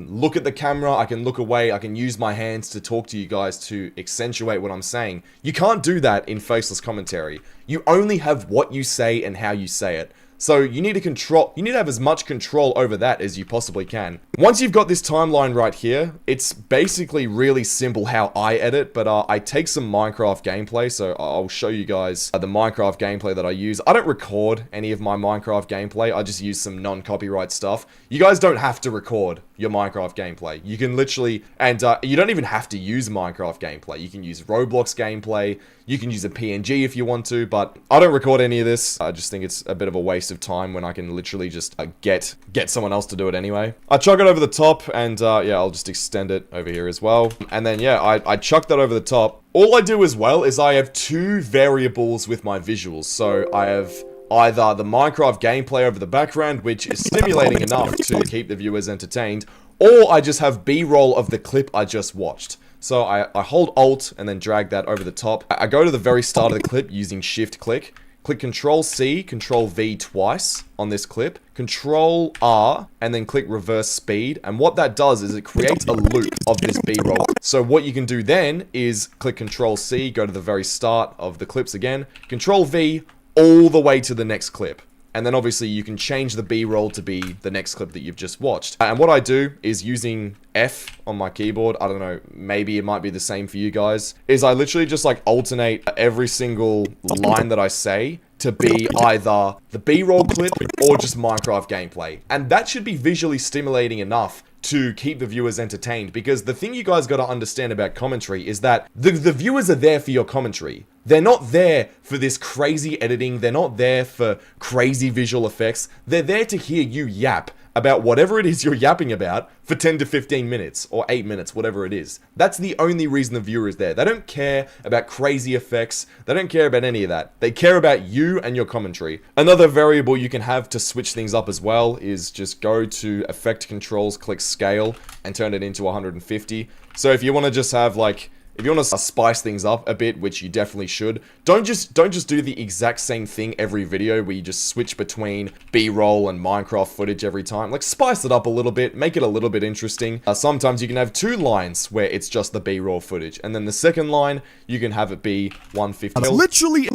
look at the camera, I can look away, I can use my hands to talk to you guys to accentuate what I'm saying. You can't do that in faceless commentary. You only have what you say and how you say it. So you need to have as much control over that as you possibly can. Once you've got this timeline right here, it's basically really simple how I edit, but I take some Minecraft gameplay, so I'll show you guys the Minecraft gameplay that I use. I don't record any of my Minecraft gameplay, I just use some non-copyright stuff. You guys don't have to record your Minecraft gameplay. You can literally, and you don't even have to use Minecraft gameplay. You can use Roblox gameplay, you can use a PNG if you want to, but I don't record any of this. I just think it's a bit of a waste of time when I can literally just get someone else to do it anyway. I chuck it over the top and yeah, I'll just extend it over here as well. And then yeah, I chuck that over the top. All I do as well is I have two variables with my visuals. So I have either the Minecraft gameplay over the background, which is stimulating enough to keep the viewers entertained, or I just have B-roll of the clip I just watched. So I hold Alt and then drag that over the top. I go to the very start of the clip using Shift click. Click Control C, Control V twice on this clip. Control R, and then click reverse speed. And what that does is it creates a loop of this B-roll. So what you can do then is click Control C, go to the very start of the clips again. Control V, all the way to the next clip. And then obviously you can change the B-roll to be the next clip that you've just watched. And what I do is using F on my keyboard, I don't know, maybe it might be the same for you guys, is I literally just like alternate every single line that I say to be either the B-roll clip or just Minecraft gameplay. And that should be visually stimulating enough to keep the viewers entertained, because the thing you guys got to understand about commentary is that the viewers are there for your commentary. They're not there for this crazy editing, they're not there for crazy visual effects, they're there to hear you yap about whatever it is you're yapping about for 10 to 15 minutes, or 8 minutes, whatever it is. That's the only reason the viewer is there. They don't care about crazy effects, they don't care about any of that. They care about you and your commentary. Another variable you can have to switch things up as well is just go to Effect Controls, click Scale, and turn it into 150. So if you want to just have like, if you want to spice things up a bit, which you definitely should, don't just do the exact same thing every video where you just switch between B-roll and Minecraft footage every time. Like, spice it up a little bit, make it a little bit interesting. Sometimes you can have two lines where it's just the B-roll footage, and then the second line, you can have it be 150,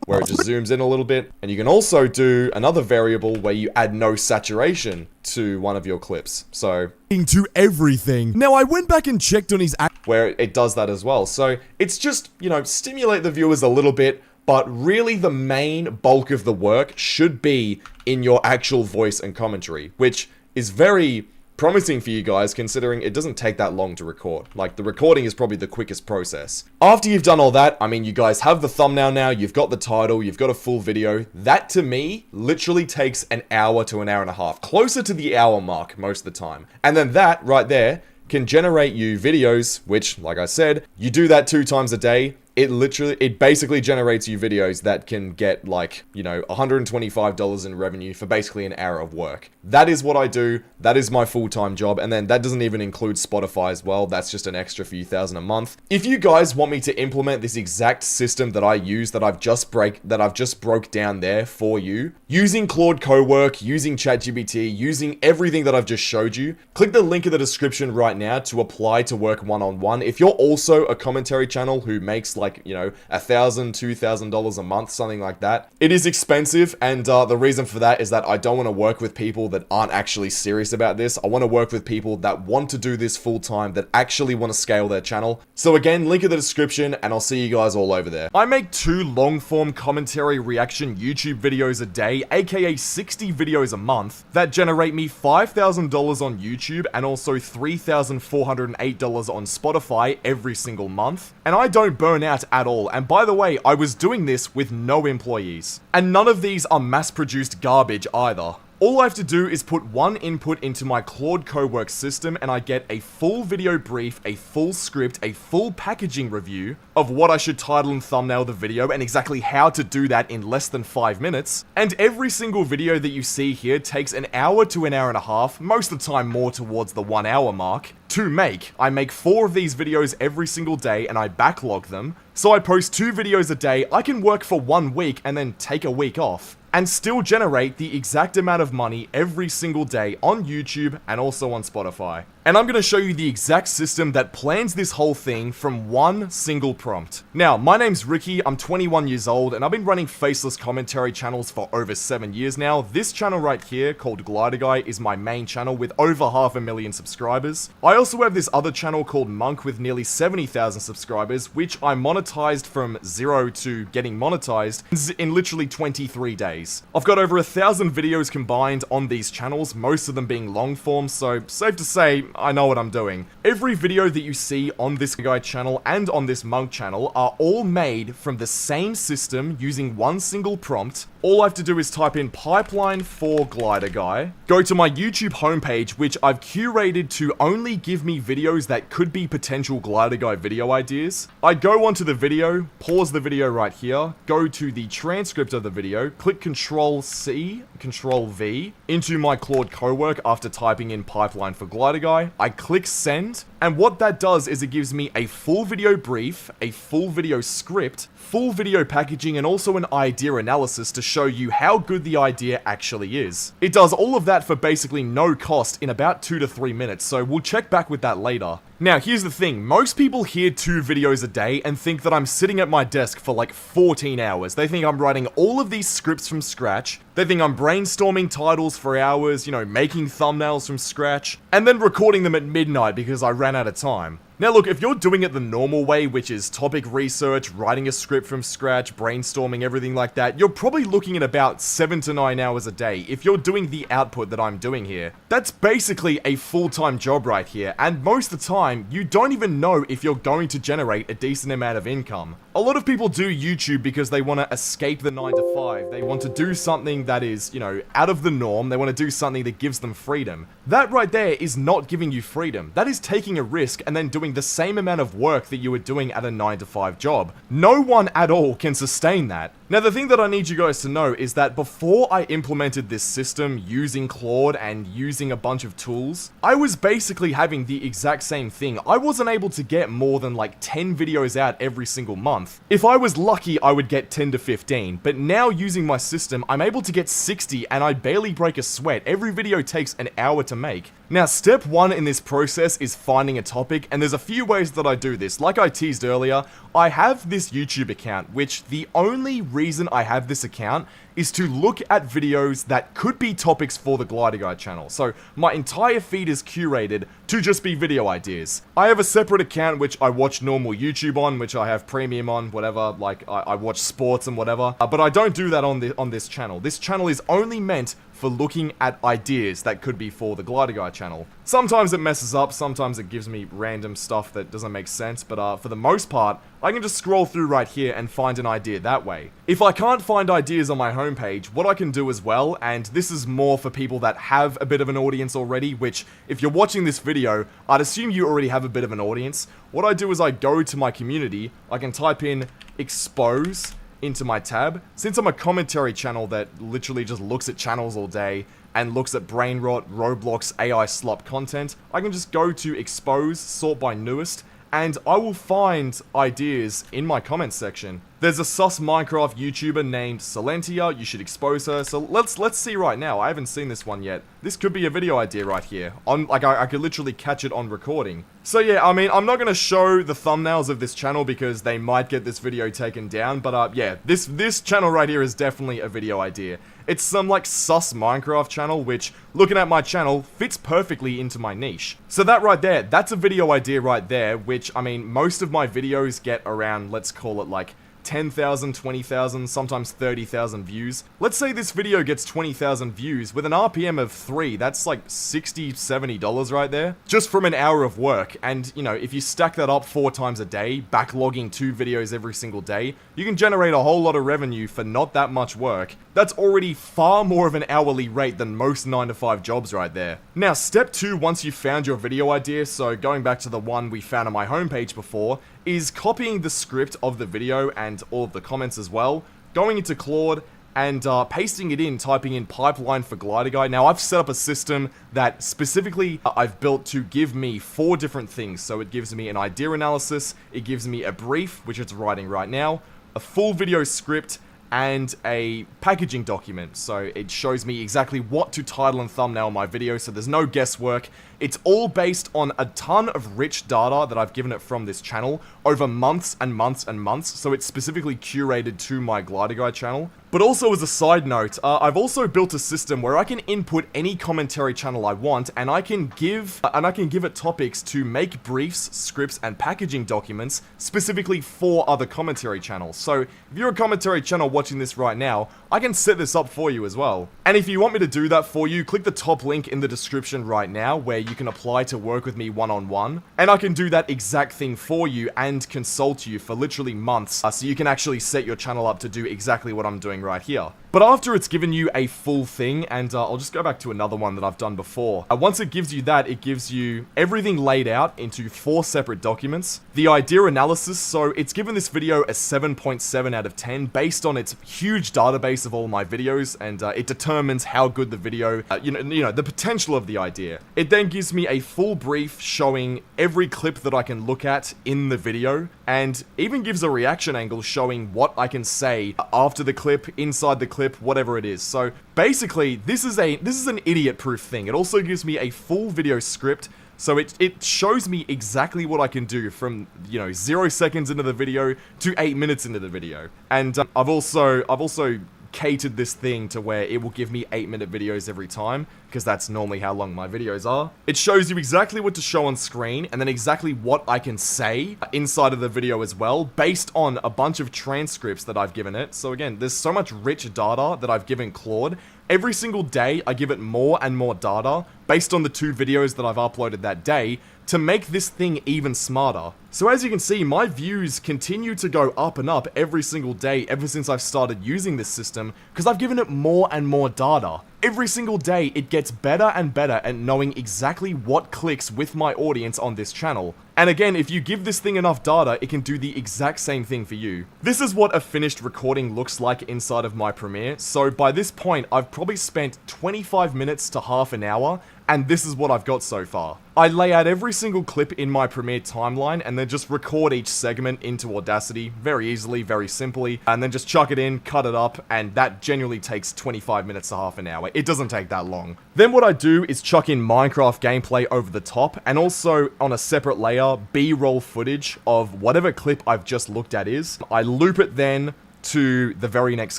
where it just zooms in a little bit. And you can also do another variable where you add no saturation, to one of your clips. So to everything. Now, I went back and checked on his where it does that as well. So it's just, you know, stimulate the viewers a little bit, but really the main bulk of the work should be in your actual voice and commentary, which is very promising for you guys, considering it doesn't take that long to record. Like, the recording is probably the quickest process. After you've done all that, I mean, you guys have the thumbnail now, you've got the title, you've got a full video. That, to me, literally takes an hour to an hour and a half. Closer to the hour mark most of the time. And then that, right there, can generate you videos, which, like I said, you do that 2 times a day. It basically generates you videos that can get, like, you know, $125 in revenue for basically an hour of work. That is what I do. That is my full-time job. And then that doesn't even include Spotify as well. That's just an extra few thousand a month. If you guys want me to implement this exact system that I use, that I've just broke down there for you, using Claude Cowork, using ChatGPT, using everything that I've just showed you, click the link in the description right now to apply to work one-on-one. If you're also a commentary channel who makes, like, you know, $1,000, $2,000 a month, something like that. It is expensive, and the reason for that is that I don't want to work with people that aren't actually serious about this. I want to work with people that want to do this full time, that actually want to scale their channel. So again, link in the description, and I'll see you guys all over there. I make 2 long-form commentary reaction YouTube videos a day, aka 60 videos a month, that generate me $5,000 on YouTube and also $3,408 on Spotify every single month. And I don't burn out at all. And by the way, I was doing this with no employees. And none of these are mass-produced garbage either. All I have to do is put one input into my Claude Cowork system and I get a full video brief, a full script, a full packaging review of what I should title and thumbnail the video and exactly how to do that in less than 5 minutes. And every single video that you see here takes an hour to an hour and a half, most of the time more towards the 1 hour mark, to make. I make 4 of these videos every single day and I backlog them. So I post 2 videos a day. I can work for 1 week and then take a week off and still generate the exact amount of money every single day on YouTube and also on Spotify. And I'm going to show you the exact system that plans this whole thing from one single prompt. Now, my name's Ricky, I'm 21 years old, and I've been running faceless commentary channels for over 7 years now. This channel right here, called Glider Guy, is my main channel with over 500,000 subscribers. I also have this other channel called Monk with nearly 70,000 subscribers, which I monetized from 0 to getting monetized in literally 23 days. I've got over 1,000 videos combined on these channels, most of them being long form, so safe to say, I know what I'm doing. Every video that you see on this guy channel and on this Monk channel are all made from the same system using one single prompt. All I have to do is type in pipeline for Glider Guy, go to my YouTube homepage, which I've curated to only give me videos that could be potential Glider Guy video ideas. I go onto the video, pause the video right here, go to the transcript of the video, click Control C, Control V, into my Claude Cowork after typing in pipeline for Glider Guy. I click send, and what that does is it gives me a full video brief, a full video script, full video packaging, and also an idea analysis to show you how good the idea actually is. It does all of that for basically no cost in about 2 to 3 minutes, so we'll check back with that later. Now, here's the thing. Most people hear 2 videos a day and think that I'm sitting at my desk for like 14 hours. They think I'm writing all of these scripts from scratch. They think I'm brainstorming titles for hours, you know, making thumbnails from scratch, and then recording them at midnight because I ran out of time. Now look, if you're doing it the normal way, which is topic research, writing a script from scratch, brainstorming, everything like that, you're probably looking at about 7 to 9 hours a day. If you're doing the output that I'm doing here, that's basically a full-time job right here, and most of the time, you don't even know if you're going to generate a decent amount of income. A lot of people do YouTube because they want to escape the 9 to 5. They want to do something that is, you know, out of the norm. They want to do something that gives them freedom. That right there is not giving you freedom. That is taking a risk and then doing the same amount of work that you were doing at a 9 to 5 job. No one at all can sustain that. Now, the thing that I need you guys to know is that before I implemented this system using Claude and using a bunch of tools, I was basically having the exact same thing. I wasn't able to get more than like 10 videos out every single month. If I was lucky, I would get 10 to 15, but now using my system, I'm able to get 60 and I barely break a sweat. Every video takes an hour to make. Now, step 1 in this process is finding a topic, and there's a few ways that I do this. Like I teased earlier, I have this YouTube account, which the only reason I have this account is to look at videos that could be topics for the Glider Guy channel. So my entire feed is curated to just be video ideas. I have a separate account which I watch normal YouTube on, which I have premium on, whatever, like I watch sports and whatever, but I don't do that on this channel. This channel is only meant for looking at ideas that could be for the Glider Guy channel. Sometimes it messes up, sometimes it gives me random stuff that doesn't make sense, but for the most part, I can just scroll through right here and find an idea that way. If I can't find ideas on my homepage, what I can do as well, and this is more for people that have a bit of an audience already, which if you're watching this video, I'd assume you already have a bit of an audience. What I do is I go to my community, I can type in expose into my tab. Since I'm a commentary channel that literally just looks at channels all day and looks at brain rot, Roblox, AI slop content, I can just go to expose, sort by newest, and I will find ideas in my comments section. There's a sus Minecraft YouTuber named Silentia, you should expose her, so let's see right now. I haven't seen this one yet. This could be a video idea right here. I could literally catch it on recording. So yeah, I mean, I'm not gonna show the thumbnails of this channel because they might get this video taken down, but yeah, this channel right here is definitely a video idea. It's some like sus Minecraft channel, which, looking at my channel, fits perfectly into my niche. So that right there, that's a video idea right there, which, I mean, most of my videos get around, let's call it like 10,000, 20,000, sometimes 30,000 views. Let's say this video gets 20,000 views with an RPM of 3, that's like $60, $70 right there, just from an hour of work. And, you know, if you stack that up 4 times a day, backlogging 2 videos every single day, you can generate a whole lot of revenue for not that much work. That's already far more of an hourly rate than most 9-to-5 jobs right there. Now, step 2, once you've found your video idea, so going back to the one we found on my homepage before, is copying the script of the video and all of the comments as well, going into Claude and pasting it in, typing in pipeline for Glider Guy. Now, I've set up a system that specifically I've built to give me 4 different things. So it gives me an idea analysis, it gives me a brief, which it's writing right now, a full video script, and a packaging document. So it shows me exactly what to title and thumbnail my video, so there's no guesswork. It's all based on a ton of rich data that I've given it from this channel over months and months and months, so it's specifically curated to my Glider Guy channel. But also as a side note, I've also built a system where I can input any commentary channel I want, and I can give it topics to make briefs, scripts, and packaging documents specifically for other commentary channels. So if you're a commentary channel watching this right now, I can set this up for you as well. And if you want me to do that for you, click the top link in the description right now where you can apply to work with me one-on-one, and I can do that exact thing for you and consult you for literally months, so you can actually set your channel up to do exactly what I'm doing right here. But after it's given you a full thing, and I'll just go back to another one that I've done before. Once it gives you that, it gives you everything laid out into 4 separate documents. The idea analysis, so it's given this video a 7.7 out of 10 based on its huge database of all my videos, and it determines how good the video, you know, the potential of the idea. It then gives me a full brief showing every clip that I can look at in the video, and even gives a reaction angle showing what I can say after the clip, inside the clip, whatever it is. So basically, this is an idiot-proof thing. It also gives me a full video script, so it shows me exactly what I can do from, you know, 0 seconds into the video to 8 minutes into the video. And I've also catered this thing to where it will give me 8-minute videos every time, because that's normally how long my videos are. It shows you exactly what to show on screen, and then exactly what I can say inside of the video as well, based on a bunch of transcripts that I've given it. So again, there's so much rich data that I've given Claude. Every single day, I give it more and more data, based on the 2 videos that I've uploaded that day, to make this thing even smarter. So as you can see, my views continue to go up and up every single day ever since I've started using this system, because I've given it more and more data. Every single day, it gets better and better at knowing exactly what clicks with my audience on this channel. And again, if you give this thing enough data, it can do the exact same thing for you. This is what a finished recording looks like inside of my Premiere. So by this point, I've probably spent 25 minutes to half an hour, and this is what I've got so far. I lay out every single clip in my Premiere timeline and then just record each segment into Audacity very easily, very simply, and then just chuck it in, cut it up, and that generally takes 25 minutes to half an hour. It doesn't take that long. Then what I do is chuck in Minecraft gameplay over the top, and also on a separate layer, B-roll footage of whatever clip I've just looked at is. I loop it then, to the very next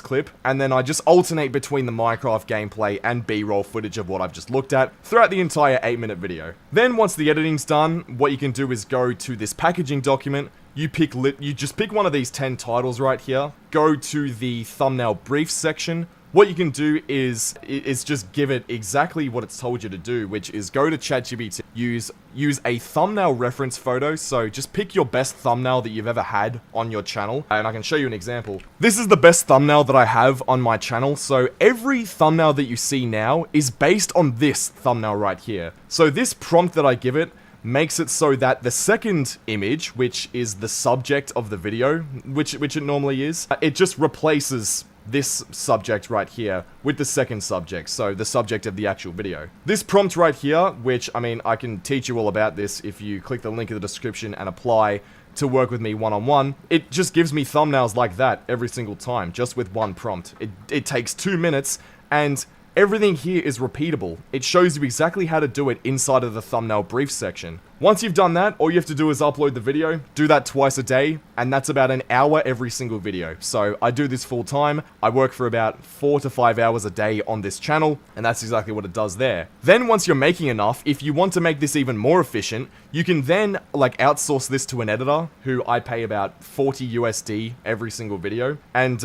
clip, and then I just alternate between the Minecraft gameplay and B-roll footage of what I've just looked at throughout the entire 8-minute video. Then once the editing's done, what you can do is go to this packaging document. You just pick one of these 10 titles right here, go to the thumbnail brief section. What you can do is just give it exactly what it's told you to do, which is go to ChatGPT, use a thumbnail reference photo. So just pick your best thumbnail that you've ever had on your channel, and I can show you an example. This is the best thumbnail that I have on my channel. So every thumbnail that you see now is based on this thumbnail right here. So this prompt that I give it makes it so that the second image, which is the subject of the video, which it normally is, it just replaces this subject right here with the second subject, so the subject of the actual video. This prompt right here, which, I mean, I can teach you all about this if you click the link in the description and apply to work with me one-on-one, it just gives me thumbnails like that every single time, just with one prompt. It takes 2 minutes, and everything here is repeatable. It shows you exactly how to do it inside of the thumbnail brief section. Once you've done that, all you have to do is upload the video, do that twice a day, and that's about an hour every single video. So I do this full time. I work for about 4 to 5 hours a day on this channel, and that's exactly what it does there. Then once you're making enough, if you want to make this even more efficient, you can then like outsource this to an editor who I pay about 40 USD every single video. And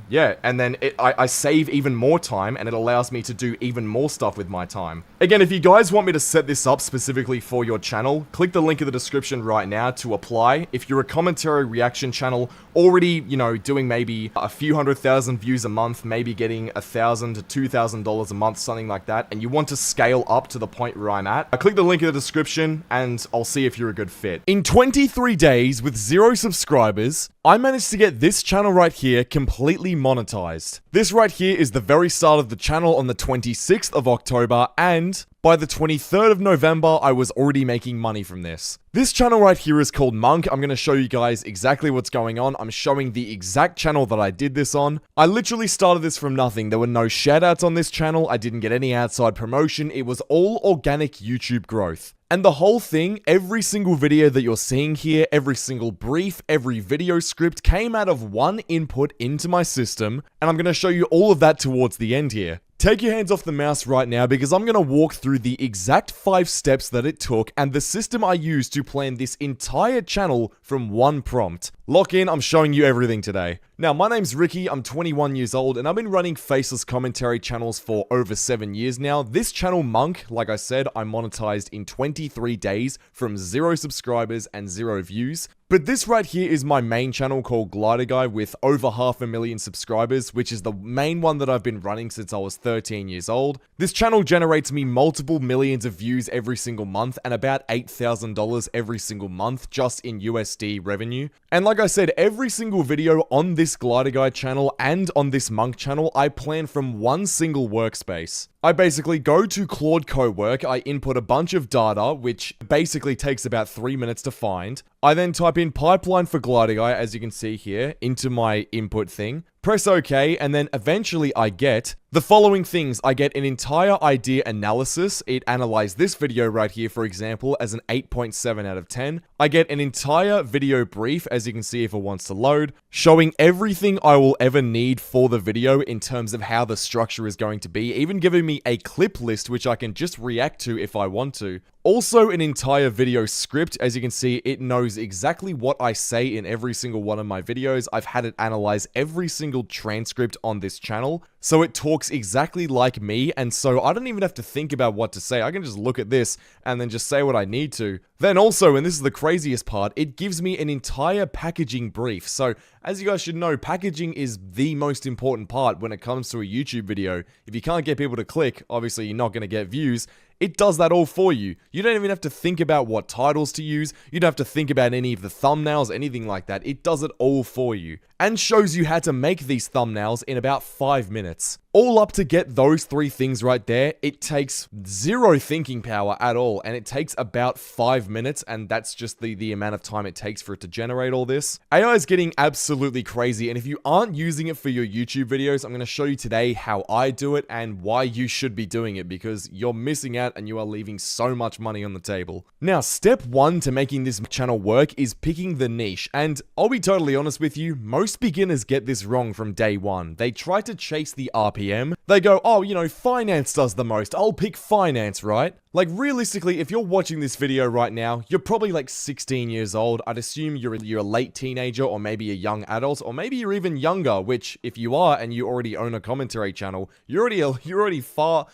yeah, and then I save even more time, and it allows me to do even more stuff with my time. Again, if you guys want me to set this up specifically for your channel, click the link in the description right now to apply. If you're a commentary reaction channel already, you know, doing maybe a few 100,000 views a month, maybe getting $1,000 to $2,000 a month, something like that, and you want to scale up to the point where I'm at, click the link in the description and I'll see if you're a good fit. In 23 days with 0 subscribers, I managed to get this channel right here completely monetized. This right here is the very start of the channel on the 26th of October, and by the 23rd of November, I was already making money from this. This channel right here is called Monk. I'm going to show you guys exactly what's going on. I'm showing the exact channel that I did this on. I literally started this from nothing. There were no shoutouts on this channel. I didn't get any outside promotion. It was all organic YouTube growth. And the whole thing, every single video that you're seeing here, every single brief, every video script came out of one input into my system, and I'm going to show you all of that towards the end here. Take your hands off the mouse right now because I'm going to walk through the exact 5 steps that it took and the system I used to plan this entire channel from one prompt. Lock in, I'm showing you everything today. Now, my name's Ricky, I'm 21 years old, and I've been running faceless commentary channels for over 7 years now. This channel, Monk, like I said, I monetized in 23 days from 0 subscribers and 0 views. But this right here is my main channel called Glider Guy with over 500,000 subscribers, which is the main one that I've been running since I was 13 years old. This channel generates me multiple millions of views every single month and about $8,000 every single month just in USD revenue. And like I said, every single video on this Glider Guy channel and on this Monk channel, I plan from one single workspace. I basically go to Claude Cowork, I input a bunch of data, which basically takes about 3 minutes to find. I then type in pipeline for Glider Guy, as you can see here, into my input thing. Press OK, and then eventually I get the following things. I get an entire idea analysis. It analyzed this video right here, for example, as an 8.7 out of 10. I get an entire video brief, as you can see if it wants to load, showing everything I will ever need for the video in terms of how the structure is going to be, even giving me a clip list which I can just react to if I want to. Also, an entire video script. As you can see, it knows exactly what I say in every single one of my videos. I've had it analyze every single transcript on this channel, so it talks exactly like me, and so I don't even have to think about what to say. I can just look at this and then just say what I need to. Then also, and this is the craziest part, it gives me an entire packaging brief. So, as you guys should know, packaging is the most important part when it comes to a YouTube video. If you can't get people to click, obviously you're not going to get views. It does that all for you. You don't even have to think about what titles to use. You don't have to think about any of the thumbnails, anything like that. It does it all for you and shows you how to make these thumbnails in about 5 minutes. All up to get those 3 things right there, it takes 0 thinking power at all, and it takes about 5 minutes, and that's just the amount of time it takes for it to generate all this. AI is getting absolutely crazy, and if you aren't using it for your YouTube videos, I'm going to show you today how I do it and why you should be doing it, because you're missing out and you are leaving so much money on the table. Now, step 1 to making this channel work is picking the niche, and I'll be totally honest with you, most beginners get this wrong from day one. They try to chase the RPM. They go, oh, you know, finance does the most. I'll pick finance, right? Like, realistically, if you're watching this video right now, you're probably like 16 years old. I'd assume you're a late teenager or maybe a young adult, or maybe you're even younger, which if you are and you already own a commentary channel, you're already far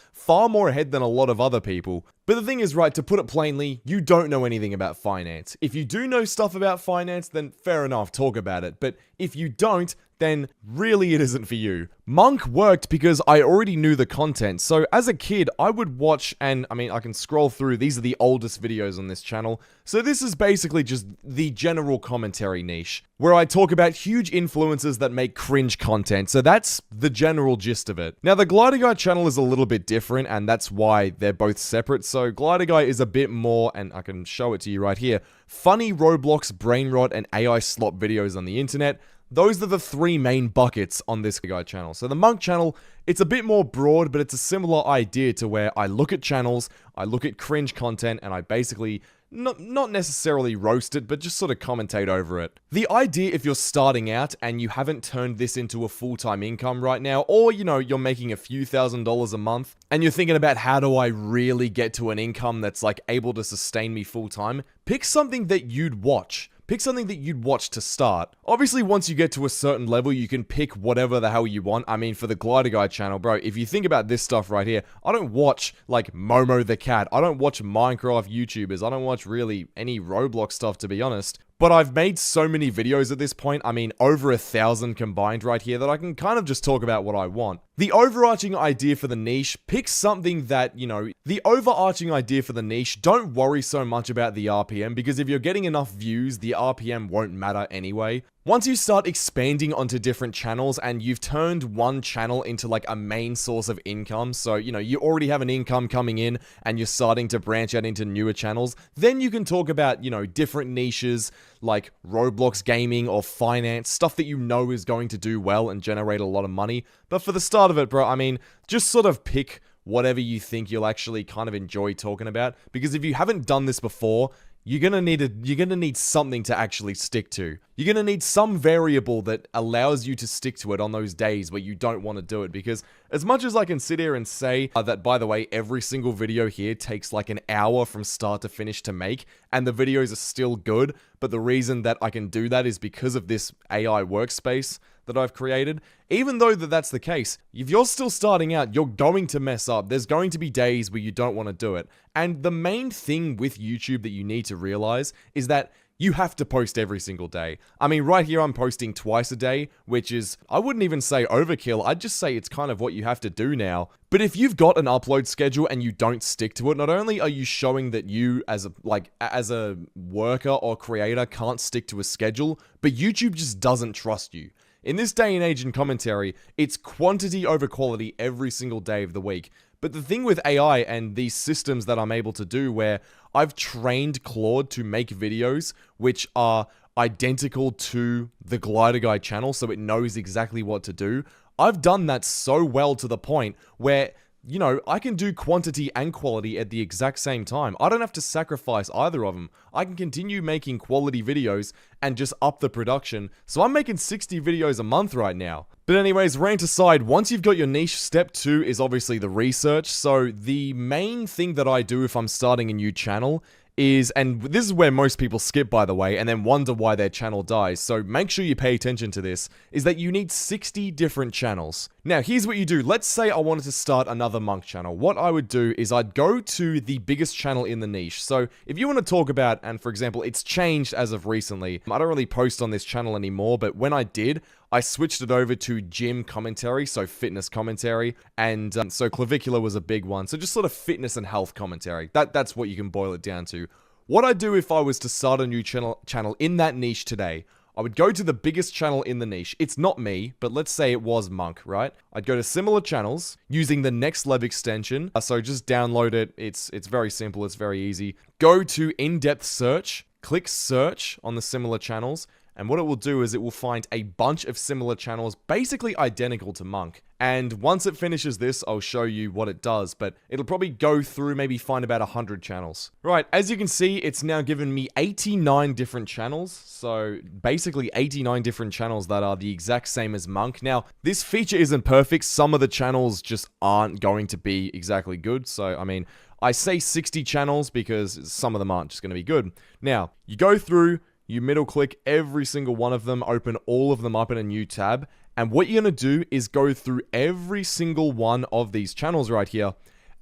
more ahead than a lot of other people. But the thing is, right, to put it plainly, you don't know anything about finance. If you do know stuff about finance, then fair enough, talk about it. But if you don't, then really it isn't for you. Monk worked because I already knew the content. So as a kid, I would watch, and I mean, I can scroll through, these are the oldest videos on this channel. So this is basically just the general commentary niche, where I talk about huge influencers that make cringe content. So that's the general gist of it. Now, the Glider Guy channel is a little bit different, and that's why they're both separate. So Glider Guy is a bit more, and I can show it to you right here, funny Roblox, brain rot, and AI slop videos on the internet. Those are the 3 main buckets on this guy channel. So the Monk channel, it's a bit more broad, but it's a similar idea to where I look at channels, I look at cringe content, and I basically not necessarily roast it, but just sort of commentate over it. The idea, if you're starting out and you haven't turned this into a full-time income right now, or, you know, you're making a few $1,000s a month, and you're thinking about how do I really get to an income that's like able to sustain me full-time, pick something that you'd watch. Pick something that you'd watch to start. Obviously, once you get to a certain level, you can pick whatever the hell you want. I mean, for the Glider Guy channel, bro, if you think about this stuff right here, I don't watch, like, Momo the Cat. I don't watch Minecraft YouTubers. I don't watch really any Roblox stuff, to be honest. But I've made so many videos at this point, I mean, over 1,000 combined right here, that I can kind of just talk about what I want. The overarching idea for the niche, pick something that, you know, the overarching idea for the niche, don't worry so much about the RPM, because if you're getting enough views, the RPM won't matter anyway. Once you start expanding onto different channels and you've turned one channel into like a main source of income, so, you know, you already have an income coming in and you're starting to branch out into newer channels, then you can talk about, you know, different niches like Roblox gaming or finance, stuff that you know is going to do well and generate a lot of money. But for the start of it, bro, I mean, just sort of pick whatever you think you'll actually kind of enjoy talking about, because if you haven't done this before, you're gonna need something to actually stick to. You're gonna need some variable that allows you to stick to it on those days where you don't want to do it, because as much as I can sit here and say that, by the way, every single video here takes like an hour from start to finish to make, and the videos are still good, but the reason that I can do that is because of this AI workspace that I've created. Even though that's the case, if you're still starting out, you're going to mess up. There's going to be days where you don't want to do it. And the main thing with YouTube that you need to realize is that you have to post every single day. I mean, right here I'm posting twice a day, which is, I wouldn't even say overkill, I'd just say it's kind of what you have to do now. But if you've got an upload schedule and you don't stick to it, not only are you showing that you as a worker or creator can't stick to a schedule, but YouTube just doesn't trust you. In this day and age in commentary, it's quantity over quality every single day of the week. But the thing with AI and these systems that I'm able to do, where I've trained Claude to make videos which are identical to the Glider Guy channel, so it knows exactly what to do, I've done that so well to the point where, you know, I can do quantity and quality at the exact same time. I don't have to sacrifice either of them. I can continue making quality videos and just up the production. So I'm making 60 videos a month right now. But anyways, rant aside, once you've got your niche, step 2 is obviously the research. So the main thing that I do if I'm starting a new channel is, and this is where most people skip, by the way, and then wonder why their channel dies, so make sure you pay attention to this, is that you need 60 different channels. Now, here's what you do. Let's say I wanted to start another Monk channel. What I would do is I'd go to the biggest channel in the niche. So if you want to talk about, and for example, it's changed as of recently. I don't really post on this channel anymore, but when I did, I switched it over to gym commentary, so fitness commentary, and so clavicular was a big one. So just sort of fitness and health commentary. That's what you can boil it down to. What I do if I was to start a new channel in that niche today, I would go to the biggest channel in the niche. It's not me, but let's say it was Monk, right? I'd go to similar channels using the Next Lev extension. So just download it. It's very simple. It's very easy. Go to in-depth search, click search on the similar channels. And what it will do is it will find a bunch of similar channels basically identical to Monk. And once it finishes this, I'll show you what it does, but it'll probably go through, maybe find about 100 channels. Right, as you can see, it's now given me 89 different channels. So basically 89 different channels that are the exact same as Monk. Now, this feature isn't perfect. Some of the channels just aren't going to be exactly good. So, I mean, I say 60 channels because some of them aren't just going to be good. Now, you go through, you middle click every single one of them, open all of them up in a new tab. And what you're going to do is go through every single one of these channels right here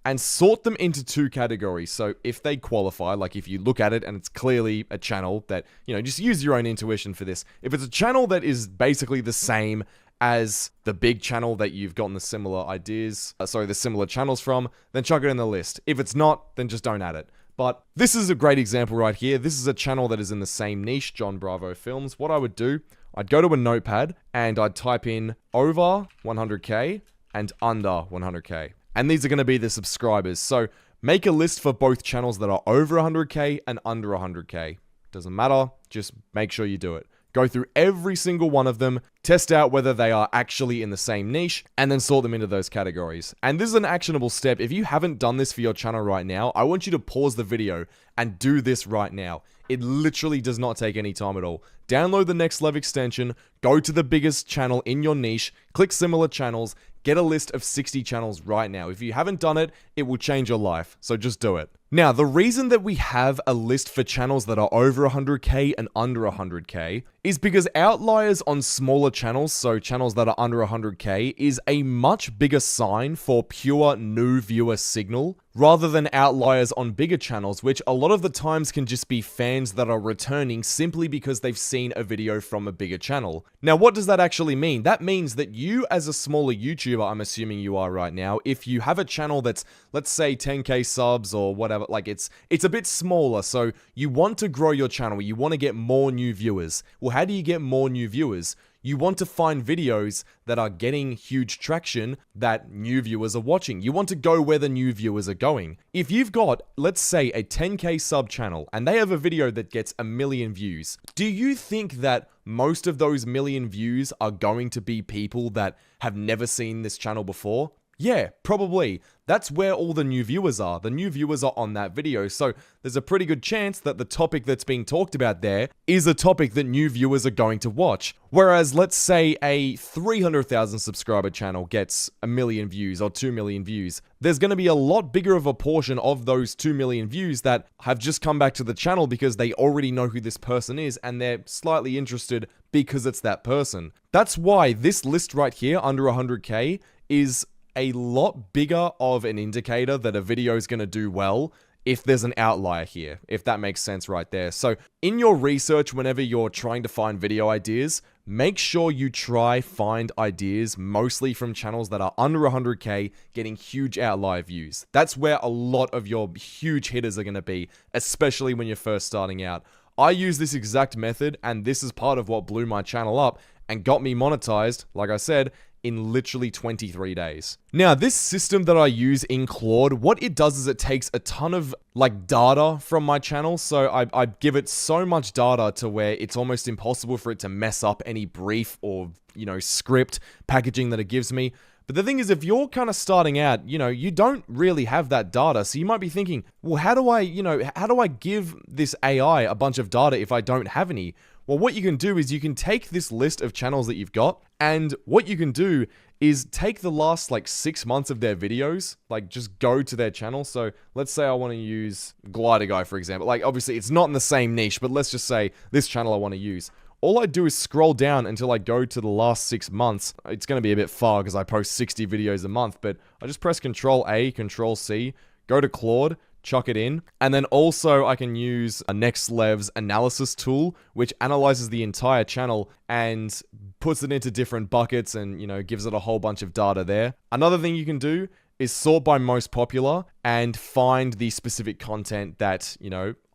and sort them into two categories. So if they qualify, like if you look at it and it's clearly a channel that, just use your own intuition for this. If it's a channel that is basically the same as the big channel that you've gotten the similar the similar channels from, then chuck it in the list. If it's not, then just don't add it. But this is a great example right here. This is a channel that is in the same niche, John Bravo Films. What I would do, I'd go to a notepad and I'd type in over 100k and under 100k. And these are going to be the subscribers. So make a list for both channels that are over 100k and under 100k. Doesn't matter, just make sure you do it. Go through every single one of them, test out whether they are actually in the same niche, and then sort them into those categories. And this is an actionable step. If you haven't done this for your channel right now, I want you to pause the video and do this right now. It literally does not take any time at all. Download the Next Lev extension, go to the biggest channel in your niche, click similar channels, get a list of 60 channels right now. If you haven't done it, it will change your life, so just do it. Now, the reason that we have a list for channels that are over 100k and under 100k is because outliers on smaller channels, so channels that are under 100k, is a much bigger sign for pure new viewer signal rather than outliers on bigger channels, which a lot of the times can just be fans that are returning simply because they've seen a video from a bigger channel. Now, what does that actually mean? That means that you, as a smaller YouTuber, I'm assuming you are right now, if you have a channel that's, let's say 10k subs or whatever, like it's a bit smaller, so you want to grow your channel, you want to get more new viewers. Well, how do you get more new viewers? You want to find videos that are getting huge traction that new viewers are watching. You want to go where the new viewers are going. If you've got, let's say, a 10k sub channel and they have a video that gets 1 million views, do you think that most of those 1 million views are going to be people that have never seen this channel before? Yeah, probably. That's where all the new viewers are. The new viewers are on that video. So there's a pretty good chance that the topic that's being talked about there is a topic that new viewers are going to watch. Whereas let's say a 300,000 subscriber channel gets 1 million views or 2 million views. There's going to be a lot bigger of a portion of those 2 million views that have just come back to the channel because they already know who this person is and they're slightly interested because it's that person. That's why this list right here under 100k is a lot bigger of an indicator that a video is going to do well if there's an outlier here, if that makes sense right there. So in your research, whenever you're trying to find video ideas, make sure you find ideas mostly from channels that are under 100k getting huge outlier views. That's where a lot of your huge hitters are going to be, especially when you're first starting out. I use this exact method, and this is part of what blew my channel up and got me monetized, like I said, in literally 23 days. Now, this system that I use in Claude, what it does is it takes a ton of data from my channel. So I give it so much data to where it's almost impossible for it to mess up any brief or, script packaging that it gives me. But the thing is, if you're kind of starting out, you don't really have that data. So you might be thinking, well, how do I give this AI a bunch of data if I don't have any? Well, what you can do is you can take this list of channels that you've got, and what you can do is take the last 6 months of their videos, just go to their channel. So let's say I want to use Glider Guy, for example. Obviously it's not in the same niche, but let's just say this channel I want to use. All I do is scroll down until I go to the last 6 months. It's going to be a bit far because I post 60 videos a month, but I just press Control A, Control C, go to Claude, chuck it in, and then also I can use a Next Lev's analysis tool, which analyzes the entire channel and puts it into different buckets and, gives it a whole bunch of data there. Another thing you can do is sort by most popular and find the specific content that,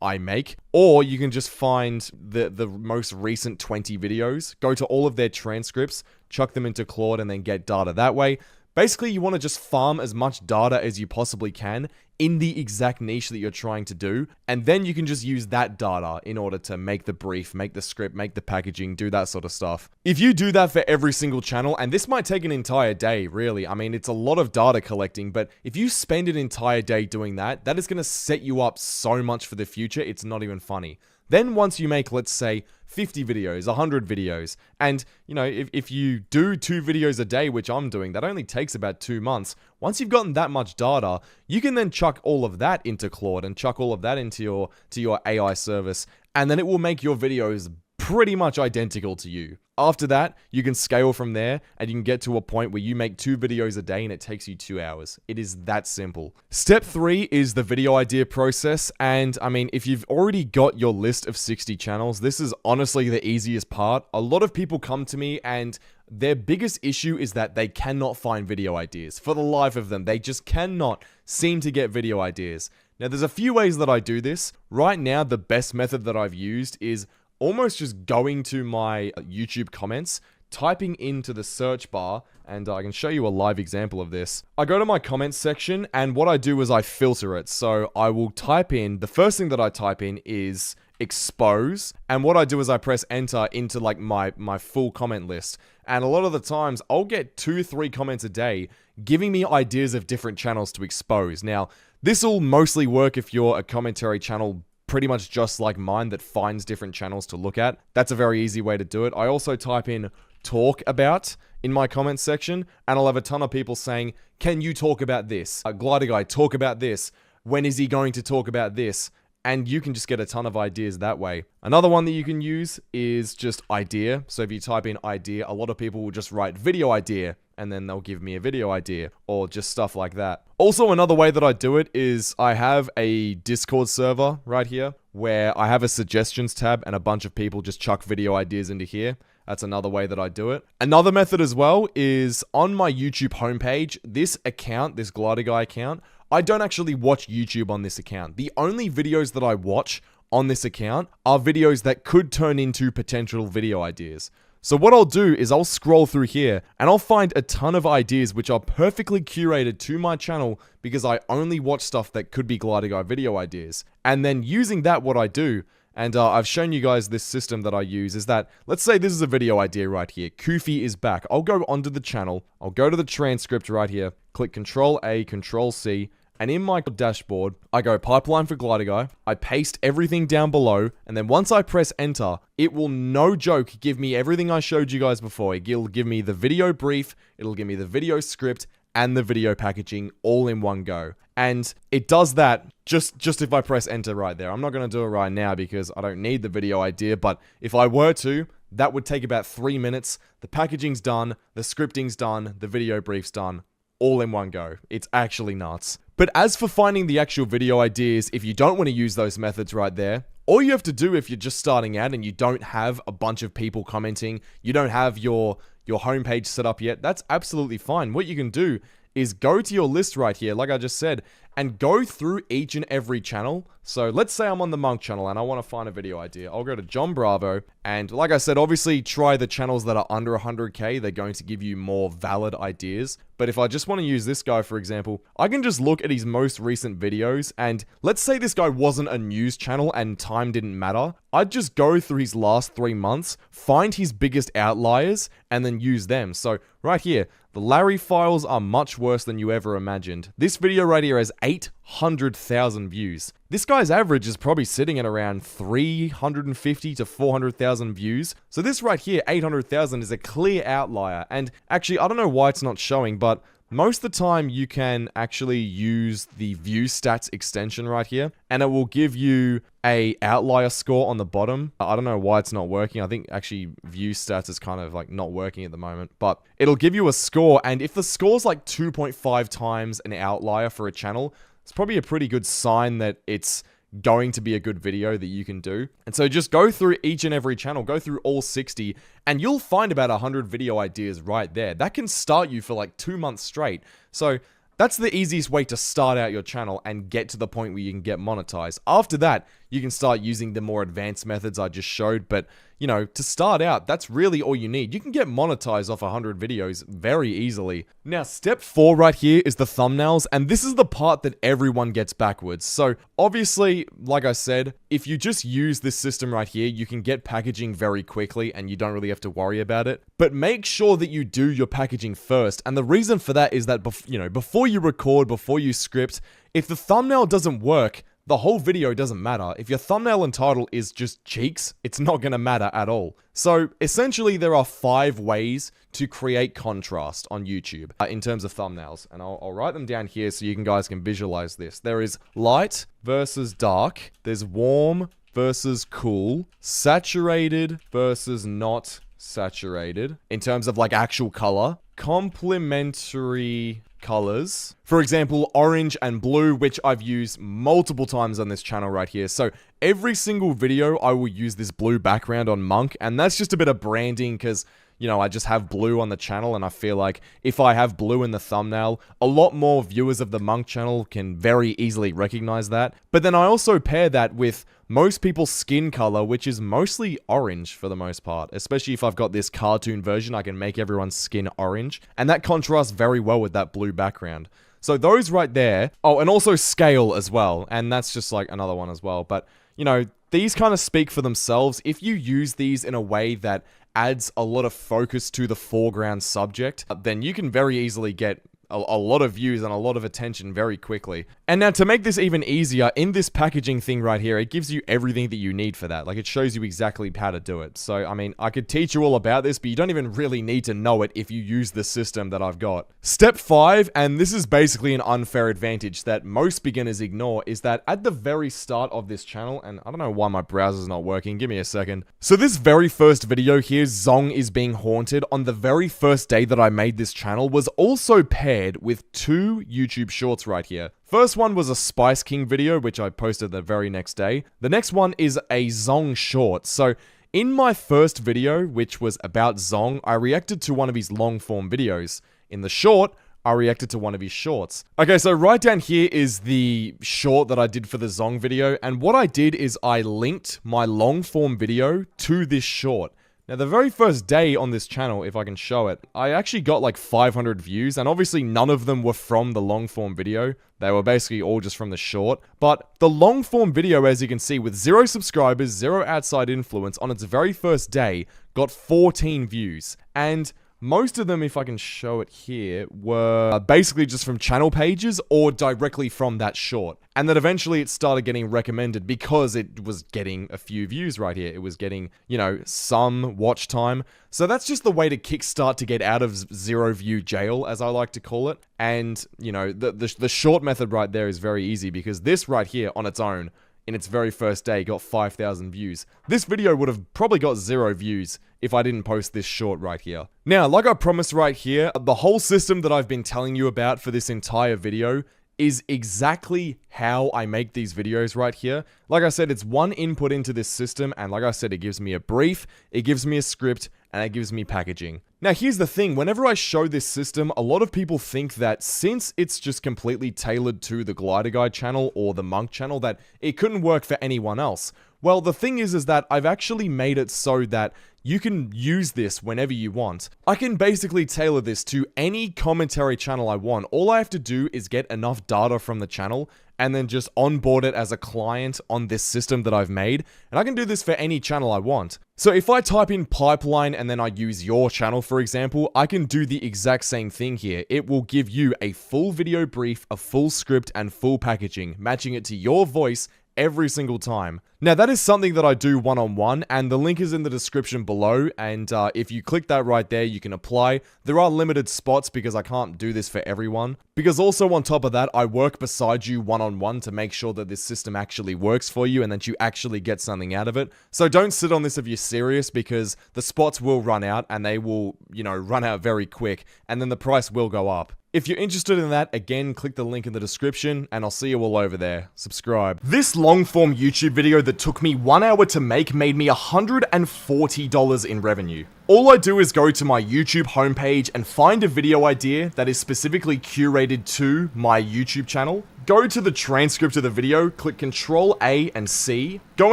I make. Or you can just find the most recent 20 videos, go to all of their transcripts, chuck them into Claude, and then get data that way. Basically, you want to just farm as much data as you possibly can in the exact niche that you're trying to do, and then you can just use that data in order to make the brief, make the script, make the packaging, do that sort of stuff. If you do that for every single channel, and this might take an entire day, really, I mean, it's a lot of data collecting, but if you spend an entire day doing that, that is going to set you up so much for the future, it's not even funny. Then once you make, let's say, 50 videos, 100 videos, and, you know, if you do 2 videos a day, which I'm doing, that only takes about 2 months. Once you've gotten that much data, you can then chuck all of that into Claude and chuck all of that into your AI service, and then it will make your videos pretty much identical to you. After that, you can scale from there, and you can get to a point where you make 2 videos a day and it takes you 2 hours. It is that simple. Step 3 is the video idea process, and I mean, if you've already got your list of 60 channels, this is honestly the easiest part. A lot of people come to me and their biggest issue is that they cannot find video ideas. For the life of them, they just cannot seem to get video ideas. Now, there's a few ways that I do this. Right now, the best method that I've used is almost just going to my YouTube comments, typing into the search bar, and I can show you a live example of this. I go to my comments section, and what I do is I filter it. So I will type in, the first thing that I type in is expose, and what I do is I press enter into like my full comment list. And a lot of the times I'll get 2-3 comments a day giving me ideas of different channels to expose. Now, this will mostly work if you're a commentary channel pretty much just like mine that finds different channels to look at. That's a very easy way to do it. I also type in talk about in my comments section, and I'll have a ton of people saying, can you talk about this? Glider Guy, talk about this. When is he going to talk about this? And you can just get a ton of ideas that way. Another one that you can use is just idea. So if you type in idea, a lot of people will just write video idea, and then they'll give me a video idea, or just stuff like that. Also, another way that I do it is I have a Discord server right here where I have a suggestions tab and a bunch of people just chuck video ideas into here. That's another way that I do it. Another method as well is on my YouTube homepage, this account, this Glider Guy account, I don't actually watch YouTube on this account. The only videos that I watch on this account are videos that could turn into potential video ideas. So what I'll do is I'll scroll through here and I'll find a ton of ideas which are perfectly curated to my channel because I only watch stuff that could be Glider Guy video ideas. And then using that, what I do, and I've shown you guys this system that I use, is that, let's say this is a video idea right here. Koofy is back. I'll go onto the channel. I'll go to the transcript right here, click Control A, Control C, and in my dashboard, I go pipeline for Glider Guy, I paste everything down below, and then once I press enter, it will, no joke, give me everything I showed you guys before. It'll give me the video brief, it'll give me the video script, and the video packaging all in one go. And it does that just if I press enter right there. I'm not going to do it right now because I don't need the video idea, but if I were to, that would take about 3 minutes. The packaging's done, the scripting's done, the video brief's done, all in one go. It's actually nuts. But as for finding the actual video ideas, if you don't want to use those methods right there, all you have to do if you're just starting out and you don't have a bunch of people commenting, you don't have your homepage set up yet, that's absolutely fine. What you can do is go to your list right here, like I just said, and go through each and every channel. So let's say I'm on the Monk channel and I want to find a video idea. I'll go to John Bravo, and like I said, obviously try the channels that are under 100k. They're going to give you more valid ideas. But if I just want to use this guy, for example, I can just look at his most recent videos, and let's say this guy wasn't a news channel and time didn't matter. I'd just go through his last 3 months, find his biggest outliers, and then use them. So right here, the Larry files are much worse than you ever imagined. This video right here has 800,000 views. This guy's average is probably sitting at around 350 to 400,000 views. So this right here, 800,000, is a clear outlier. And actually, I don't know why it's not showing, but most of the time you can actually use the view stats extension right here, and it will give you a outlier score on the bottom. I don't know why it's not working. I think actually view stats is kind of like not working at the moment, but it'll give you a score, and if the score's like 2.5 times an outlier for a channel, it's probably a pretty good sign that it's going to be a good video that you can do. And so just go through each and every channel, go through all 60, and you'll find about 100 video ideas right there. That can start you for like 2 months straight. So That's the easiest way to start out your channel and get to the point where you can get monetized. After that, you can start using the more advanced methods I just showed, but you know, to start out, that's really all you need. You can get monetized off 100 videos very easily. Now, step 4 right here is the thumbnails, and this is the part that everyone gets backwards. So, obviously, like I said, if you just use this system right here, you can get packaging very quickly and you don't really have to worry about it. But make sure that you do your packaging first, and the reason for that is that, before you record, before you script, if the thumbnail doesn't work, the whole video doesn't matter. If your thumbnail and title is just cheeks, it's not going to matter at all. So essentially there are 5 ways to create contrast on YouTube in terms of thumbnails. And I'll write them down here so you guys can visualize this. There is light versus dark. There's warm versus cool. Saturated versus not saturated. In terms of like actual color. Complementary colors. For example, orange and blue, which I've used multiple times on this channel right here. So every single video, I will use this blue background on Monk, and that's just a bit of branding because, you know, I just have blue on the channel, and I feel like if I have blue in the thumbnail, a lot more viewers of the Monk channel can very easily recognize that. But then I also pair that with most people's skin color, which is mostly orange for the most part. Especially if I've got this cartoon version, I can make everyone's skin orange. And that contrasts very well with that blue background. So those right there. Oh, and also scale as well. And that's just like another one as well. But, you know, these kind of speak for themselves. If you use these in a way that adds a lot of focus to the foreground subject, then you can very easily get a lot of views and a lot of attention very quickly. And now to make this even easier, in this packaging thing right here, it gives you everything that you need for that. Like, it shows you exactly how to do it. So, I mean, I could teach you all about this, but you don't even really need to know it if you use the system that I've got. Step 5, and this is basically an unfair advantage that most beginners ignore, is that at the very start of this channel, and I don't know why my browser's not working, give me a second. So this very first video here, Zong is being haunted, on the very first day that I made this channel, was also paired with 2 YouTube shorts right here. First one was a Spice King video, which I posted the very next day. The next one is a Zong short. So in my first video, which was about Zong, I reacted to one of his long form videos. In the short, I reacted to one of his shorts. Okay, so right down here is the short that I did for the Zong video, and what I did is I linked my long form video to this short. Now, the very first day on this channel, if I can show it, I actually got like 500 views, and obviously none of them were from the long form video. They were basically all just from the short. But the long form video, as you can see, with 0 subscribers, 0 outside influence, on its very first day, got 14 views. And most of them, if I can show it here, were basically just from channel pages or directly from that short. And then eventually it started getting recommended because it was getting a few views right here. It was getting, you know, some watch time. So that's just the way to kickstart to get out of 0 view jail, as I like to call it. And, you know, the short method right there is very easy because this right here on its own, in its very first day, got 5,000 views. This video would have probably got 0 views if I didn't post this short right here. Now, like I promised right here, the whole system that I've been telling you about for this entire video is exactly how I make these videos right here. Like I said, it's one input into this system, and like I said, it gives me a brief, it gives me a script, and it gives me packaging. Now, here's the thing. Whenever I show this system, a lot of people think that since it's just completely tailored to the Glider Guide channel or the Monk channel, that it couldn't work for anyone else. Well, the thing is that I've actually made it so that you can use this whenever you want. I can basically tailor this to any commentary channel I want. All I have to do is get enough data from the channel and then just onboard it as a client on this system that I've made. And I can do this for any channel I want. So if I type in pipeline and then I use your channel, for example, I can do the exact same thing here. It will give you a full video brief, a full script, and full packaging, matching it to your voice every single time. Now, that is something that I do one-on-one, and the link is in the description below, and if you click that right there, you can apply. There are limited spots because I can't do this for everyone. Because also on top of that, I work beside you one-on-one to make sure that this system actually works for you and that you actually get something out of it. So don't sit on this if you're serious, because the spots will run out, and they will, you know, run out very quick, and then the price will go up. If you're interested in that, again, click the link in the description, and I'll see you all over there. Subscribe. This long-form YouTube video that took me 1 hour to make made me $140 in revenue. All I do is go to my YouTube homepage and find a video idea that is specifically curated to my YouTube channel. Go to the transcript of the video, click Ctrl A and C, go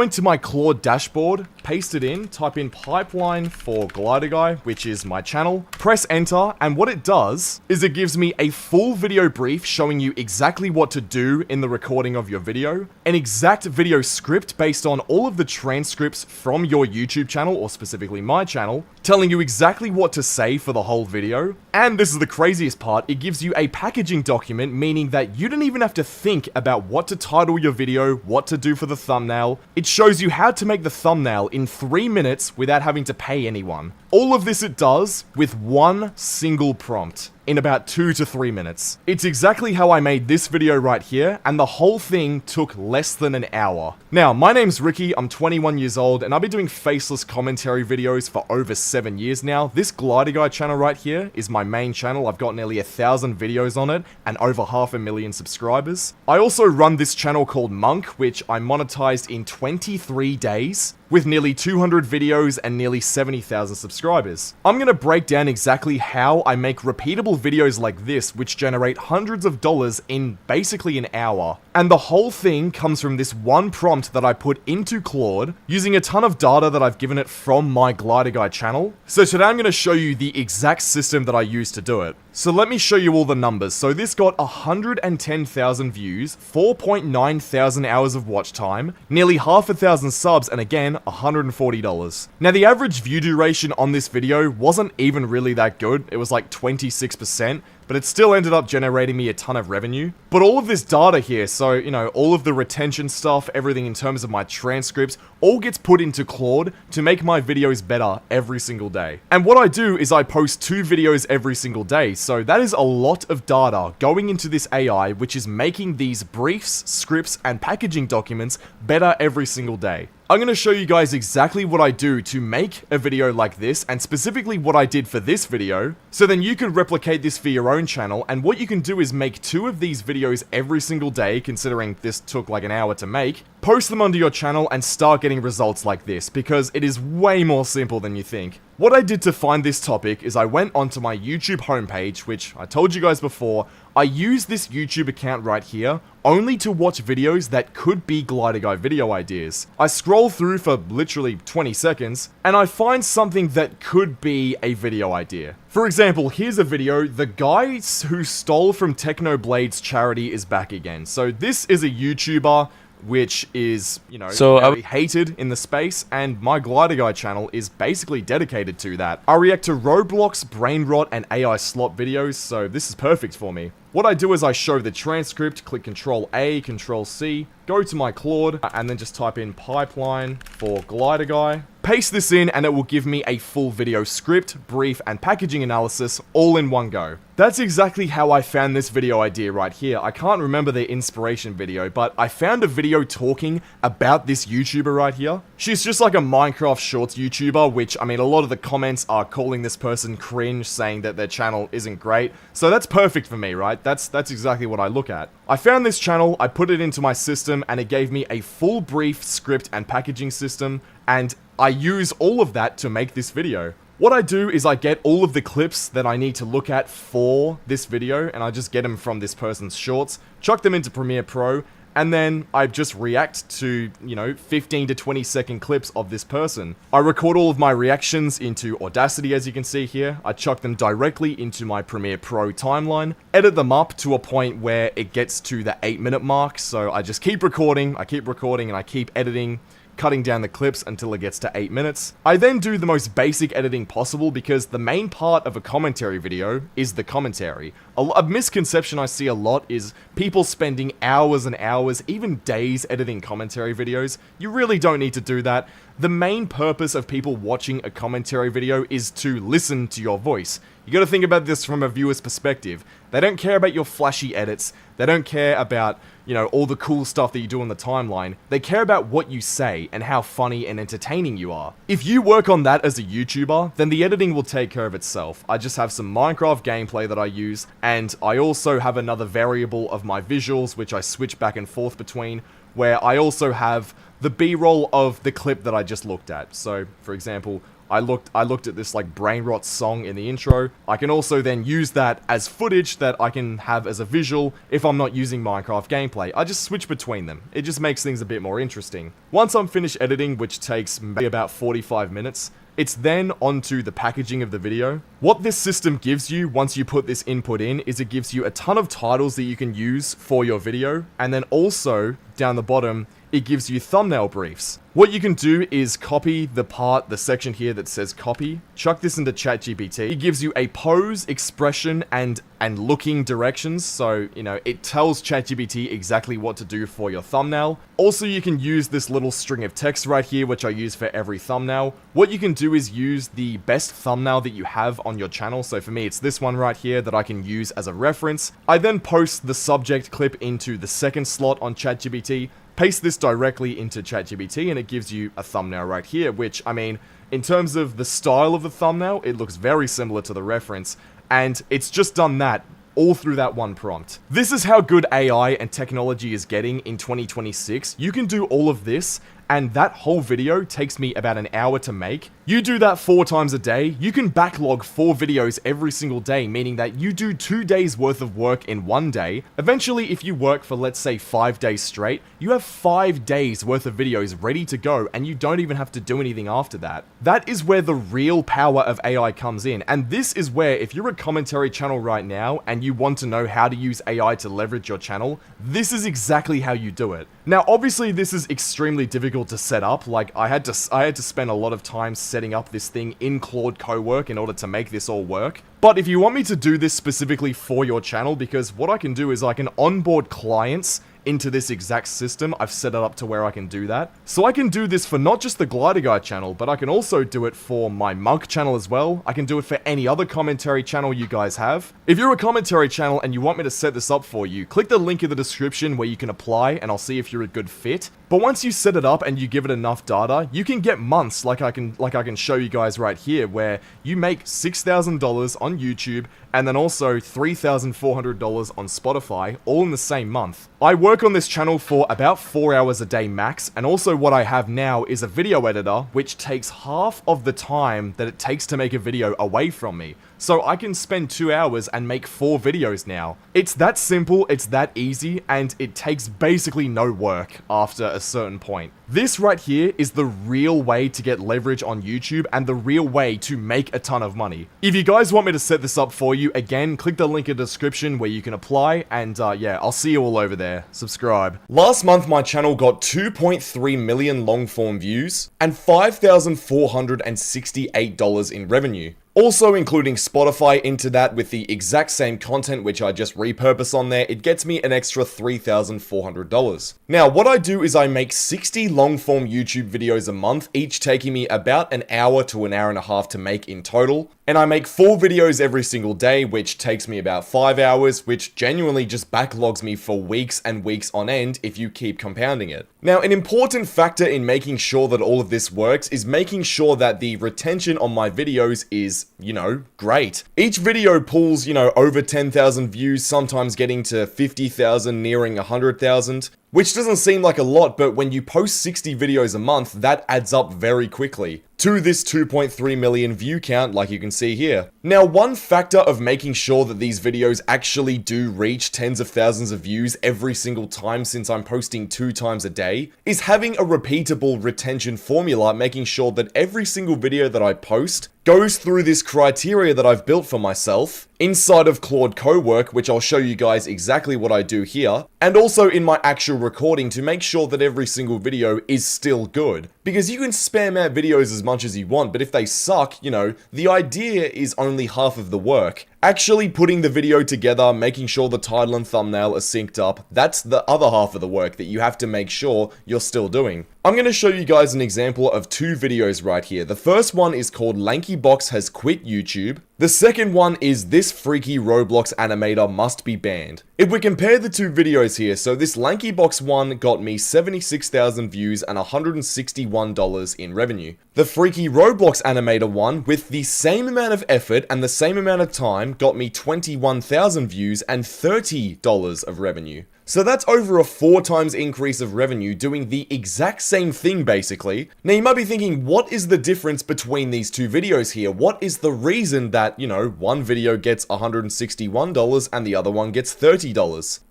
into my Claude dashboard, paste it in, type in pipeline for Glider Guy, which is my channel, press enter, and what it does is it gives me a full video brief showing you exactly what to do in the recording of your video, an exact video script based on all of the transcripts from your YouTube channel, or specifically my channel, telling you exactly what to say for the whole video, and this is the craziest part, it gives you a packaging document, meaning that you don't even have to think about what to title your video, what to do for the thumbnail. It shows you how to make the thumbnail in 3 minutes without having to pay anyone. All of this it does with one single prompt in about 2 to 3 minutes. It's exactly how I made this video right here, and the whole thing took less than an hour. Now, my name's Ricky, I'm 21 years old, and I've been doing faceless commentary videos for over 7 years now. This Glider Guy channel right here is my main channel. I've got nearly 1,000 videos on it, and over 500,000 subscribers. I also run this channel called Monk, which I monetized in 23 days, with nearly 200 videos and nearly 70,000 subscribers. I'm gonna break down exactly how I make repeatable videos like this, which generate hundreds of dollars in basically an hour. And the whole thing comes from this one prompt that I put into Claude, using a ton of data that I've given it from my Glider Guy channel. So today I'm gonna show you the exact system that I use to do it. So let me show you all the numbers. So this got 110,000 views, 4.9 thousand hours of watch time, nearly 500,000 subs, and again, $140. Now the average view duration on this video wasn't even really that good. It was like 26%, but it still ended up generating me a ton of revenue. But all of this data here, so, you know, all of the retention stuff, everything in terms of my transcripts, all gets put into Claude to make my videos better every single day. And what I do is I post 2 videos every single day, so that is a lot of data going into this AI, which is making these briefs, scripts, and packaging documents better every single day. I'm going to show you guys exactly what I do to make a video like this, and specifically what I did for this video, so then you can replicate this for your own channel. And what you can do is make 2 of these videos every single day, considering this took like an hour to make, post them onto your channel, and start getting results like this, because it is way more simple than you think. What I did to find this topic is I went onto my YouTube homepage, which I told you guys before. I use this YouTube account right here only to watch videos that could be Glider Guy video ideas. I scroll through for literally 20 seconds, and I find something that could be a video idea. For example, here's a video, the guy who stole from Technoblade's charity is back again. So this is a YouTuber which is, you know, very hated in the space, and my Glider Guy channel is basically dedicated to that. I react to Roblox, brain rot, and AI slop videos, so this is perfect for me. What I do is I show the transcript, click Ctrl A, Ctrl C, go to my Claude, and then just type in pipeline for Glider Guy. Paste this in, and it will give me a full video script, brief, and packaging analysis all in one go. That's exactly how I found this video idea right here. I can't remember the inspiration video, but I found a video talking about this YouTuber right here. She's just like a Minecraft Shorts YouTuber, which, I mean, a lot of the comments are calling this person cringe, saying that their channel isn't great. So that's perfect for me, right? That's exactly what I look at. I found this channel, I put it into my system, and it gave me a full brief, script, and packaging system, and I use all of that to make this video. What I do is I get all of the clips that I need to look at for this video, and I just get them from this person's shorts, chuck them into Premiere Pro, and then I just react to, you know, 15 to 20 second clips of this person. I record all of my reactions into Audacity, as you can see here. I chuck them directly into my Premiere Pro timeline, edit them up to a point where it gets to the 8-minute mark, so I just keep recording, and I keep editing, cutting down the clips until it gets to 8 minutes. I then do the most basic editing possible, because the main part of a commentary video is the commentary. A misconception I see a lot is people spending hours and hours, even days, editing commentary videos. You really don't need to do that. The main purpose of people watching a commentary video is to listen to your voice. You gotta think about this from a viewer's perspective. They don't care about your flashy edits. They don't care about, you know, all the cool stuff that you do on the timeline. They care about what you say and how funny and entertaining you are. If you work on that as a YouTuber, then the editing will take care of itself. I just have some Minecraft gameplay that I use, and I also have another variable of my visuals, which I switch back and forth between, where I also have the B-roll of the clip that I just looked at. So, for example, I looked at this like brain rot song in the intro. I can also then use that as footage that I can have as a visual if I'm not using Minecraft gameplay. I just switch between them. It just makes things a bit more interesting. Once I'm finished editing, which takes maybe about 45 minutes, it's then onto the packaging of the video. What this system gives you once you put this input in is it gives you a ton of titles that you can use for your video, and then also down the bottom it gives you thumbnail briefs. What you can do is copy the section here that says copy, chuck this into ChatGPT. It gives you a pose, expression, and looking directions, so, you know, it tells ChatGPT exactly what to do for your thumbnail. Also, you can use this little string of text right here, which I use for every thumbnail. What you can do is use the best thumbnail that you have on your channel, so for me it's this one right here that I can use as a reference. I then post the subject clip into the second slot on ChatGPT, paste this directly into ChatGPT, and it gives you a thumbnail right here, which, I mean, in terms of the style of the thumbnail, it looks very similar to the reference, and it's just done that all through that one prompt. This is how good AI and technology is getting in 2026. You can do all of this, and that whole video takes me about an hour to make. You do that 4 times a day, you can backlog 4 videos every single day, meaning that you do 2 days worth of work in 1 day. Eventually, if you work for, let's say, 5 days straight, you have 5 days worth of videos ready to go, and you don't even have to do anything after that. That is where the real power of AI comes in, and this is where, if you're a commentary channel right now, and you want to know how to use AI to leverage your channel, this is exactly how you do it. Now, obviously, this is extremely difficult to set up. Like, I had to spend a lot of time setting up this thing in Claude Cowork in order to make this all work. But if you want me to do this specifically for your channel, because what I can do is I can onboard clients into this exact system. I've set it up to where I can do that. So I can do this for not just the Glider Guy channel, but I can also do it for my Monk channel as well. I can do it for any other commentary channel you guys have. If you're a commentary channel and you want me to set this up for you, click the link in the description where you can apply, and I'll see if you're a good fit. But once you set it up and you give it enough data, you can get months like I can show you guys right here, where you make $6,000 on YouTube and then also $3,400 on Spotify, all in the same month. I work on this channel for about 4 hours a day max, and also what I have now is a video editor which takes half of the time that it takes to make a video away from me. So I can spend 2 hours and make 4 videos now. It's that simple, it's that easy, and it takes basically no work after a certain point. This right here is the real way to get leverage on YouTube and the real way to make a ton of money. If you guys want me to set this up for you, again, click the link in the description where you can apply, and yeah, I'll see you all over there. Subscribe. Last month, my channel got 2.3 million long form views and $5,468 in revenue. Also including Spotify into that with the exact same content which I just repurpose on there, it gets me an extra $3,400. Now, what I do is I make 60 long-form YouTube videos a month, each taking me about an hour to an hour and a half to make in total. And I make 4 videos every single day, which takes me about 5 hours, which genuinely just backlogs me for weeks and weeks on end if you keep compounding it. Now, an important factor in making sure that all of this works is making sure that the retention on my videos is, you know, great. Each video pulls, you know, over 10,000 views, sometimes getting to 50,000, nearing 100,000. Which doesn't seem like a lot, but when you post 60 videos a month, that adds up very quickly to this 2.3 million view count like you can see here. Now, one factor of making sure that these videos actually do reach tens of thousands of views every single time, since I'm posting 2 times a day, is having a repeatable retention formula, making sure that every single video that I post goes through this criteria that I've built for myself inside of Claude Cowork, which I'll show you guys exactly what I do here, and also in my actual recording to make sure that every single video is still good. Because you can spam out videos as much as you want, but if they suck, you know, the idea is only half of the work. Actually putting the video together, making sure the title and thumbnail are synced up, that's the other half of the work that you have to make sure you're still doing. I'm going to show you guys an example of 2 videos right here. The first one is called Lanky Box Has Quit YouTube. The second one is this freaky Roblox animator must be banned. If we compare the two videos here, so this LankyBox one got me 76,000 views and $161 in revenue. The freaky Roblox animator one, with the same amount of effort and the same amount of time, got me 21,000 views and $30 of revenue. So that's over a 4 times increase of revenue doing the exact same thing basically. Now you might be thinking, what is the difference between these two videos here? What is the reason that, you know, one video gets $161 and the other one gets $30?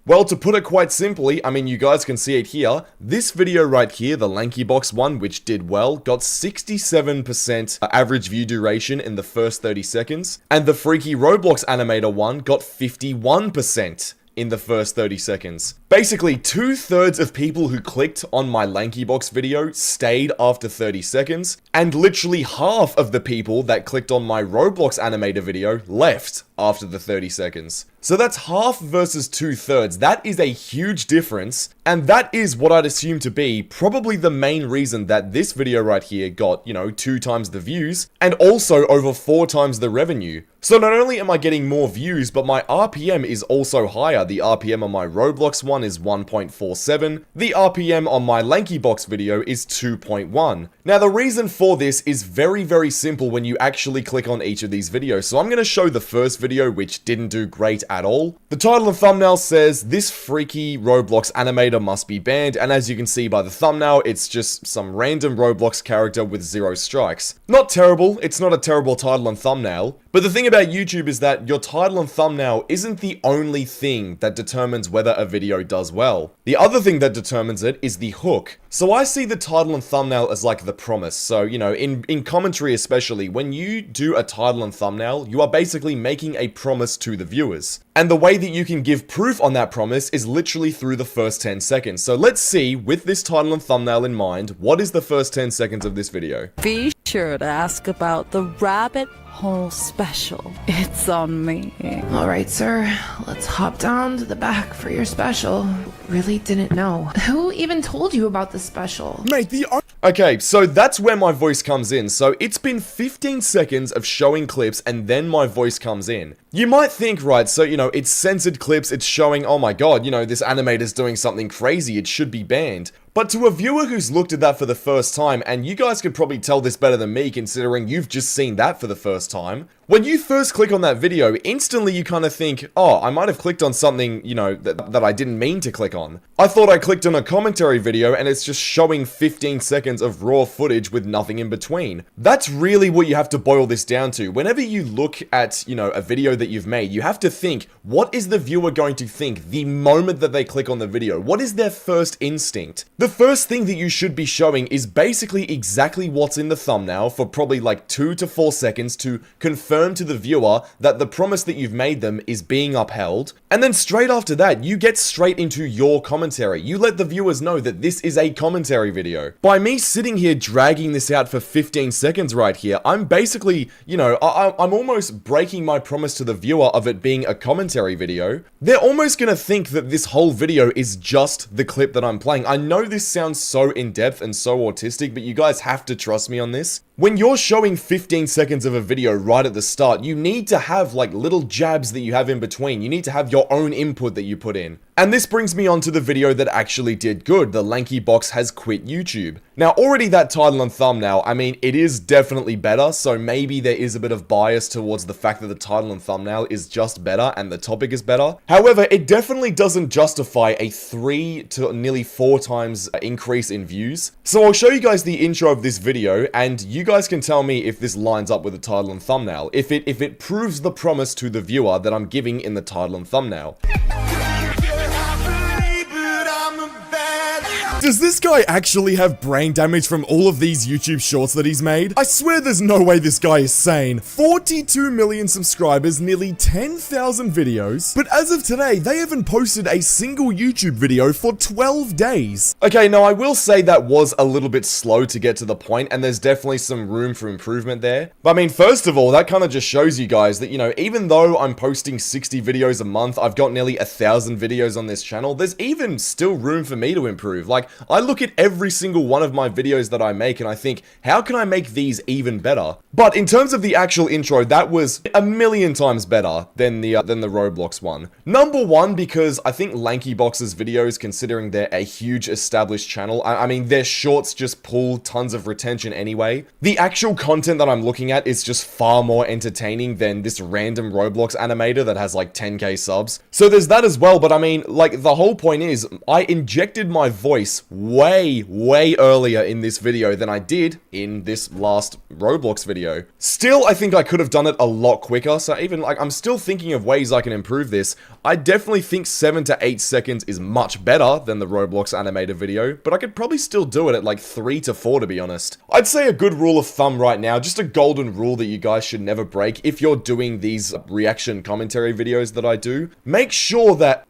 Well, to put it quite simply, I mean, you guys can see it here. This video right here, the LankyBox one, which did well, got 67% average view duration in the first 30 seconds. And the freaky Roblox animator one got 51% in the first 30 seconds. Basically, 2/3 of people who clicked on my LankyBox video stayed after 30 seconds, and literally half of the people that clicked on my Roblox animator video left after the 30 seconds. So that's half versus 2/3. That is a huge difference, and that is what I'd assume to be probably the main reason that this video right here got, you know, 2 times the views, and also over 4 times the revenue. So not only am I getting more views, but my RPM is also higher. The RPM on my Roblox one is 1.47. The RPM on my LankyBox video is 2.1. Now the reason for this is very, very simple when you actually click on each of these videos. So I'm going to show the first video, which didn't do great at all. The title and thumbnail says, "This freaky Roblox animator must be banned," and as you can see by the thumbnail, it's just some random Roblox character with 0 strikes. Not terrible, it's not a terrible title and thumbnail, but the thing about YouTube is that your title and thumbnail isn't the only thing that determines whether a video does well. The other thing that determines it is the hook. So I see the title and thumbnail as like the promise. So, you know, in commentary especially, when you do a title and thumbnail, you are basically making a promise to the viewers. And the way that you can give proof on that promise is literally through the first 10 seconds. So let's see, with this title and thumbnail in mind, what is the first 10 seconds of this video? Be sure to ask about the rabbit hole special. It's on me. All right, sir. Let's hop down to the back for your special. Really didn't know. Who even told you about the special? Mate, Okay, so that's where my voice comes in. So it's been 15 seconds of showing clips and then my voice comes in. You might think, right, so, you know, it's censored clips, it's showing, oh my god, you know, this animator's doing something crazy, it should be banned. But to a viewer who's looked at that for the first time, and you guys could probably tell this better than me considering you've just seen that for the first time, when you first click on that video, instantly you kind of think, oh, I might have clicked on something, you know, that I didn't mean to click on. I thought I clicked on a commentary video and it's just showing 15 seconds of raw footage with nothing in between. That's really what you have to boil this down to. Whenever you look at, you know, a video that you've made, you have to think, what is the viewer going to think the moment that they click on the video? What is their first instinct? The first thing that you should be showing is basically exactly what's in the thumbnail for probably like 2 to 4 seconds to confirm to the viewer that the promise that you've made them is being upheld. And then straight after that, you get straight into your commentary. You let the viewers know that this is a commentary video. By me sitting here dragging this out for 15 seconds right here, I'm basically, you know, I'm almost breaking my promise to the viewer of it being a commentary video. They're almost gonna think that this whole video is just the clip that I'm playing. I know this sounds so in-depth and so autistic, but you guys have to trust me on this. When you're showing 15 seconds of a video right at the start, you need to have like little jabs that you have in between. You need to have your own input that you put in. And this brings me on to the video that actually did good. The LankyBox has quit YouTube. Now, already that title and thumbnail, I mean, it is definitely better, so maybe there is a bit of bias towards the fact that the title and thumbnail is just better and the topic is better. However, it definitely doesn't justify a 3 to nearly 4 times increase in views. So I'll show you guys the intro of this video, and you guys can tell me if this lines up with the title and thumbnail, if it proves the promise to the viewer that I'm giving in the title and thumbnail. Does this guy actually have brain damage from all of these YouTube shorts that he's made? I swear there's no way this guy is sane. 42 million subscribers, nearly 10,000 videos, but as of today, they haven't posted a single YouTube video for 12 days. Okay, now I will say that was a little bit slow to get to the point, and there's definitely some room for improvement there. But I mean, first of all, that kind of just shows you guys that, you know, even though I'm posting 60 videos a month, I've got nearly 1,000 videos on this channel, there's even still room for me to improve. Like, I look at every single one of my videos that I make and I think, how can I make these even better? But in terms of the actual intro, that was a million times better than the Roblox one. Number one, because I think LankyBox's videos, considering they're a huge established channel, I mean, their shorts just pull tons of retention anyway. The actual content that I'm looking at is just far more entertaining than this random Roblox animator that has like 10k subs. So there's that as well, but I mean, like, the whole point is, I injected my voice way earlier in this video than I did in this last Roblox video. Still, I think I could have done it a lot quicker, so even, like, I'm still thinking of ways I can improve this. I definitely think 7 to 8 seconds is much better than the Roblox animator video, but I could probably still do it at like 3 to 4 to be honest. I'd say a good rule of thumb right now, just a golden rule that you guys should never break if you're doing these reaction commentary videos that I do. Make sure that,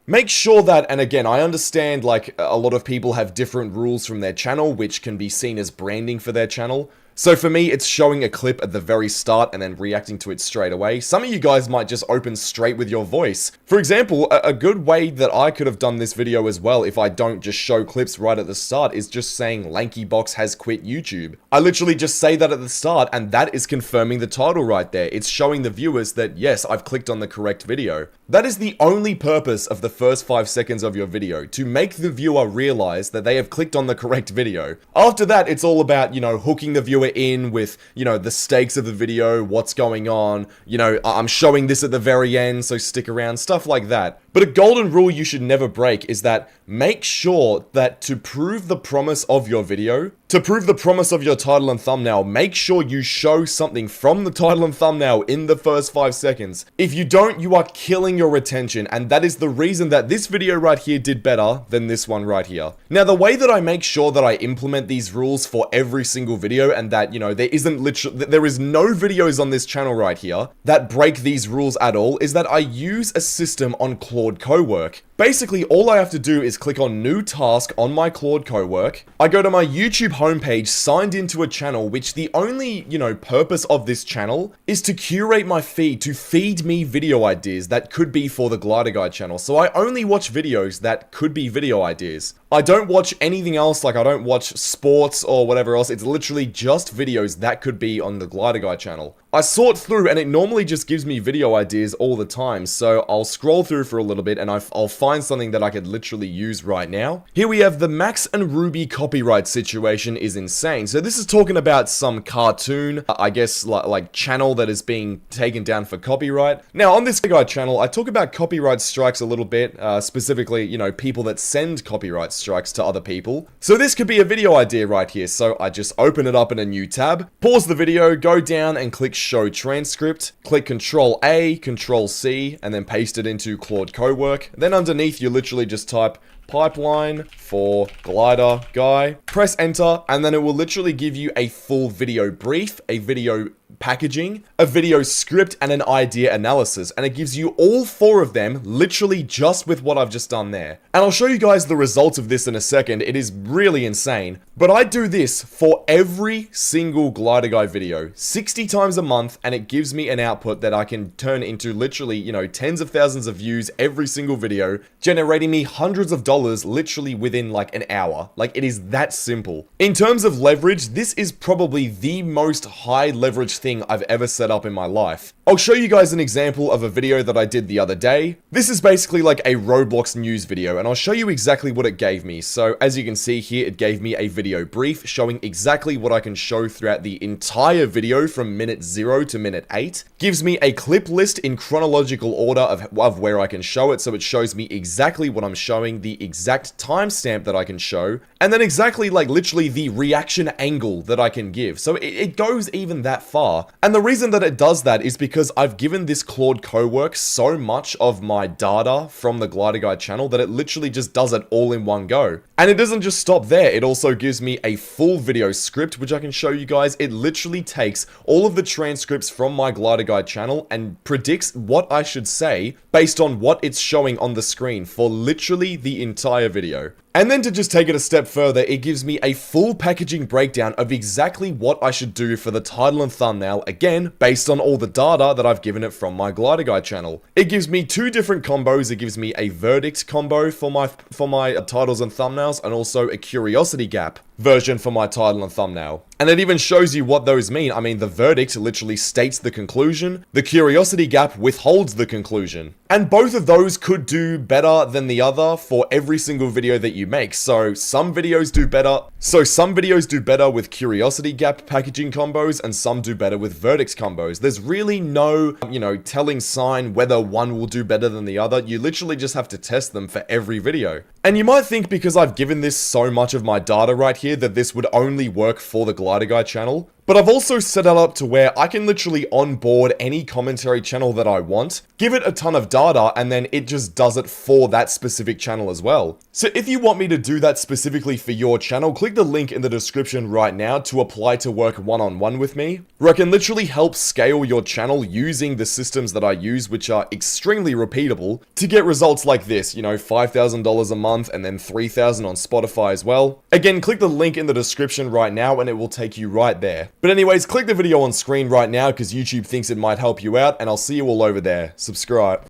and again, I understand like a lot of people have different rules from their channel, which can be seen as branding for their channel. So for me, it's showing a clip at the very start and then reacting to it straight away. Some of you guys might just open straight with your voice. For example, a good way that I could have done this video as well if I don't just show clips right at the start is just saying LankyBox has quit YouTube. I literally just say that at the start and that is confirming the title right there. It's showing the viewers that yes, I've clicked on the correct video. That is the only purpose of the first 5 seconds of your video, to make the viewer realize that they have clicked on the correct video. After that, it's all about, you know, hooking the viewer in with, you know, the stakes of the video, what's going on, you know, I'm showing this at the very end, so stick around, stuff like that. But a golden rule you should never break is that make sure that to prove the promise of your video, to prove the promise of your title and thumbnail, make sure you show something from the title and thumbnail in the first 5 seconds. If you don't, you are killing your retention, and that is the reason that this video right here did better than this one right here. Now, the way that I make sure that I implement these rules for every single video, and that, you know, there is no videos on this channel right here that break these rules at all, is that I use a system on Claude Cowork. Basically, all I have to do is click on new task on my Claude Cowork. I go to my YouTube homepage, signed into a channel, which the only, you know, purpose of this channel is to curate my feed, to feed me video ideas that could be for the Glider Guide channel. So I only watch videos that could be video ideas. I don't watch anything else, like I don't watch sports or whatever else. It's literally just videos that could be on the Glider Guide channel. I sort through and it normally just gives me video ideas all the time, so I'll scroll through for a little bit and I'll find something that I could literally use right now. Here we have the Max and Ruby copyright situation is insane. So this is talking about some cartoon, I guess like channel that is being taken down for copyright. Now on this guide channel, I talk about copyright strikes a little bit, specifically, you know, people that send copyright strikes to other people. So this could be a video idea right here. So I just open it up in a new tab, pause the video, go down and click show transcript, click Control A, Control C, and then paste it into Claude Cowork. Then underneath you literally just type pipeline for glider guy, press enter, and then it will literally give you a full video brief, a video packaging, a video script, and an idea analysis, and it gives you all 4 of them literally just with what I've just done there. And I'll show you guys the results of this in a second. It is really insane, but I do this for every single Glider Guy video 60 times a month, and it gives me an output that I can turn into literally, you know, tens of thousands of views every single video, generating me hundreds of dollars literally within like an hour. Like, it is that simple. In terms of leverage, this is probably the most high leverage thing I've ever set up in my life. I'll show you guys an example of a video that I did the other day. This is basically like a Roblox news video, and I'll show you exactly what it gave me. So as you can see here, it gave me a video brief showing exactly what I can show throughout the entire video from minute 0 to minute 8. Gives me a clip list in chronological order of where I can show it, so it shows me exactly what I'm showing, the exact timestamp that I can show, and then exactly like literally the reaction angle that I can give. So it goes even that far. And the reason that it does that is because I've given this Claude Cowork so much of my data from the Glider Guide channel that it literally just does it all in one go. And it doesn't just stop there, it also gives me a full video script, which I can show you guys. It literally takes all of the transcripts from my Glider Guide channel and predicts what I should say based on what it's showing on the screen for literally the entire video. And then to just take it a step further, it gives me a full packaging breakdown of exactly what I should do for the title and thumbnail, again, based on all the data that I've given it from my Glider Guy channel. It gives me 2 different combos. It gives me a verdict combo for my titles and thumbnails, and also a curiosity gap version for my title and thumbnail. And it even shows you what those mean. I mean, the verdict literally states the conclusion. The curiosity gap withholds the conclusion. And both of those could do better than the other for every single video that you make. So some videos do better with curiosity gap packaging combos, and some do better with verdicts combos. There's really no, telling sign whether one will do better than the other. You literally just have to test them for every video. And you might think because I've given this so much of my data right here that this would only work for the Glider Guy channel. But I've also set it up to where I can literally onboard any commentary channel that I want, give it a ton of data, and then it just does it for that specific channel as well. So if you want me to do that specifically for your channel, click the link in the description right now to apply to work one-on-one with me, where I can literally help scale your channel using the systems that I use, which are extremely repeatable, to get results like this, $5,000 a month and then $3,000 on Spotify as well. Again, click the link in the description right now and it will take you right there. But anyways, click the video on screen right now because YouTube thinks it might help you out, and I'll see you all over there. Subscribe.